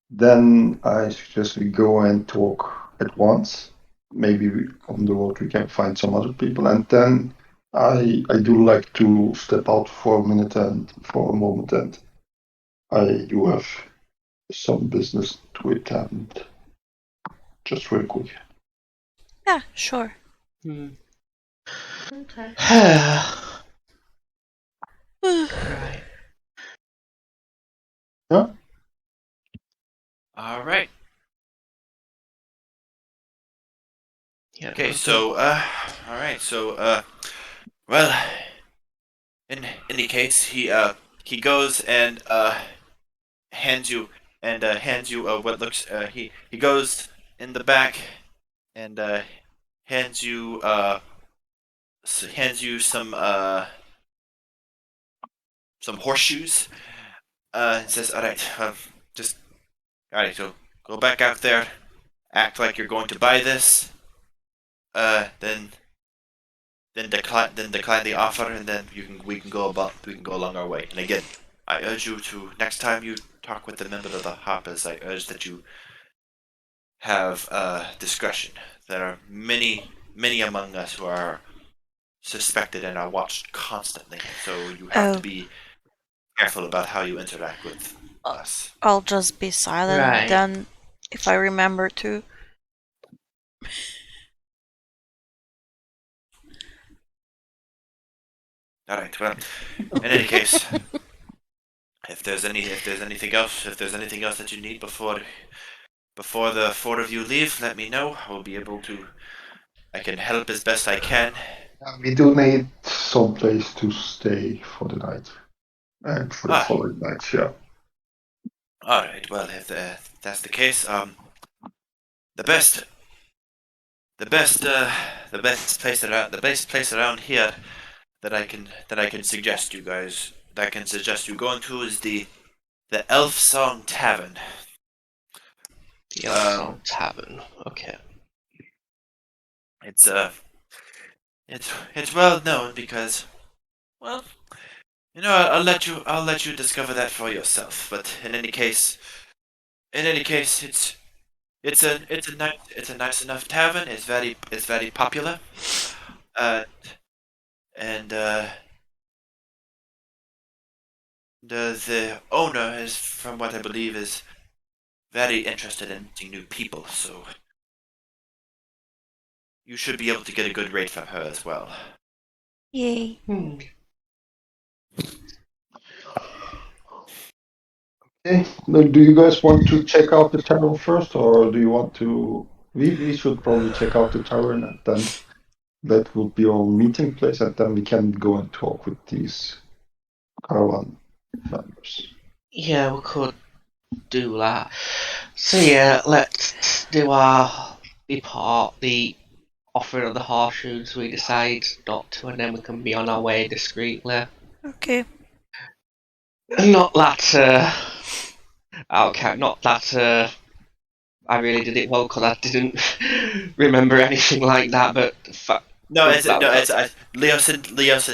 then I suggest we go and talk at once. Maybe on the road we can find some other people, and then I do like to step out for a minute and for a moment, and I do have some business to attend. Just real quick. Yeah, sure. Okay. Right. Yeah. All right. Yeah. Okay. So. All right. So. Well. In any case, he goes and hands you what looks he goes in the back and hands you some horseshoes and says, all right, so go back out there, act like you're going to buy this, then decline the offer, and then we can go along our way. And again, I urge you to, next time you talk with the member of the Hoppers, I urge that you have discretion. There are many among us who are suspected and are watched constantly, so you have to be careful about how you interact with us. I'll just be silent Right. then, if I remember to. All right. Well, in any case, if there's anything else that you need before the four of you leave, let me know. I can help as best I can. We do need some place to stay for the night and for the following night. Yeah. All right. Well, if that's the case, the best place around here can suggest you guys that I can suggest you going to is the Elf Song Tavern. The Elf Song Tavern. Okay. It's well known because, well, I'll let you discover that for yourself. But in any case, it's a nice enough tavern. It's very popular. And the owner is, from what I believe, is very interested in meeting new people. So you should be able to get a good rate from her as well. Yay. Okay. Now, do you guys want to check out the tavern first, or do you want to? We should probably check out the tavern, and then that would be our meeting place, and then we can go and talk with these caravan members. Yeah, we could do that. So yeah, let's do our the offering of the horseshoes. We decide not to, and then we can be on our way discreetly. Okay. Not that not that I really did it well, because I didn't remember anything like that. But Leosin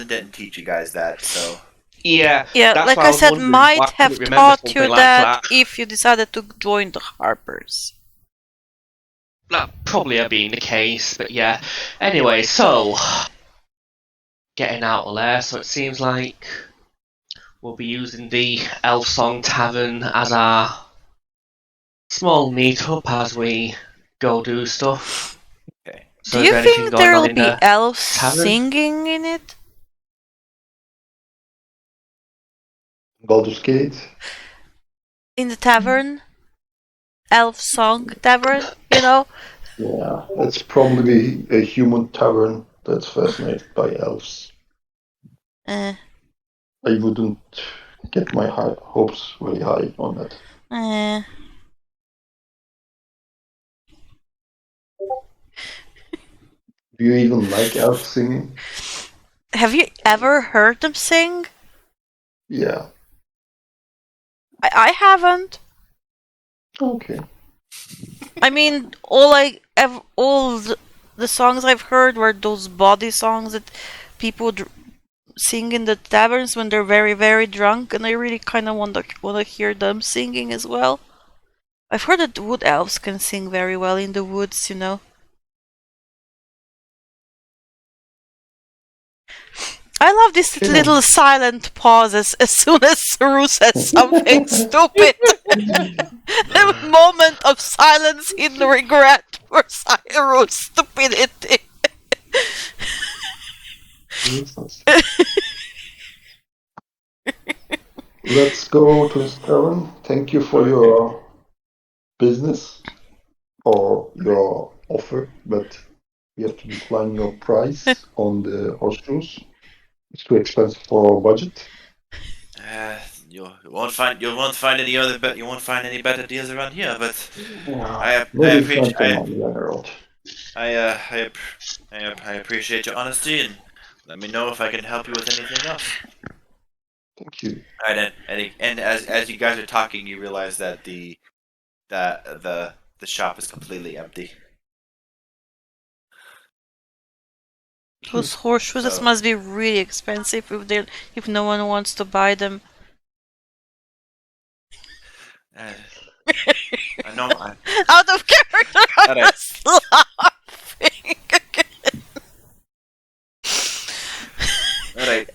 didn't teach you guys that, so. Yeah, Yeah, like I said, might have taught you that if you decided to join the Harpers. That probably have been the case, but yeah. Anyway, so getting out of there, so it seems like we'll be using the Elf Song Tavern as our small meet-up as we go do stuff. Okay. So do you think there'll be elves singing in it? Baldur's Gate. In the tavern? Elf Song Tavern, Yeah, it's probably a human tavern that's fascinated by elves. I wouldn't get my hopes very high on that. Do you even like elf singing? Have you ever heard them sing? Yeah. I haven't. Okay. I mean, all the songs I've heard were those body songs that people sing in the taverns when they're very, very drunk, and I really kind of want to hear them singing as well. I've heard that wood elves can sing very well in the woods, you know. I love these little silent pauses as soon as Saru says something stupid. A moment of silence in regret for Saru's stupidity. Let's go to Sterling. Thank you for your business or your offer, but we have to decline your price on the horseshoes. It's too expensive for our budget. You won't find any better deals around here. But I appreciate your honesty, and let me know if I can help you with anything else. Thank you. Alright, and as you guys are talking, you realize that the shop is completely empty. Those horseshoes must be really expensive if no one wants to buy them. I know. Out of character, I was laughing. Alright.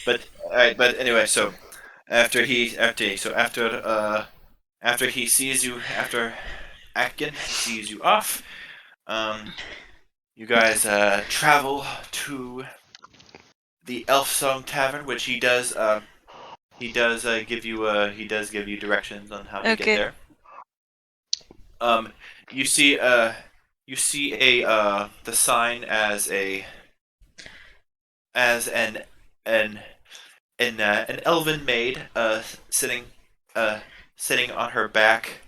But anyway, so after he sees you, after Atkin sees you off, you guys travel to the Elf Song Tavern, which he does give you directions on how to get there. You see the sign as an elven maid sitting on her back,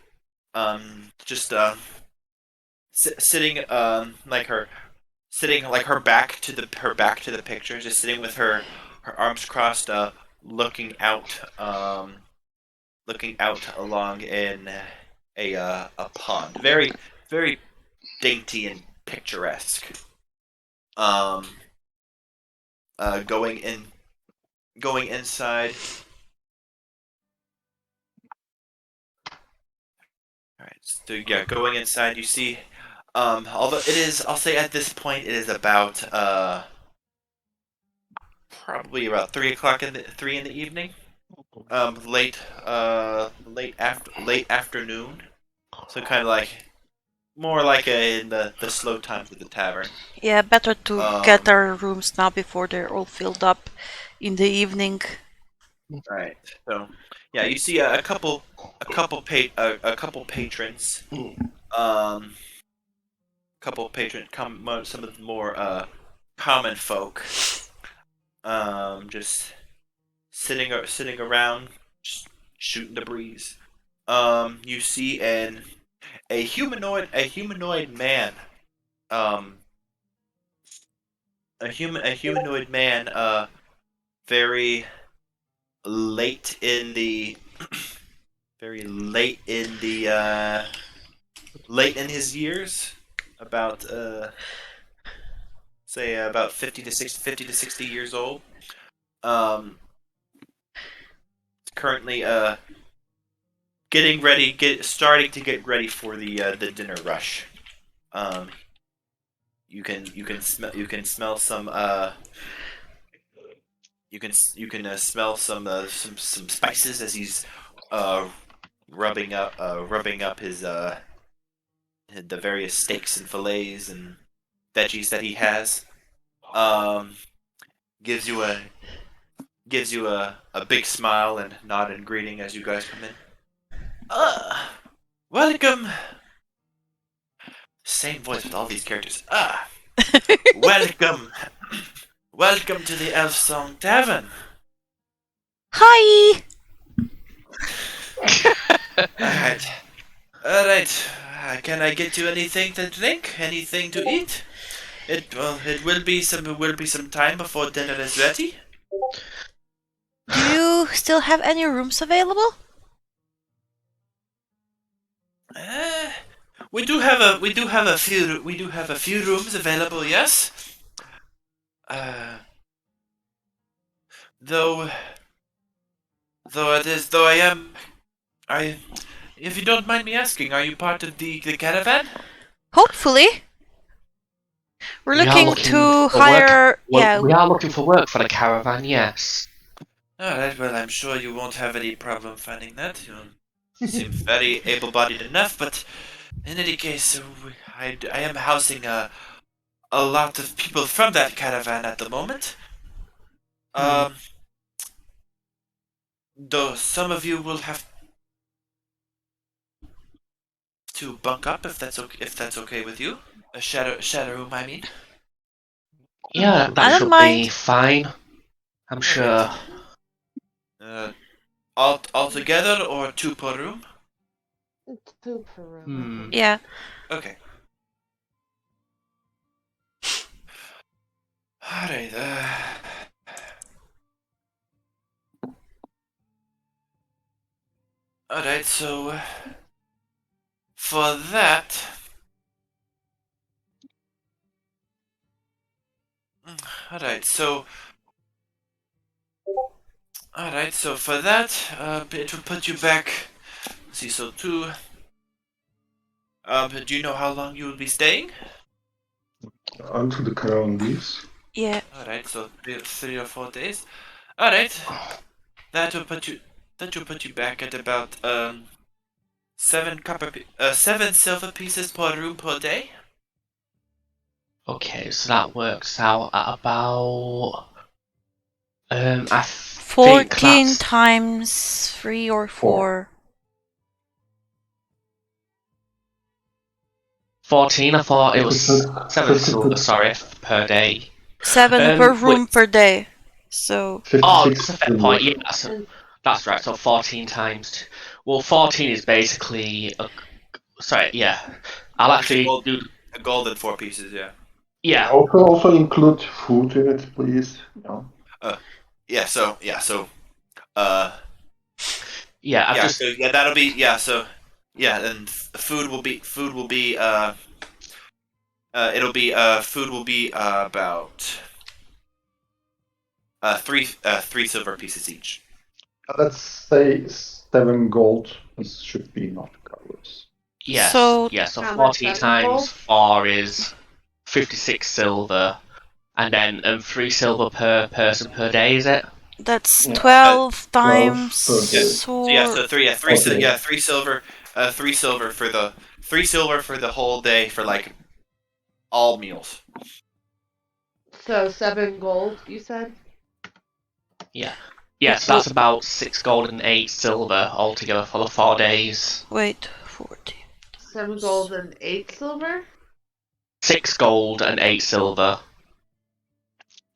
sitting sitting like her back to the picture, just sitting with her arms crossed, looking out along in a pond, very very dainty and picturesque. Going inside. All right, so yeah, going inside, you see. Although it is, I'll say at this point, it is about probably about 3 o'clock in the evening. Late afternoon. So kind of like more like in the slow times of the tavern. Yeah, better to get our rooms now before they're all filled up in the evening. Right. So yeah, you see a couple patrons. Some of the more common folk. Just sitting around, just shooting the breeze. You see a humanoid man. A humanoid man. Very late in the late in his years, about say about 50 to 60 years old. Currently starting to get ready for the dinner rush. You can smell some smell some spices as he's rubbing up his the various steaks and fillets and veggies that he has. Gives you a big smile and nod and greeting as you guys come in. Welcome. Same voice with all these characters. Welcome. Welcome to the Elf Song Tavern. Hi! Alright. Alright. Can I get you anything to drink? Anything to eat? It will be some time before dinner is ready. Do you still have any rooms available? We do have a few rooms available, yes. Though if you don't mind me asking, are you part of the caravan? Hopefully. We're looking to hire. Well, we are looking for work for the caravan, yes. Alright, well, I'm sure you won't have any problem finding that. You seem very able-bodied enough, but in any case, I am housing a lot of people from that caravan at the moment. Though some of you will have to bunk up if that's okay with you. A shadow room, I mean. Yeah, I that don't should mind. be fine. I'm sure. All together or 2 per room? It's 2 per room. Yeah. Okay. Alright, Alright, so for that, for that, it will put you back. Let's see, so 2. Do you know how long you will be staying? Until the crown leaves. Yeah. Alright, so 3 or 4 days. Alright, that will put you back at about 7 silver pieces per room per day. Okay, so that works out at about. I think 14 that's times 3 or 4. 14. I thought it was 7 silver. Sorry, per day. 7 per room wait. per day. So. Oh, 56 that's a fair point. Yeah, that's right. So 14 times. Well, 14 is basically. Sorry, yeah. I'll actually do. A gold and 4 pieces, yeah. Yeah. Also include food in it, please. No. Yeah. So uh Yeah, I've yeah. just So yeah, that'll be yeah. So yeah, and it'll be food will be about three silver pieces each. Let's say 7 gold. This should be enough to cover us. yes, So yeah. So How much? 40 7 times gold? 4 is 56 silver, and then 3 silver per person per day. Is it? that's Yeah. 12 12 per day. times So yeah, so 4. Okay. three silver, 3 silver for the 3 silver for the whole day for like all meals. So 7 gold, you said? Yeah. Yeah, so that's about 6 gold and 8 silver altogether for the 4 days. Wait, 40. 7 gold and 8 silver? 6 gold and 8 silver.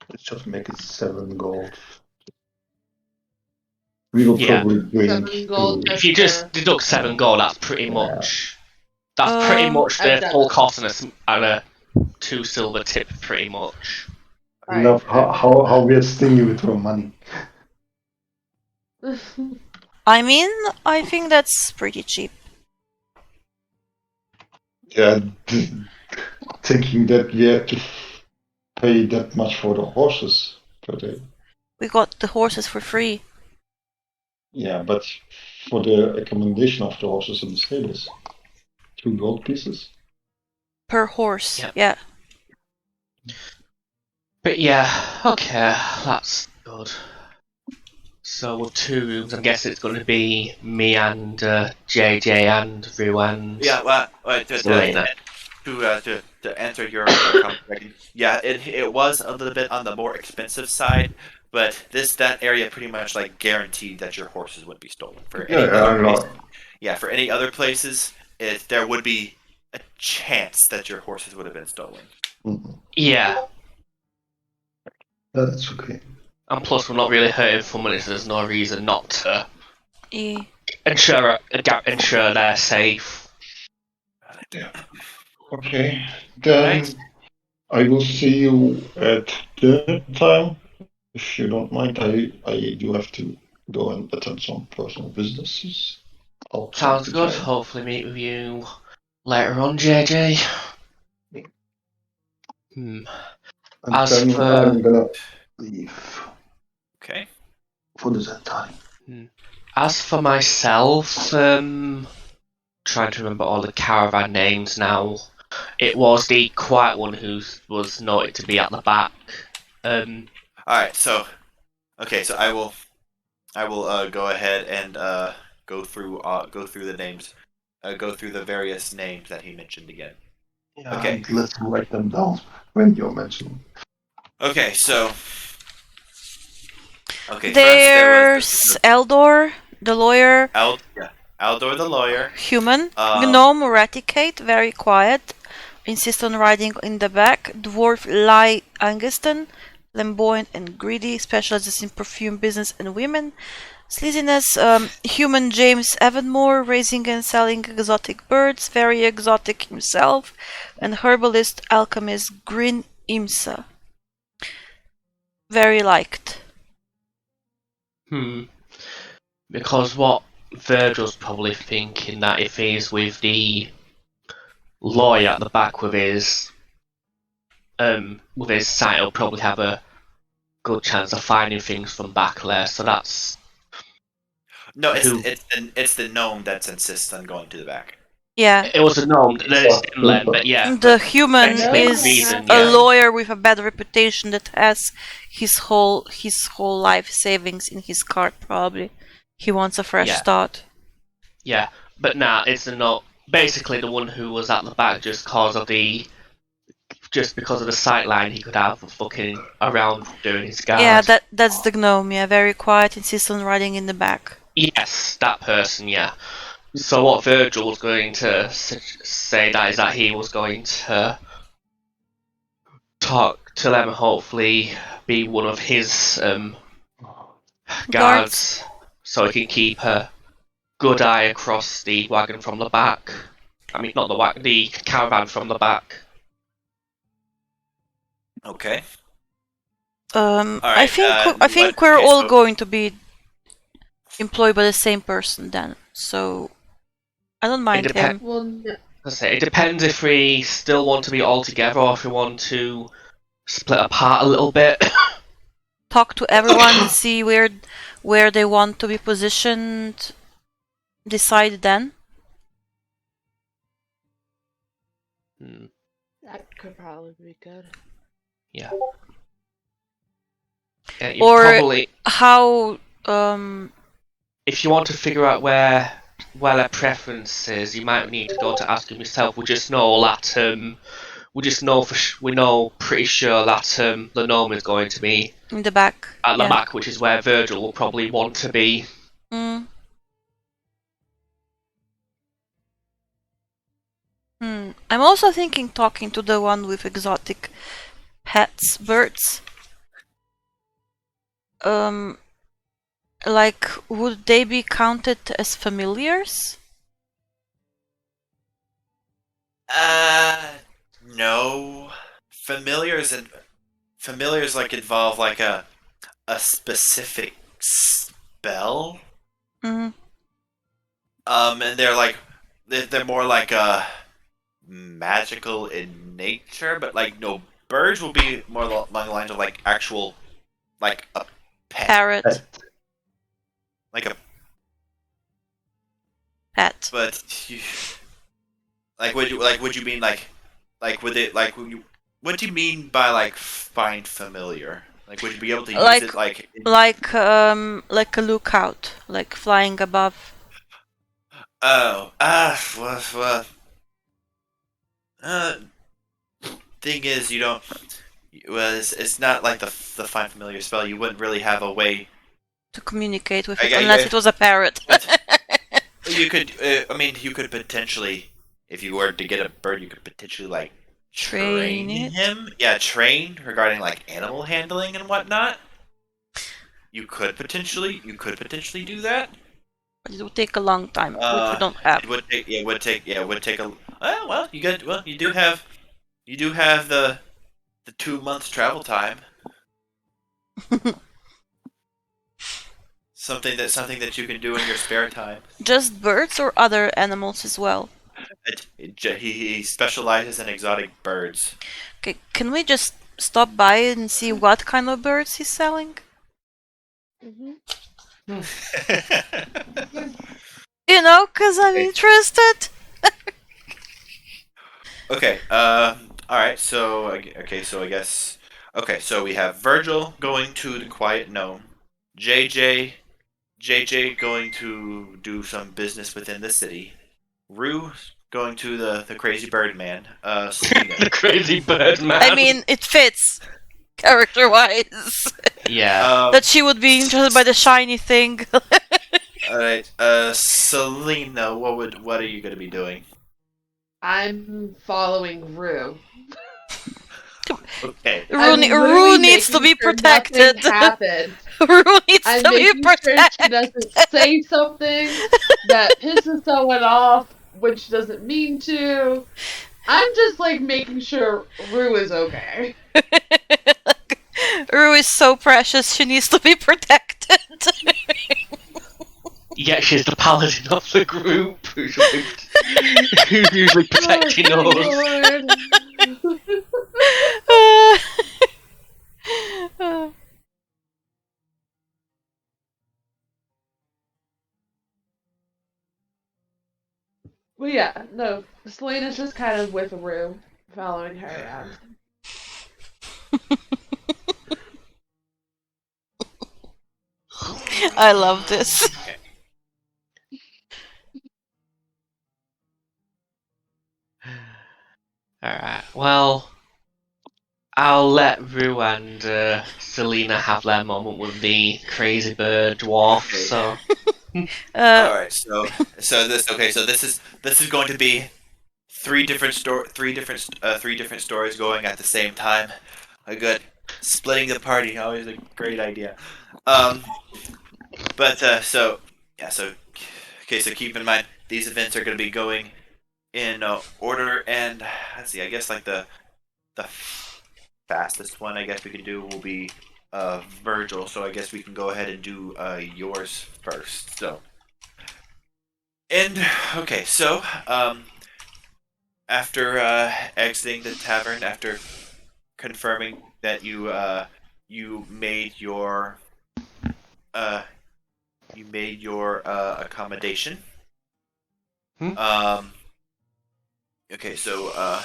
Let's just make it 7 gold. We will Yeah. probably drink 7 gold to. If you just deduct 7 gold, that's pretty much. That's pretty much I've the done full it. cost and a 2 silver tip, pretty much. Enough. How we are stingy with our money. I mean, I think that's pretty cheap. Yeah, thinking that we have to pay that much for the horses per day. We got the horses for free. Yeah, but for the accommodation of the horses in the stables, 2 gold pieces. Per horse. Yep. Yeah. But yeah, okay, that's good. So with 2 rooms, I guess it's going to be me and JJ and Rue and Yeah, well, Selena. to answer your comment, yeah, it was a little bit on the more expensive side, but that area pretty much like guaranteed that your horses would be stolen. For any other place, for any other places, there would be a chance that your horses would have been stolen. Mm-hmm. Yeah. That's okay. And plus, we're not really hurting for money, so there's no reason not to Yeah. ensure they're safe. Yeah. Okay, then Right. I will see you at dinner time. If you don't mind, I do have to go and attend some personal businesses. Sounds good. Hopefully meet with you later on, JJ. And As then for- I'm gonna leave Okay. for the time. As for myself, trying to remember all the caravan names now. It was the quiet one who was noted to be at the back. All right. So I will go ahead and go through the names, go through the various names that he mentioned again. Yeah, Okay. and let's write them down when you're mentioning. Okay, so. Okay, There's first Eldor, the lawyer. Aldor the lawyer. Human. Gnome Raticate, very quiet. Insist on riding in the back. Dwarf Lai Angiston, flamboyant and greedy, specializes in perfume business and women. Sleaziness, human James Evanmore, raising and selling exotic birds, very exotic himself. And herbalist alchemist Grin Imsa. Very liked. Because what Virgil's probably thinking that if he's with the lawyer at the back with his sight, he'll probably have a good chance of finding things from back there. So that's No, it's the gnome that insists on going to the back. Yeah. It was a gnome. There's inland, but yeah. The human basically is reason, a yeah. lawyer with a bad reputation that has his whole life savings in his cart. Probably, he wants a fresh start. Yeah, but nah, it's not. Basically, the one who was at the back just because of the sight line he could have fucking around doing his guard. Yeah, that's the gnome. Yeah, very quiet, insists on riding in the back. Yes, that person. Yeah. So what Virgil was going to say that is that he was going to talk to them, hopefully be one of his guards, so he can keep a good eye across the wagon from the back. I mean, not the wagon, the caravan from the back. Okay. I Alright, think we're all going to be employed by the same person then. So I don't mind him. Well, no. I say it depends if we still want to be all together or if we want to split apart a little bit. Talk to everyone and see where they want to be positioned. Decide then. That could probably be good. Yeah. You Or probably, how if you want to figure out where their preference is, you might need to go to ask him yourself. We just know that we know pretty sure that the gnome is going to be in the back. at the Yeah. back, which is where Virgil will probably want to be. I'm also thinking talking to the one with exotic pets, birds. Like, would they be counted as familiars? No. Familiars like involve like a specific spell. Mm-hmm. And they're more like magical in nature, but like no, birds will be more along the lines of like actual like a pet. Parrot. Like a Pet. but would you mean would it what do you mean by like find familiar? Like would you be able to use it like like a lookout, like flying above? Thing is, you don't. Well, it's not like the find familiar spell. You wouldn't really have a way to communicate with it unless it was a parrot. You could. I mean, you could potentially, if you were to get a bird, you could potentially like train him. Yeah, train regarding like animal handling and whatnot. You could potentially do that. But it would take a long time, which we don't have. It would take a. Well, you do have the 2 months travel time. something that you can do in your spare time. Just birds or other animals as well? He specializes in exotic birds. Okay, can we just stop by and see what kind of birds he's selling? You know, because I'm interested. Okay. Alright, so I guess. Okay, so we have Virgil going to the Quiet Gnome, JJ going to do some business within the city, Rue going to the Crazy Bird Man, The Crazy Bird Man. I mean, it fits character-wise. Yeah. That she would be interested by the shiny thing. Alright, Selena, what are you gonna be doing? I'm following Rue. Okay. Rue needs to be protected. Rue needs to be protected. Sure she doesn't say something that pisses someone off, which doesn't mean to. I'm just like making sure Rue is okay. Rue is so precious, she needs to be protected. Yeah, she's the paladin of the group who's usually protecting us. Well, yeah, no, Selena's just kind of with Rue, following her around. I love this. Okay. Alright, well, I'll let Rue and Selena have their moment with the crazy bird dwarf. Okay. So, all right. So this is going to be three different stories going at the same time. A good splitting the party, always a great idea. So keep in mind these events are going to be going in order, and let's see. I guess like the fastest one I guess we can do will be Virgil. So I guess we can go ahead and do yours first. So, and okay, so after exiting the tavern, after confirming that you made your accommodation. Okay, so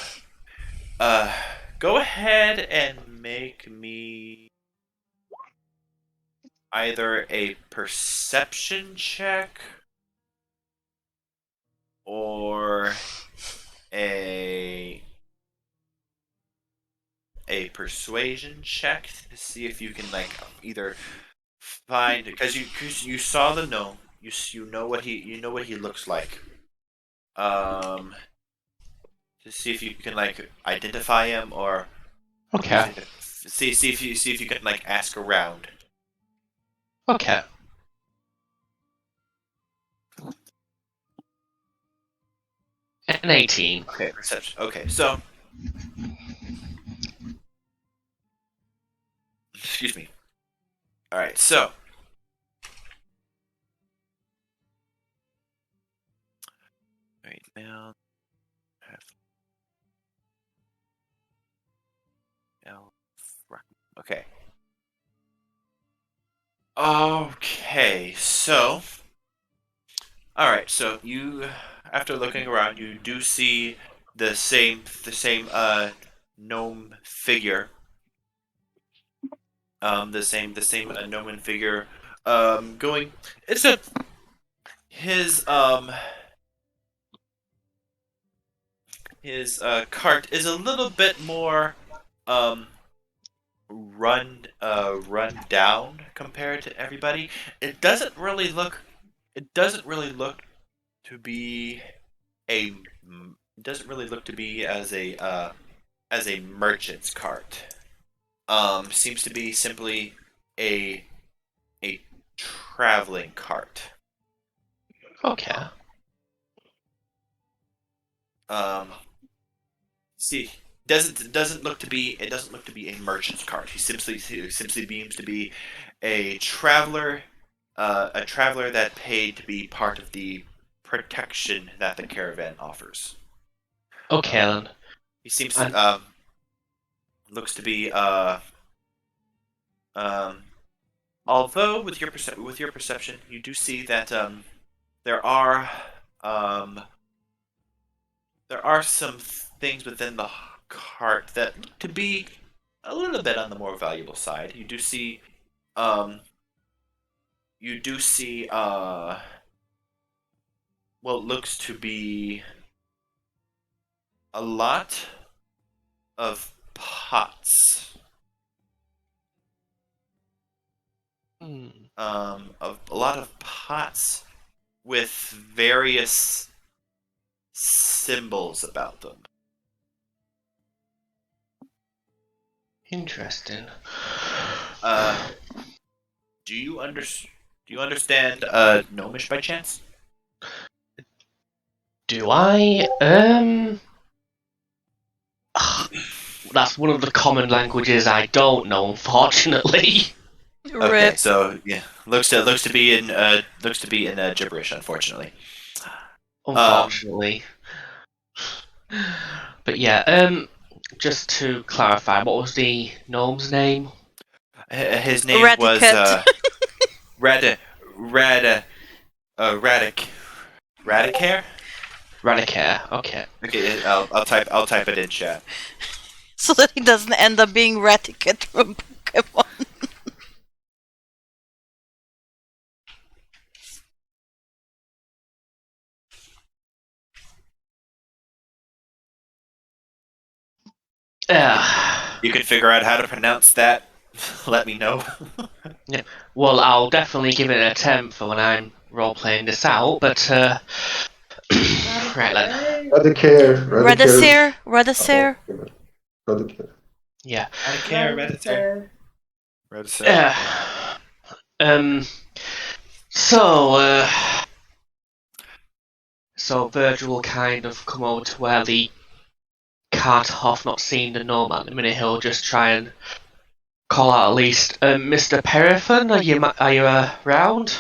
go ahead and make me either a perception check or a persuasion check to see if you can like either find, because you saw the gnome, you know what he looks like. To see if you can like identify him or Okay. see if you can like ask around. Okay. An 18. Okay, perception. Okay, so excuse me. All right, so right now okay. Okay, so all right, so you, after looking around, you do see the same gnome figure. The same gnome figure. Going. It's a his cart is a little bit more run down compared to everybody. It doesn't really look to be as a merchant's cart. Seems to be simply a traveling cart. Okay. See, doesn't look to be a merchant's cart. He simply seems to be a traveler that paid to be part of the protection that the caravan offers. Okay, then. He seems to looks to be although with your perception you do see that there are some things within the cart that look to be a little bit on the more valuable side. You do see what looks to be a lot of pots. Of a lot of pots with various symbols about them. Interesting. Do you understand Gnomish by chance? Do I? That's one of the common languages I don't know, unfortunately. Okay, Rip. so yeah, looks to be in gibberish, unfortunately. Unfortunately. But yeah, just to clarify, what was the gnome's name? His name was Radicare. Radicare. Okay. Okay, I'll type it in chat. So that he doesn't end up being Raticat from Pokemon. You can figure out how to pronounce that. Let me know. Yeah. Well, I'll definitely give it an attempt for when I'm role playing this out. But right then. Radicare. Radicare. Radicare. Yeah. Radicare. So Virgil will kind of come over to where the cart off, not seeing the gnome at the minute, he'll just try and call out at least, Mr. Perifon, are you around?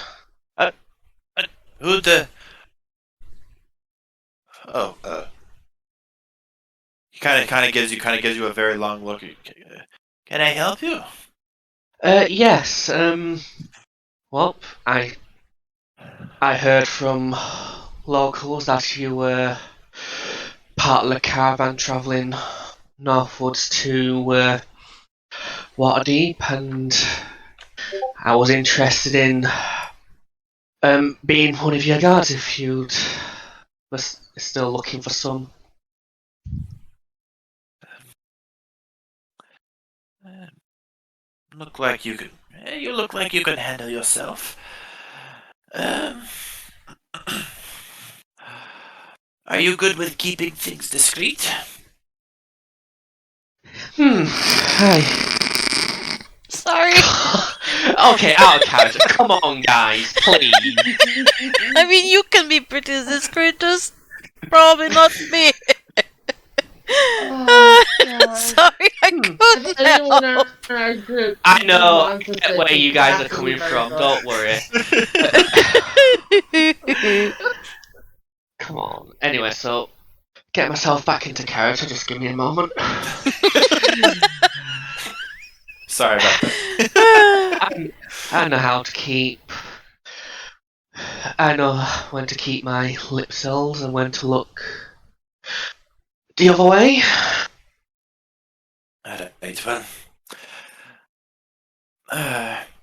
Who the? Oh, he kind of gives you a very long look. Can I help you? Yes. Well, I heard from locals that you were part of the caravan travelling northwards to Waterdeep, and I was interested in being one of your guards if you'd was still looking for some. Look like you could. You look like you can handle yourself. Are you good with keeping things discreet? Hi. Sorry. Okay, out of character. Come on, guys, please. I mean, you can be pretty discreet, just probably not me. Oh, God. Sorry, I couldn't If anyone help. in our group I know wants to say where you guys are exactly coming very from. good. Don't worry. Come on. Anyway, so get myself back into character. Just give me a moment. Sorry about that. I know how to keep. I know when to keep my lip cells and when to look the other way. Alright, well.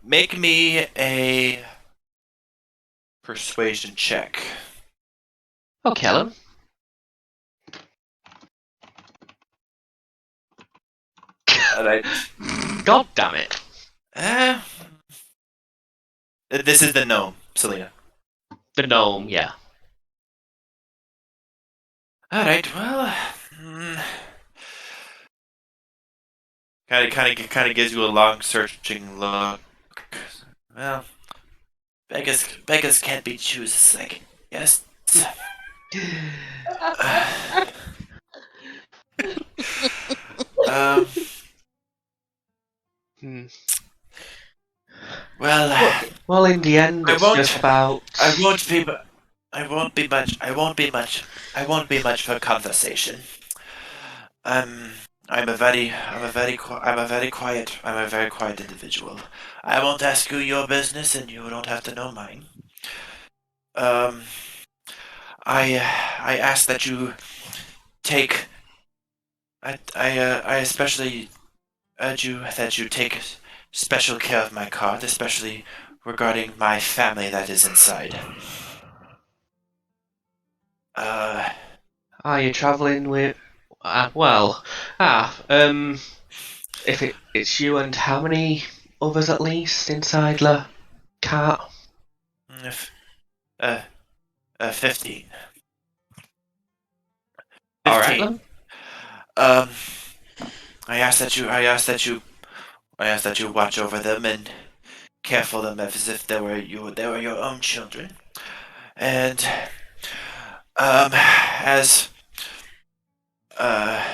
Make me a persuasion check. Okay, Alan. Alright. God damn it. This is the gnome, Selena. The gnome, yeah. Alright, well. Kind of gives you a long, searching look. Well, beggars can't be choosers, I guess. Um. Hmm. Well, in the end, I it's won't- just about. I won't be much for conversation. I'm a very quiet individual. I won't ask you your business, and you don't have to know mine. I ask that you take. I especially urge you that you take special care of my cart, especially regarding my family that is inside. Are you travelling with? If it's you and how many others at least inside the cart? If, 15. Alright then. I ask that you watch over them and care for them as if they were your own children. And as let's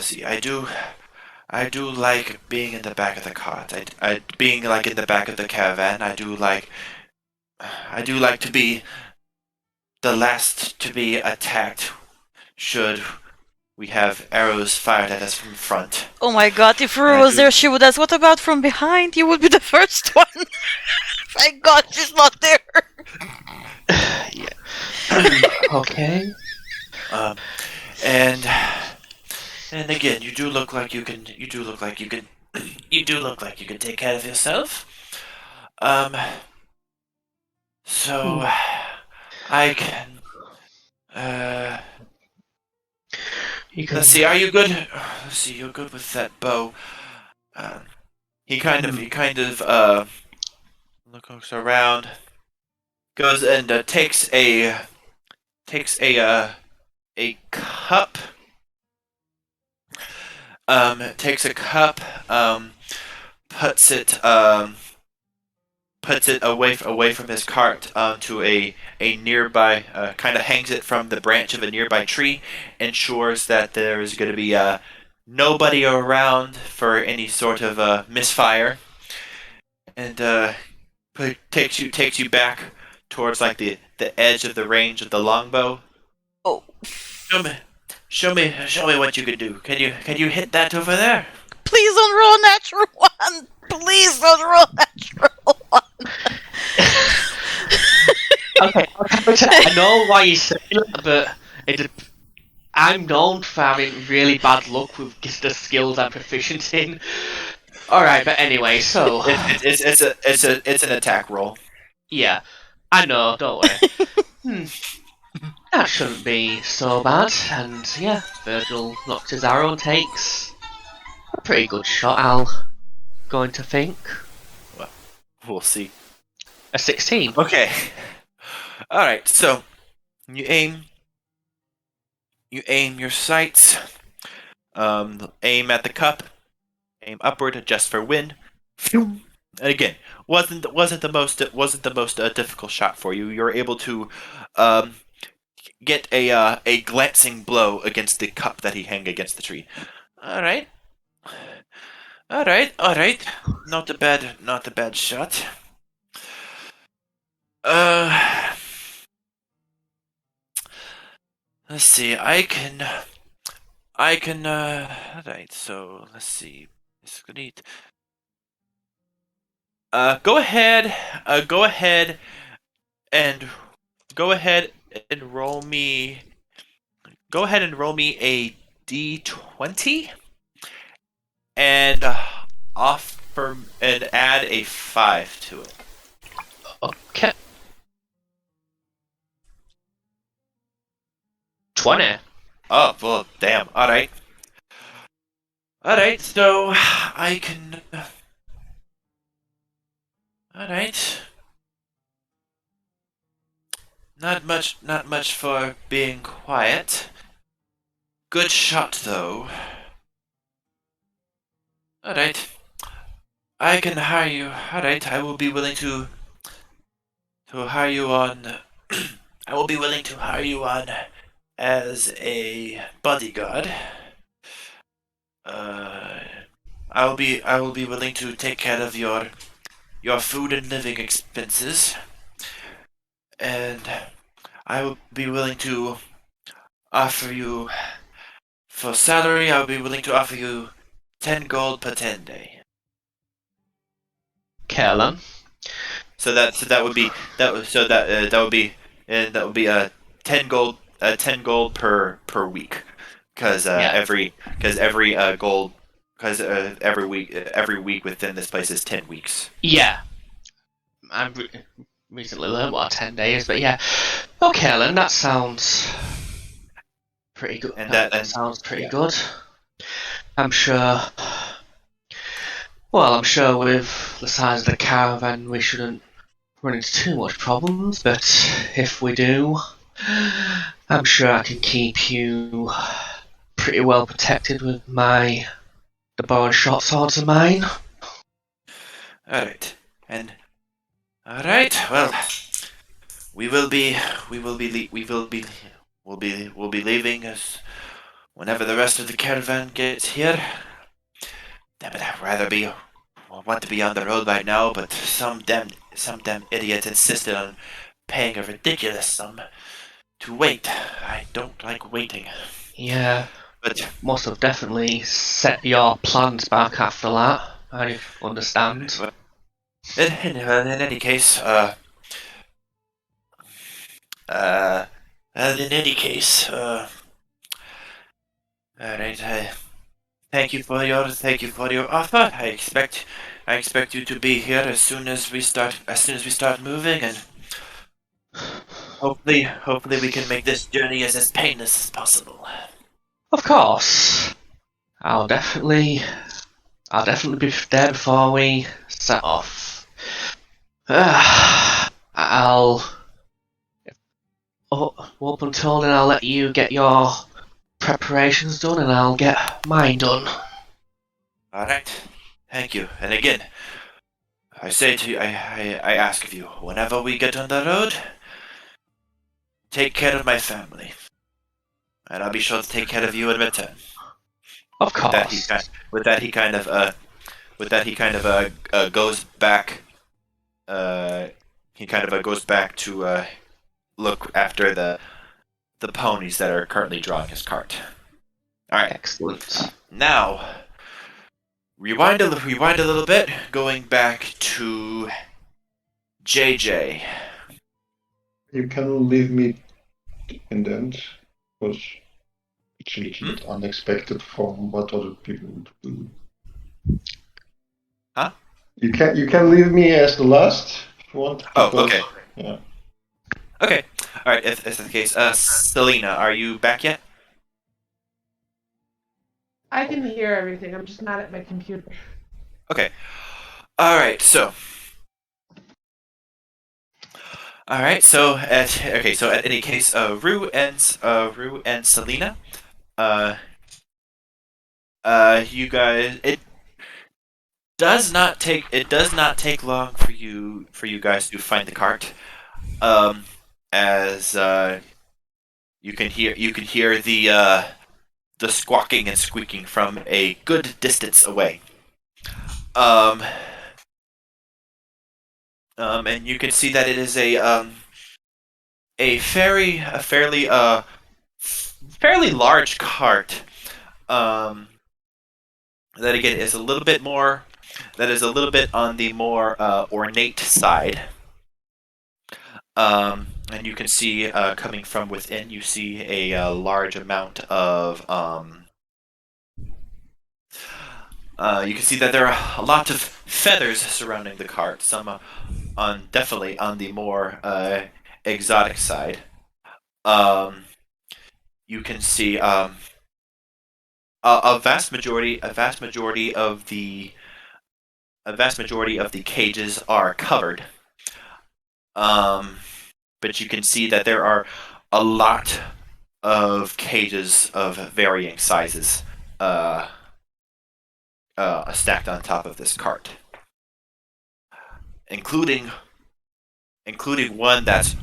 see, I do like being in the back of the cart. I being like in the back of the caravan. I do like to be the last to be attacked should we have arrows fired at us from front. Oh my god, if Ruru was there, she would ask, what about from behind? You would be the first one. Thank god she's not there. Okay. And again, you do look like you can take care of yourself. So I can. Let's see. Are you good? Let's see. You're good with that bow. He kind of looks around, goes and takes a cup. Takes a cup. Puts it puts it away from his cart to a nearby, kind of hangs it from the branch of a nearby tree, ensures that there is going to be nobody around for any sort of misfire, and takes you back towards like the edge of the range of the longbow. Oh, Show me what you can do. Can you hit that over there? please don't roll a natural one. Please don't roll a natural one. Okay, I know why you say that, but I'm known for having really bad luck with the skills I'm proficient in. Alright, but anyway, so It's an attack roll. yeah, I know, don't worry. That shouldn't be so bad, and yeah, Virgil knocks his arrow and takes a pretty good shot, Al. Going to think. We'll see. A 16. Okay. All right. So you aim your sights. Aim at the cup. Aim upward. Adjust for wind. And again, wasn't the most difficult shot for you. You were able to get a glancing blow against the cup that he hung against the tree. All right. Not a bad shot. Let's see. I can. Alright. So let's see. Go ahead. Go ahead and roll me. Go ahead and roll me a d20, and and add a 5 to it. Okay. 20. Oh, well, damn. Alright. So I can. Alright. Not much for being quiet. Good shot, though. Alright. I can hire you. Alright, I will be willing to hire you on. I will be willing to hire you on as a bodyguard. I will be willing to take care of your food and living expenses, and I will be willing to offer you, for salary, I will be willing to offer you 10 gold per 10 day. Kellen. So that would be 10 gold per week, because every week within this place is 10 weeks. Yeah. I've recently learned what a 10 day is, but yeah. Okay, Kellen, that sounds pretty good. And that sounds pretty good. I'm sure with the size of the caravan we shouldn't run into too much problems, but if we do, I'm sure I can keep you pretty well protected with the bow and short swords of mine. Alright. Well, we'll be leaving us whenever the rest of the caravan gets here. Damn it, I want to be on the road right now, but some damn idiot insisted on paying a ridiculous sum to wait. I don't like waiting. Yeah, but must have definitely set your plans back after that. I understand. In any case, alright, thank you for your offer. I expect you to be here as soon as we start moving, and hopefully we can make this journey as painless as possible. Of course. I'll definitely be there before we set off. I'll up until then I'll let you get your preparations done, and I'll get mine done. Alright, thank you. And again, I say to you, I ask of you, whenever we get on the road, take care of my family, and I'll be sure to take care of you in return. Of With that, course. he kind of goes back. He kind of goes back to look after the ponies that are currently drawing his cart. All right. Excellent. Now, rewind a little bit, going back to JJ. You can leave me in the end, because it's a little bit unexpected from what other people would do. Huh? You can leave me as the last if you want. Oh, Because, okay. Yeah. Okay. All right. If that's the case, Selena, are you back yet? I can hear everything. I'm just not at my computer. Okay. All right. So. All right. So at any case, Rue and Selena, you guys, it does not take long for you guys to find the cart. As you can hear the squawking and squeaking from a good distance away. And you can see that it is fairly large cart. That again is a little bit more. That is a little bit on the more ornate side. And you can see coming from within, you see a large amount of. You can see that there are a lot of feathers surrounding the cart. Some definitely on the more exotic side. You can see a vast majority of the cages are covered. But you can see that there are a lot of cages of varying sizes stacked on top of this cart, including one that's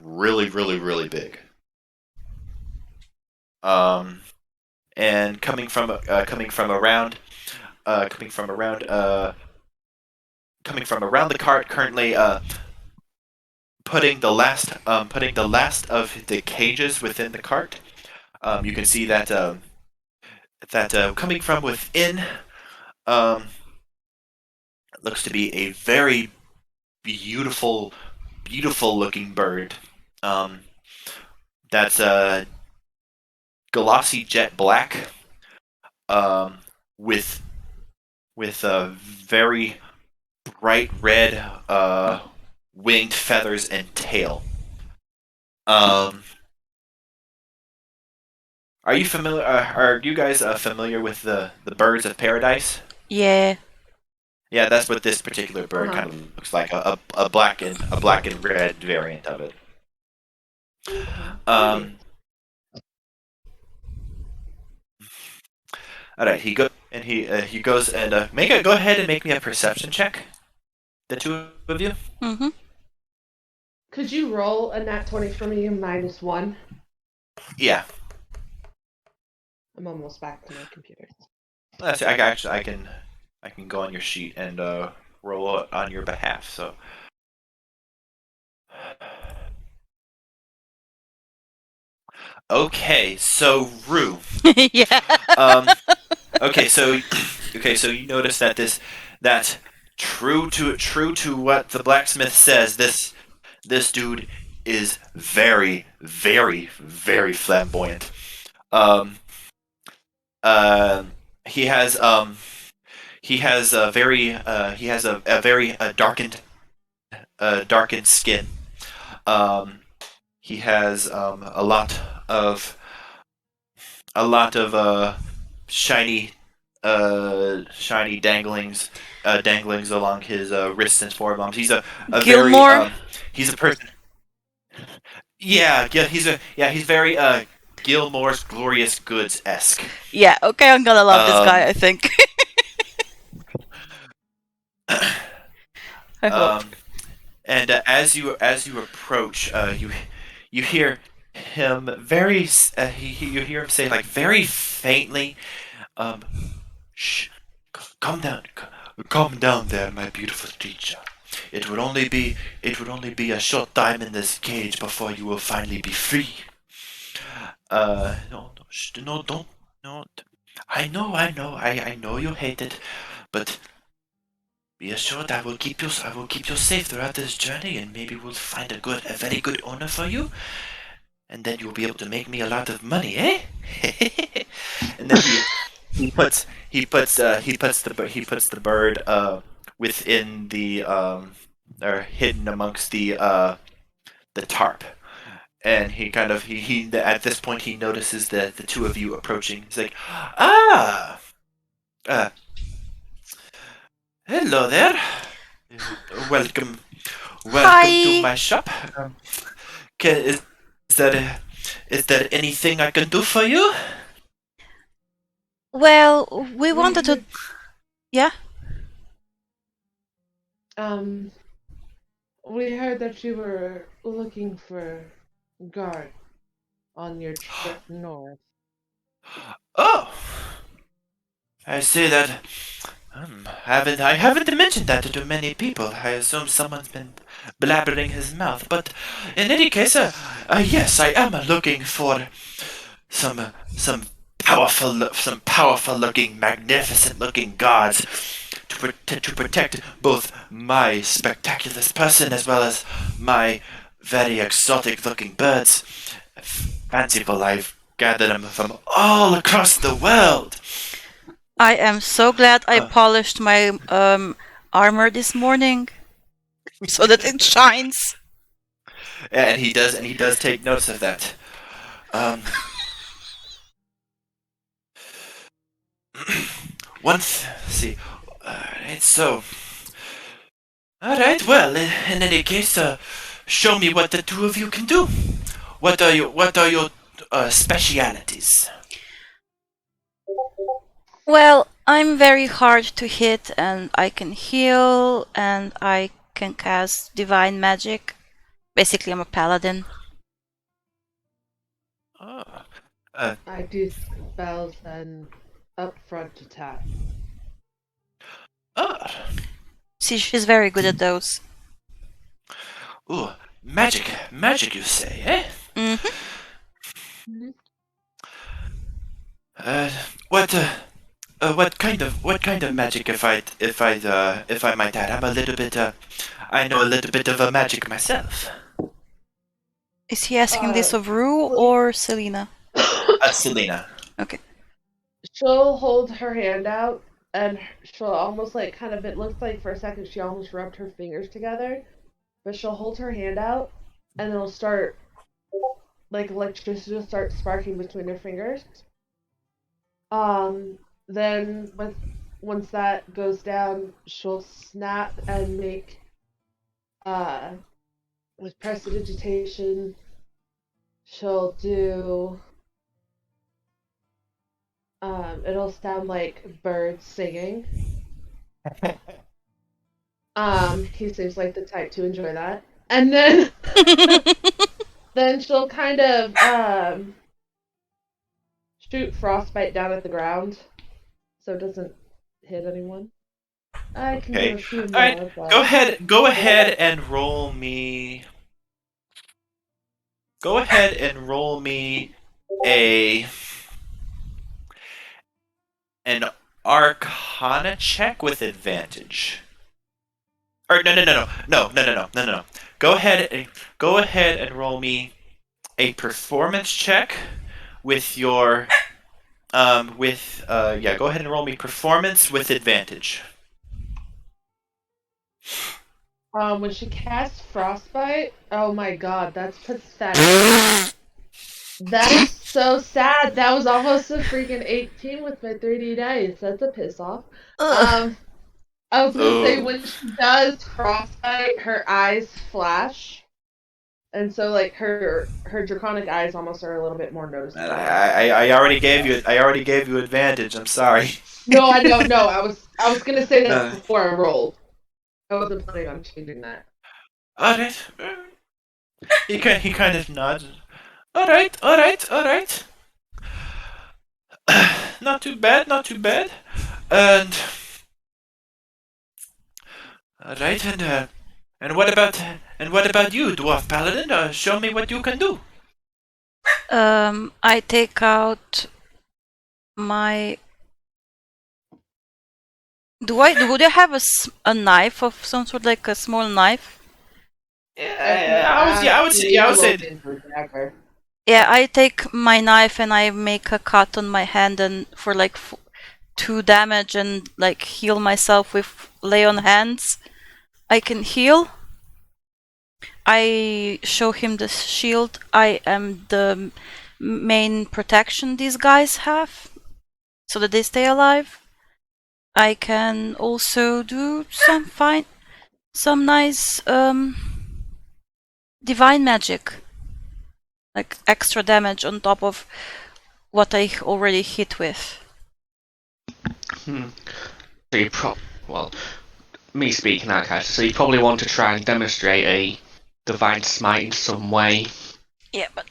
really, really, really big. And coming from around the cart, currently putting the last of the cages within the cart. You can see that coming from within looks to be a very beautiful looking bird. That's glossy jet black, with a very bright red winged feathers and tail. Are you familiar? Are you guys familiar with the birds of paradise? Yeah. Yeah, that's what this particular bird kind of looks like, a black and red variant of it. All right, he goes and go ahead and make me a perception check. The two of you. Mm-hmm. Could you roll a nat 20 for me, -1? Yeah. I'm almost back to my computer. I can go on your sheet and roll it on your behalf. So. Okay, so Rue. Yeah. Okay, so you notice that true to what the blacksmith says, this dude is very, very, very flamboyant. He has a very darkened skin. He has a lot of shiny danglings along his wrists and forearms. He's a Gilmore? very he's a person. Yeah, he's very Gilmore's Glorious Goods-esque. Yeah, okay, I'm gonna love this guy, I think. I hope. And as you approach, you hear him you hear him say like very faintly, "Shh, calm down, calm down there, my beautiful creature. It would only be a short time in this cage before you will finally be free. No, no, no, don't, no. I know, I know you hate it, but be assured I will keep you safe throughout this journey, and maybe we'll find a very good owner for you, and then you'll be able to make me a lot of money, eh?" And then he puts the bird within the or hidden amongst the tarp. And he at this point he notices the two of you approaching. He's like, "Ah, uh, hello there. Welcome Hi. to my shop. Can, is there anything I can do for you?" Well, we wanted to. Yeah? We heard that you were looking for guard on your trip north. Oh, I see that. I haven't mentioned that to many people. I assume someone's been blabbering his mouth. But in any case, yes, I am looking for some powerful looking, magnificent looking guards to protect both my spectacular person as well as my very exotic looking birds. Fanciful, I've gathered them from all across the world. I am so glad I polished my armor this morning so that it shines. And he does take notice of that. See, alright, so, alright, well, in any case, show me what the two of you can do. What are your specialities? Well, I'm very hard to hit, and I can heal, and I can cast divine magic. Basically, I'm a paladin. I do spells and upfront attack. See, she's very good at those. Ooh, magic, you say, eh? Mm-hmm. What kind of magic, if I might add? I know a little bit of magic myself. Is he asking this of Rue or Selena? Selena. Okay. She'll hold her hand out, and she'll almost like it looks like for a second she almost rubbed her fingers together, but she'll hold her hand out, and it'll start, like electricity will start sparking between her fingers. Then once that goes down, she'll snap and make, with prestidigitation, she'll do, it'll sound like birds singing. He seems like the type to enjoy that. And then, then she'll kind of, shoot frostbite down at the ground, so it doesn't hit anyone. I can do a few more. All right, but... go ahead and roll me. Go ahead and roll me an Arcana check with advantage. Or no. Go ahead and roll me a performance check with your go ahead and roll me performance with advantage. When she casts frostbite, oh my god, that's pathetic. That is so sad. That was almost a freaking 18 with my 3D dice. That's a piss off. I was gonna say, when she does frostbite, her eyes flash, and so like her draconic eyes almost are a little bit more noticeable. I already gave you advantage. I'm sorry. No, I don't know. I was gonna say that before I rolled. I wasn't planning on changing that. All right. He kind of nods. All right, all right, all right. Not too bad, not too bad. And all right, and what about you, dwarf paladin? Show me what you can do. I take out my. Would I have a knife of some sort, like a small knife? I would say. Yeah, I take my knife and I make a cut on my hand and for like 2 damage and like heal myself with lay on hands. I can heal. I show him the shield. I am the main protection these guys have, so that they stay alive. I can also do some nice divine magic, like extra damage on top of what I already hit with. So you well, me speaking out, character. So you probably want to try and demonstrate a divine smite in some way. Yeah, but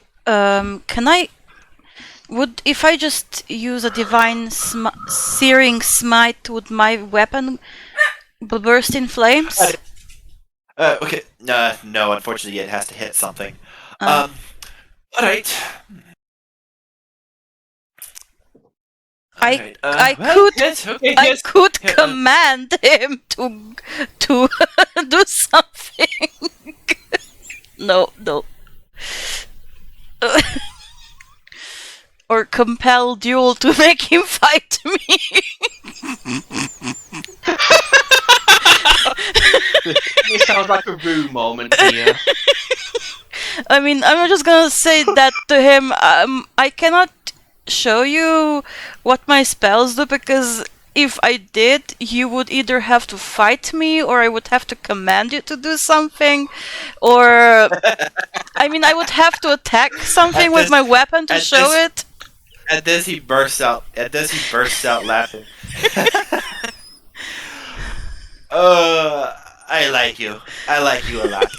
can I? If I just use a divine searing smite, would my weapon burst in flames? Okay. No, unfortunately, it has to hit something. All right. I could command him to do something. No. Or compel Duel to make him fight me. It sounds like a rude moment here. I mean, I'm just gonna say that to him. I cannot show you what my spells do because if I did, you would either have to fight me or I would have to command you to do something, or I mean, I would have to attack something with my weapon to show it. At this, he bursts out laughing. I like you. I like you a lot.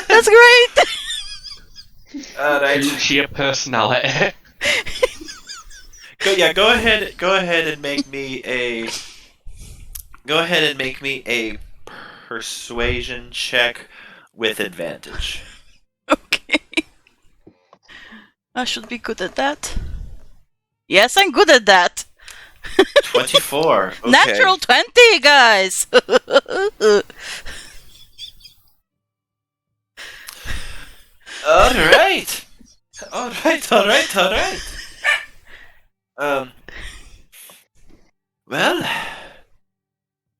That's great. Alright. Sheer personality. Go ahead and make me a. Go ahead and make me a persuasion check with advantage. Okay. I should be good at that. Yes, I'm good at that. 24. Okay. Natural 20, guys. All right. Well,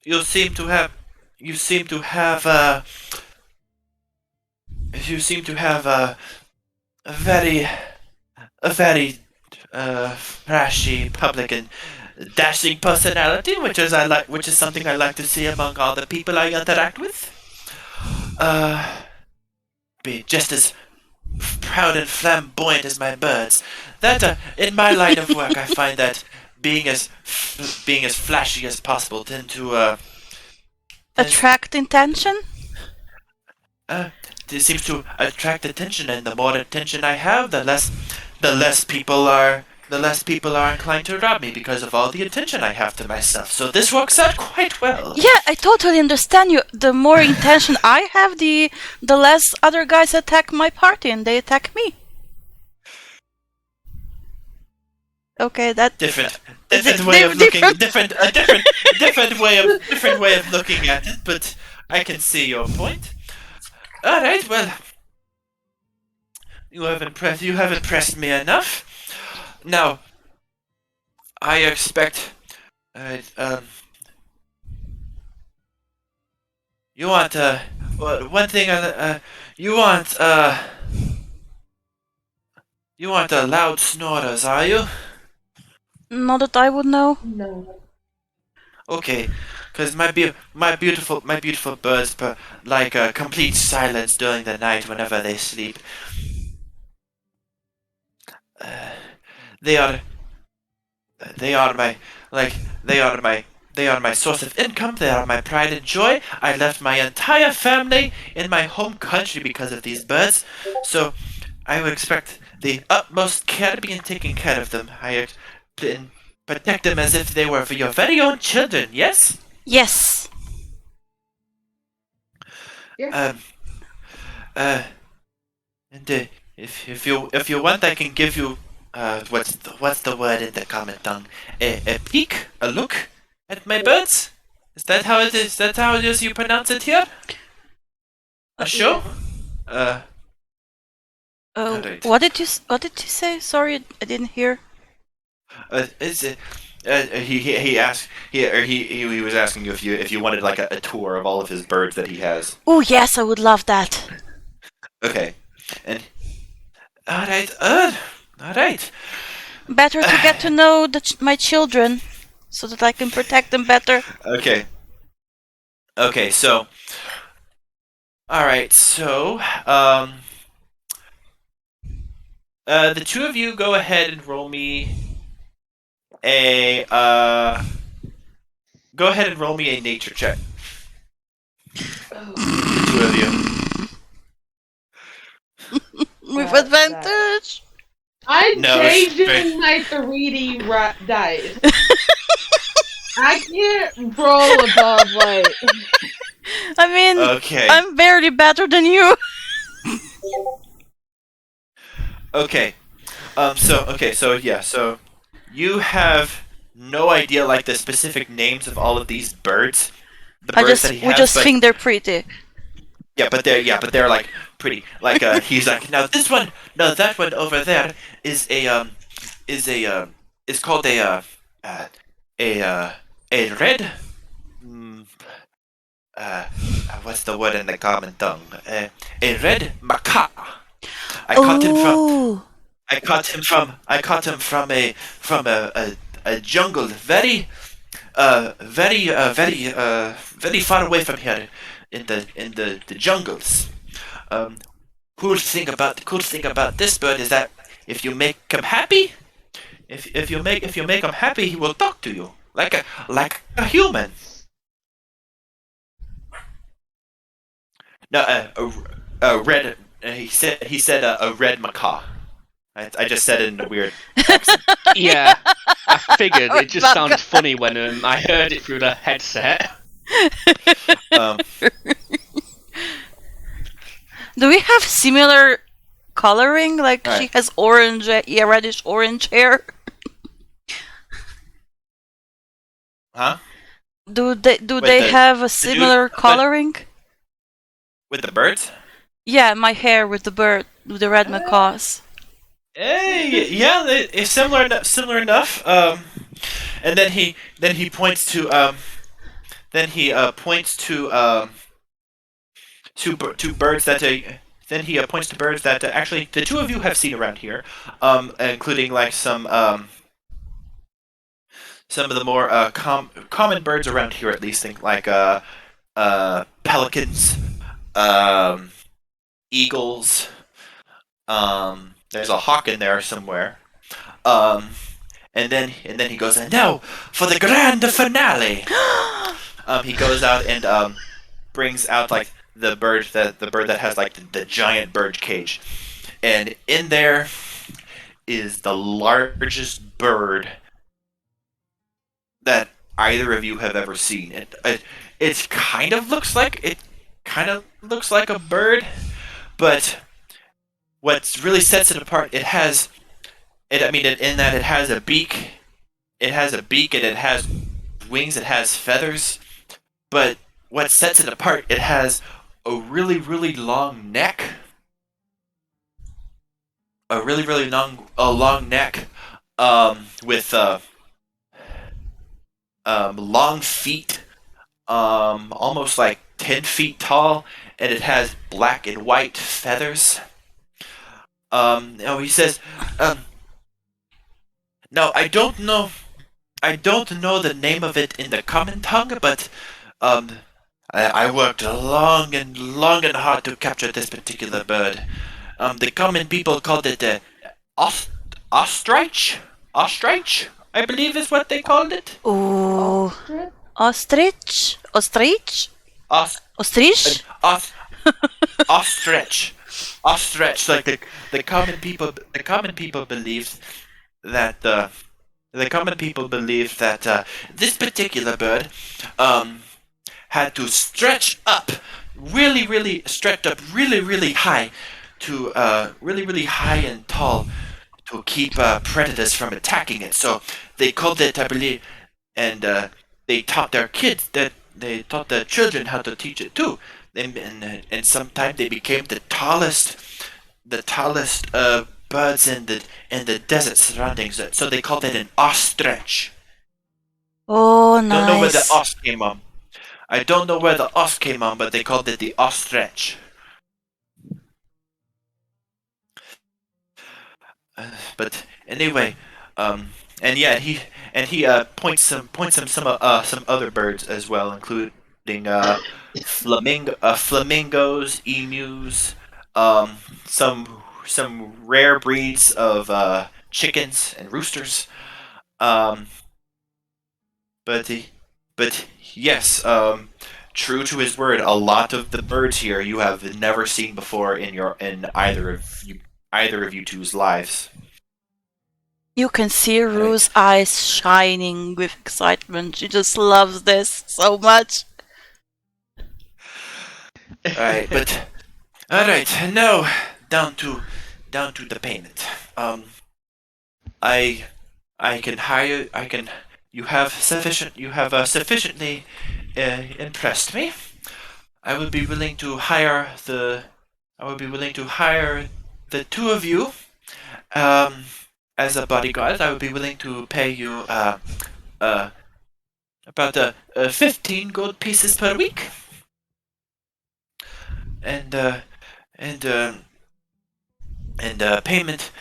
you seem to have a very flashy, public, and dashing personality, which is something I like to see among all the people I interact with. Be just as proud and flamboyant as my birds. That in my line of work, I find that being as flashy as possible tend to attract attention. It seems to attract attention, and the more attention I have, the less people are inclined to rob me because of all the attention I have to myself. So this works out quite well. Yeah, I totally understand you. The more intention I have, the less other guys attack my party, and they attack me. Okay, that different way of looking at it, but I can see your point. All right, well, you have impressed me enough. Now, I expect you want one thing you want loud snorers, are you? not that I would know. No. Okay, because my beautiful birds like complete silence during the night whenever they sleep. They are my They are my source of income. They are my pride and joy. I left my entire family in my home country because of these birds. So I would expect the utmost care to be in taking care of them. I protect them as if they were for your very own children. Yes. Yes. Yeah. And if you want, I can give you what's the word in the common tongue? A peek, a look at my birds. Is that how it is? That how it is you pronounce it here? A show? Alright. What did you say? Sorry, I didn't hear. Is it? He asked he was asking you if you wanted like a tour of all of his birds that he has. Oh yes, I would love that. Okay, and all right. Better to get to know my children, so that I can protect them better. Okay. So, all right. So, the two of you go ahead and roll me a nature check. The two of you. With That's advantage. I'm No, it's changing my 3D dice. I can't roll above like. I mean, Okay. I'm barely better than you. Okay. So you have no idea like the specific names of all of these birds. The birds that he has, We just but- think they're pretty. Yeah, but they're like pretty. Like he's like, now this one, no, that one over there is called a red. What's the word in the common tongue? A red macaw. I caught him from a jungle very far away from here in the jungles. Cool thing about this bird is that if you make him happy, if you make him happy, he will talk to you like a human. No, a red. He said a red macaw. I just said it in a weird accent. Yeah, I figured it just sounded funny when I heard it through the headset. Do we have similar coloring? Like Alright. she has orange, reddish orange hair. Huh? Do they have a similar coloring? With the birds? Yeah, my hair with the red macaws. Hey, yeah, it's similar enough. And then he points to two birds that points to birds that actually the two of you have seen around here, including like some of the more common birds around here, at least, think like pelicans, eagles. There's a hawk in there somewhere. And then he goes, and now for the grand finale. He goes out and brings out like the bird that has like the giant bird cage, and in there is the largest bird that either of you have ever seen. It kind of looks like a bird, but what really sets it apart, it has a beak. It has a beak and it has wings, it has feathers. But what sets it apart, it has a really, really long neck. A really, really long neck, with long feet, almost like 10 feet tall, and it has black and white feathers. He says, now I don't know the name of it in the common tongue, but I worked long and hard to capture this particular bird. The common people called it ostrich. Ostrich, I believe, is what they called it. Ooh. Ostrich? Ostrich? Ostrich? Os- Ostrich? os- ostrich. Ostrich. Like the common people. The common people believe that this particular bird had to stretch up really high to really high and tall to keep predators from attacking it. So they called it, I believe, and they taught their kids that they taught their children how to teach it too. And sometime they became the tallest birds in the desert surroundings. So they called it an ostrich. Oh, Don't know where the nice. os came on. I don't know where the os came on, but they called it the ostrich. But anyway, and yeah, he points some other birds as well, including flamingos, emus, some rare breeds of chickens and roosters. Um, but yes, true to his word, a lot of the birds here you have never seen before in either of you two's lives. You can see Rue's eyes shining with excitement. She just loves this so much. Alright, but alright, now down to the payment. I can hire you have sufficiently impressed me. I would be willing to hire the two of you as a bodyguard. I would be willing to pay you about 15 gold pieces per week. And payment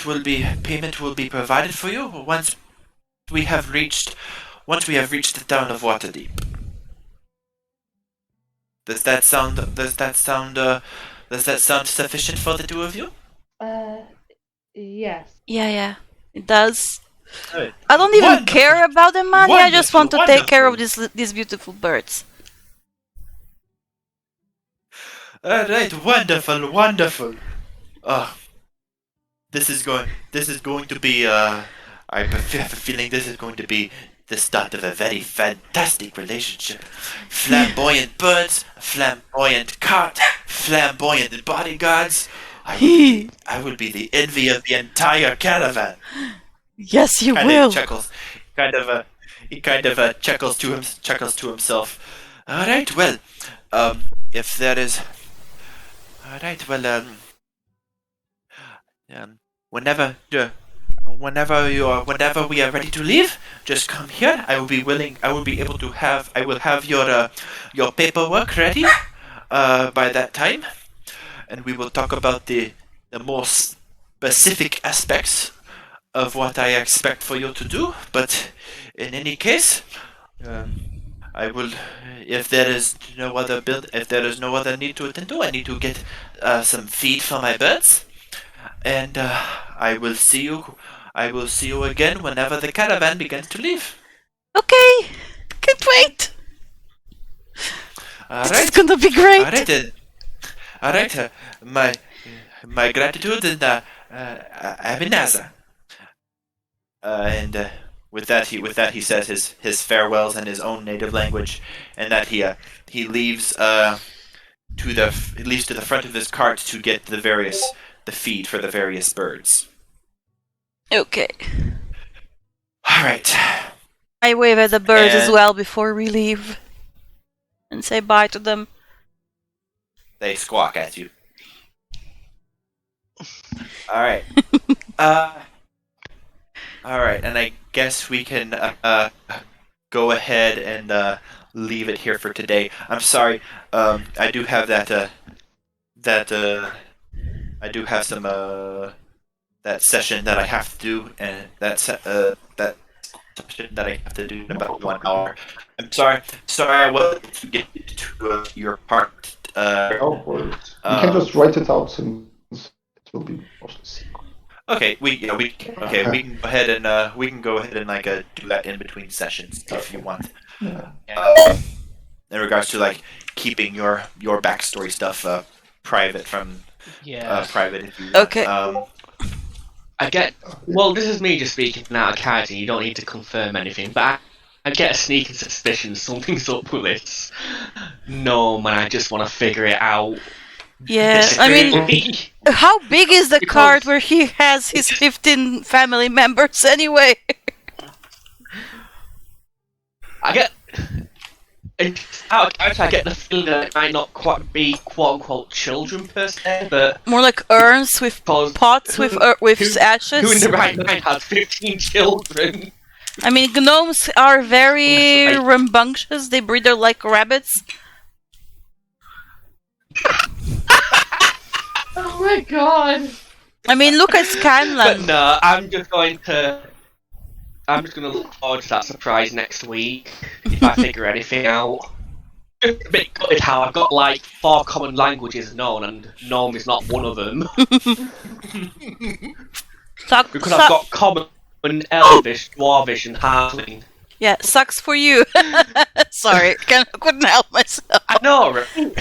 will be provided for you once we have reached the town of Waterdeep. Does that sound sufficient for the two of you? Yes. Yeah, it does. Right. I don't even Wonderful. care about the money. I just want to Wonderful, take care of these beautiful birds. Alright, wonderful. This is going to be I have a feeling this is going to be the start of a very fantastic relationship. Flamboyant birds, flamboyant cart, flamboyant bodyguards. I will be the envy of the entire caravan. Yes, you Kind will. of chuckles. He kind of chuckles to himself. All right, well, if there is, all right, well, whenever we are ready to leave, just come here. I will be able to have. I will have your paperwork ready, by that time, and we will talk about the more specific aspects of what I expect for you to do. But in any case, I will. If there is no other need to attend to, I need to get some feed for my birds, and I will see you again whenever the caravan begins to leave. Okay, can't wait. All This is right. gonna be great. All right. Then. All right. My gratitude and Abinaza. And with that he says his farewells in his own native language, and that he leaves to the front of his cart to get the feed for the various birds. Okay. All right. I wave at the birds as And- well before we leave and say bye to them. They squawk at you. All right. All right, and I guess we can go ahead and leave it here for today. I'm sorry. I do have I do have some that session that I have to do, and that session that I have to do in about 1 hour. I'm sorry. I wasn't to get to your part. No worries. You can just write it out since it will be mostly secret. Okay, we can go ahead and like do that in between sessions if you want. In regards to like keeping your backstory stuff private from private if you want. Okay. I get. Well, this is me just speaking out of character. You don't need to confirm anything, but I get a sneaking suspicion something's up with this gnome, and I just want to figure it out. Yeah, I mean, how big is the card where he has his 15 family members anyway? I get. Out of character, I get the feeling that it might not quite be quote unquote children per se, but More like urns with pots with ashes. who in the right mind has 15 children? I mean, gnomes are very rambunctious. They breathe like rabbits. Oh my god. I mean, look at But Scanlan. no, I'm just gonna look forward to that surprise next week if I figure anything out. Just a bit gutted how I've got like 4 common languages known and gnome is not one of them. Because I've got common, elvish, dwarvish and halfling. Yeah, sucks for you. Sorry, couldn't help myself. I know, right?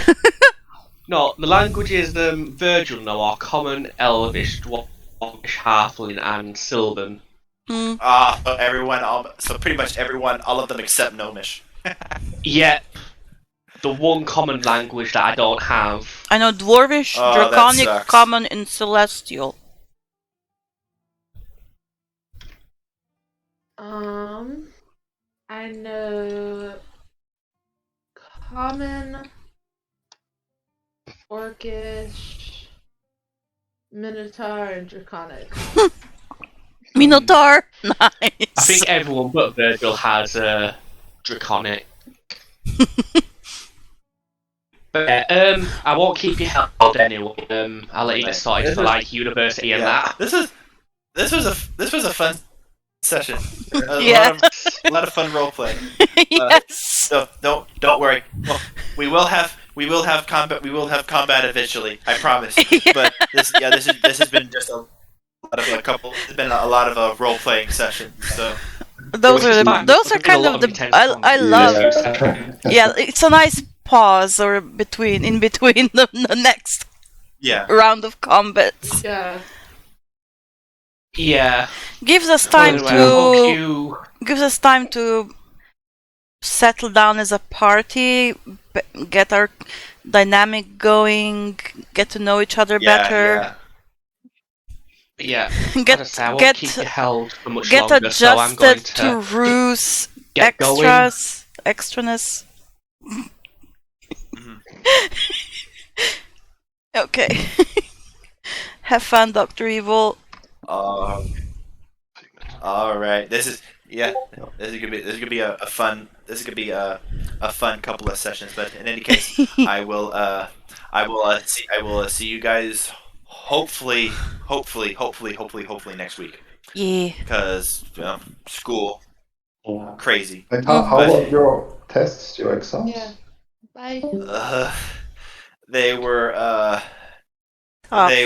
No, the languages Virgil know are common, elvish, dwarvish, halfling and sylvan. So pretty much everyone, all of them except Gnomish. Yet, the one common language that I don't have. I know Dwarvish, Oh, that Draconic, sucks. Common, and Celestial. I know Common, Orcish, Minotaur, and Draconic. Minotaur, nice. I think everyone but Virgil has Draconic. But I won't keep you held anyway. I'll let you get started for like university and that. This was a fun session. Yeah. A lot of fun role play. Yes. So don't worry. Well, we will have combat eventually. I promise. Yeah. But this has been just it's been a lot of role playing sessions. So Those are kind of the I love. Yeah, it's a nice pause or in between the next round of combats. Yeah. Yeah. Gives us time to settle down as a party, get our dynamic going, get to know each other better. Yeah. Get I won't keep you held for much get longer, so I'm going adjusted to ruse get extraness. Okay. Have fun, Dr. Evil. all right. This is gonna be a fun couple of sessions. But in any case, I will see you guys hopefully next week. Yeah. Because school crazy. Like, how are your tests, your exams? Yeah. Bye. They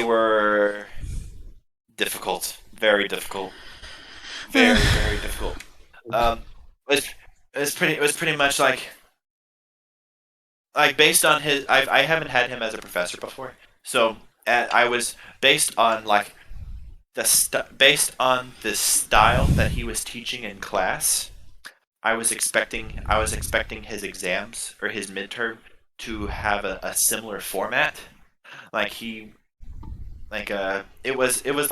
were difficult, very difficult, very difficult. It was pretty much like based on his. I haven't had him as a professor before, so I was based on like based on the style that he was teaching in class. I was expecting his exams or his midterm to have a similar format. It was like